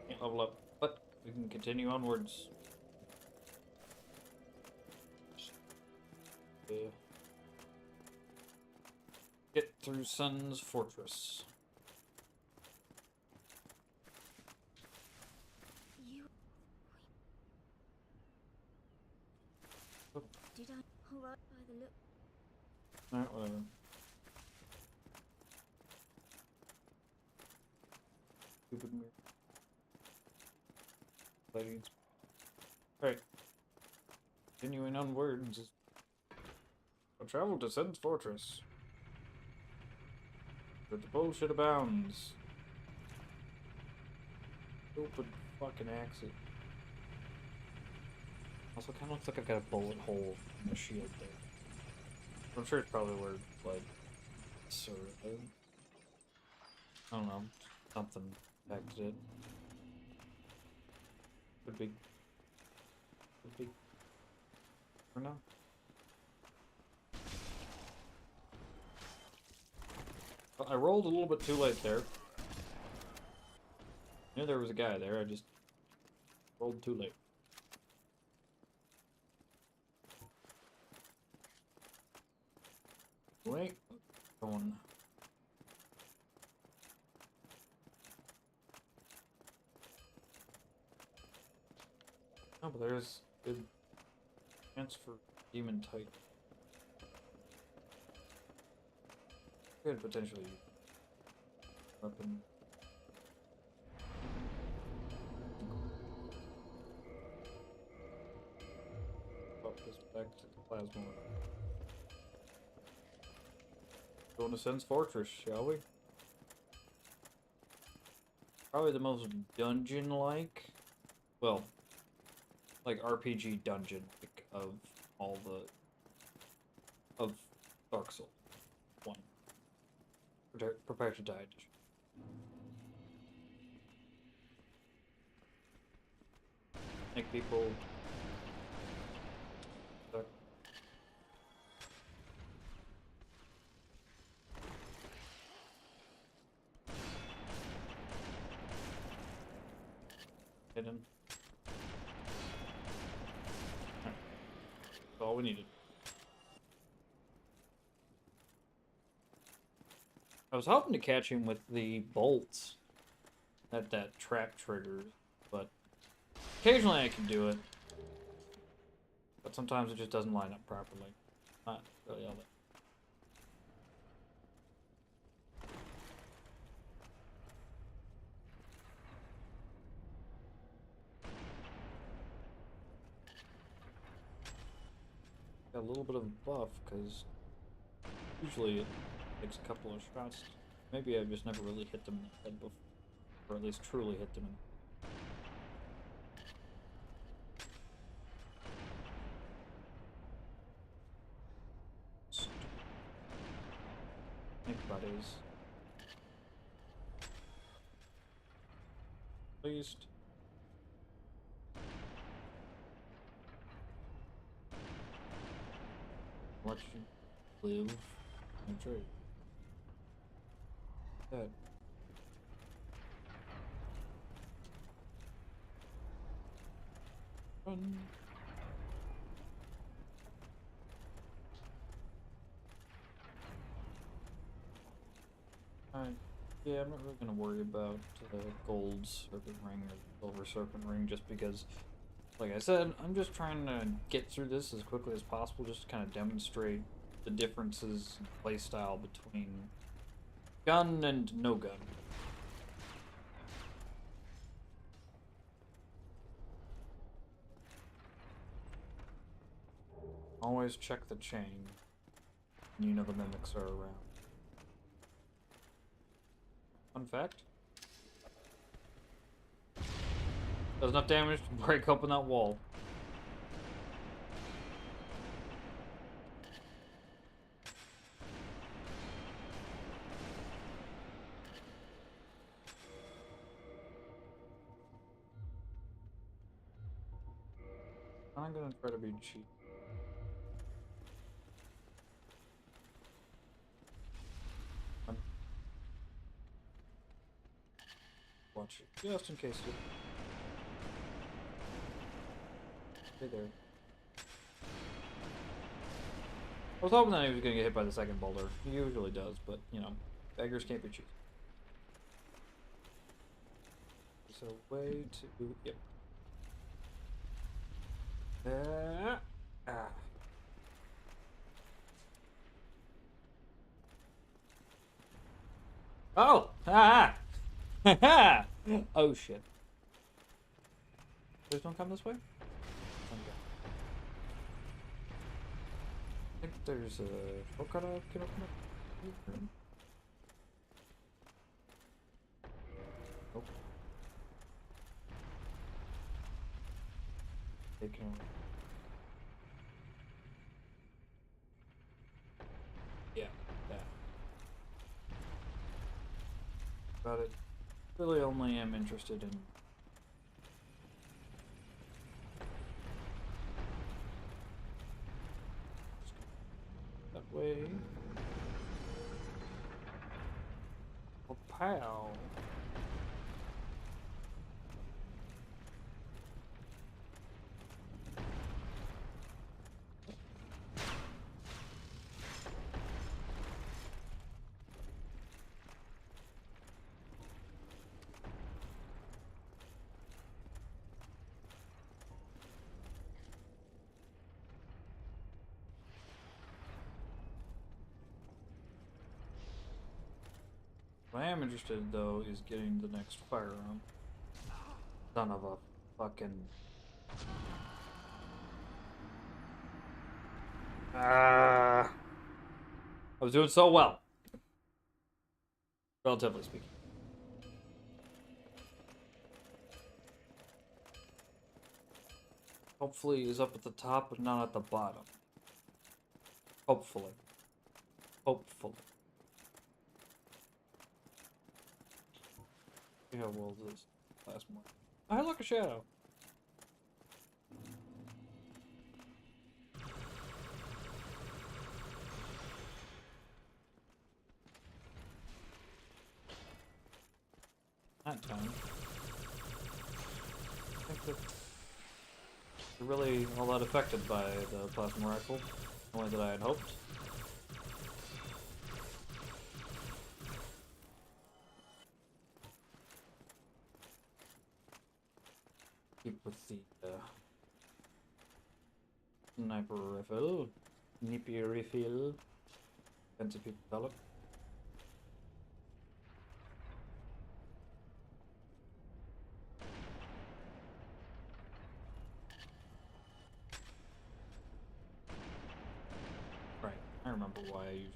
Speaker 1: Can't level up, but we can continue onwards. Get through Sun's Fortress.
Speaker 3: You... Did I... Alright, by the look...
Speaker 1: Alright, whatever. Stupid mirror. Lighting. Alright. Continuing onwards. I'll travel to Sun's Fortress. But the bullshit abounds. Stupid fucking accent. Also, kind of looks like I've got a bullet hole in the shield there. I'm sure it's probably where, like, sort of. I don't know. Something affected it. Could be. Could be. Or no. Well, I rolled a little bit too late there. I knew there was a guy there, I just rolled too late. Wait, going. Oh, but there's good chance for demon type. Could potentially weapon. Pop this back to the plasma. Going to Sun's Fortress, shall we? Probably the most dungeon-like, well, like RPG dungeon of all of Dark Souls 1. Prepare to die edition. Make people. Hit him. That's all we needed. I was hoping to catch him with the bolts that trap triggers, but occasionally I can do it. But sometimes it just doesn't line up properly. Not really all that. Got a little bit of a buff, because usually it takes a couple of shots. Maybe I've just never really hit them in the head before. Or at least truly hit them in. Think buddies. At least. Let you live and trade. That. Run. Alright. Yeah, I'm not really gonna worry about gold serpent ring or silver serpent ring just because, like I said, I'm just trying to get through this as quickly as possible just to kind of demonstrate the differences in playstyle between gun and no gun. Always check the chain. You know the mimics are around. Fun fact. Does enough damage to break open that wall. I'm gonna try to be cheap. Watch it, just in case you... Stay there. I was hoping that he was gonna get hit by the second boulder. He usually does, but, you know, beggars can't be choosers. So, way to... Yep. Ah. Oh! Ah! Ha! Oh, shit. Please don't come this way? I think there's a shortcut I can open up. Nope. They can. Yeah, that. But it really only am interested in. That way. Oh, pow. What I am interested though is getting the next firearm. Son of a fucking. I was doing so well. Relatively speaking. Hopefully he's up at the top and not at the bottom. Hopefully. Hopefully. See how well this last one. I look a shadow. That time. I think that they're really all that affected by the plasma rifle. Only that I had hoped. Keep with the sniper rifle. Nippy refill. Fancy people call it. Right, I remember why I use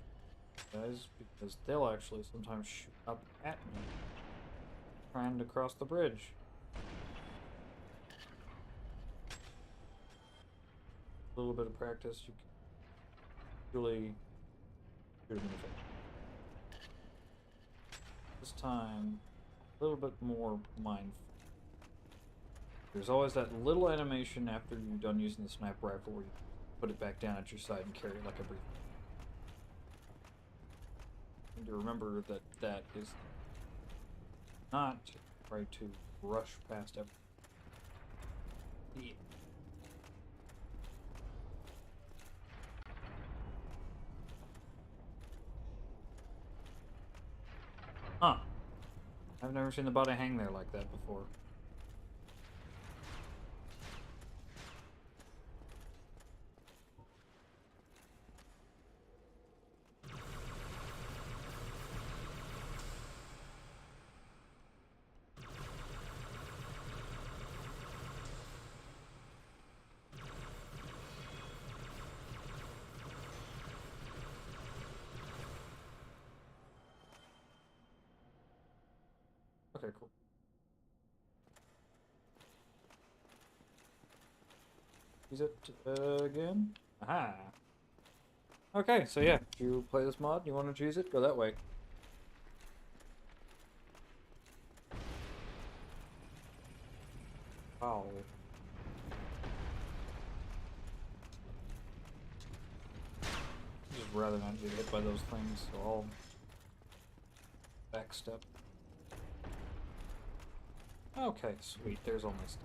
Speaker 1: guys, because they'll actually sometimes shoot up at me trying to cross the bridge. A little bit of practice, you can really shoot them in the face. This time, a little bit more mindful. There's always that little animation after you're done using the sniper rifle where you put it back down at your side and carry it like a brief. And to remember that that is not try to rush past everything. Yeah. Huh. I've never seen the body hang there like that before. Okay, cool. Use it again. Aha. Okay, so yeah, if you play this mod, you want to choose it, go that way. Wow. Just rather not get hit by those things, so I'll backstep. Okay, sweet. There's all my stuff.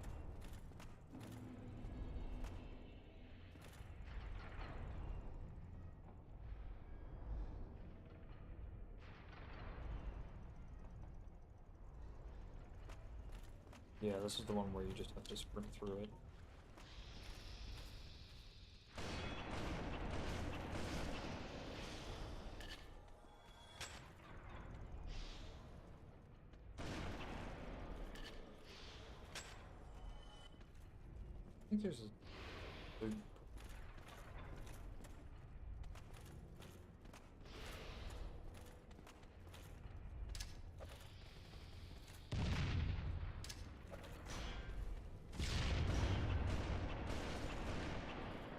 Speaker 1: Yeah, this is the one where you just have to sprint through it. I think there's a...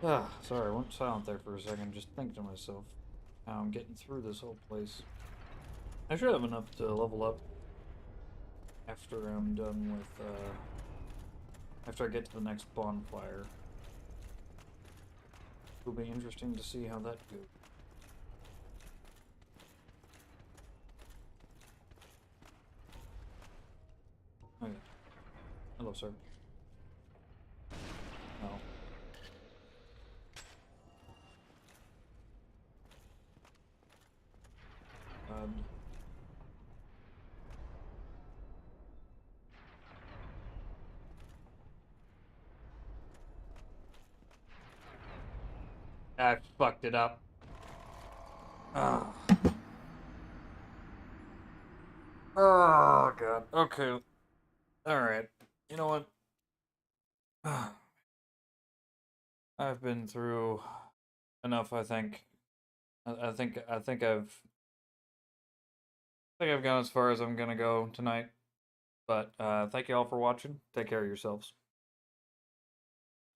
Speaker 1: Ah, sorry, I went silent there for a second, just thinking to myself how I'm getting through this whole place. I should have enough to level up after I'm done with, after I get to the next bonfire. It'll be interesting to see how that goes. Oh yeah. Hello, sir. Oh. I fucked it up. Ah. Oh, God. Okay. Alright. You know what? I've been through enough, I think. I think I've gone as far as I'm gonna go tonight. But thank you all for watching. Take care of yourselves.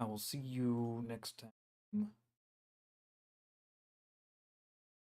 Speaker 1: I will see you next time.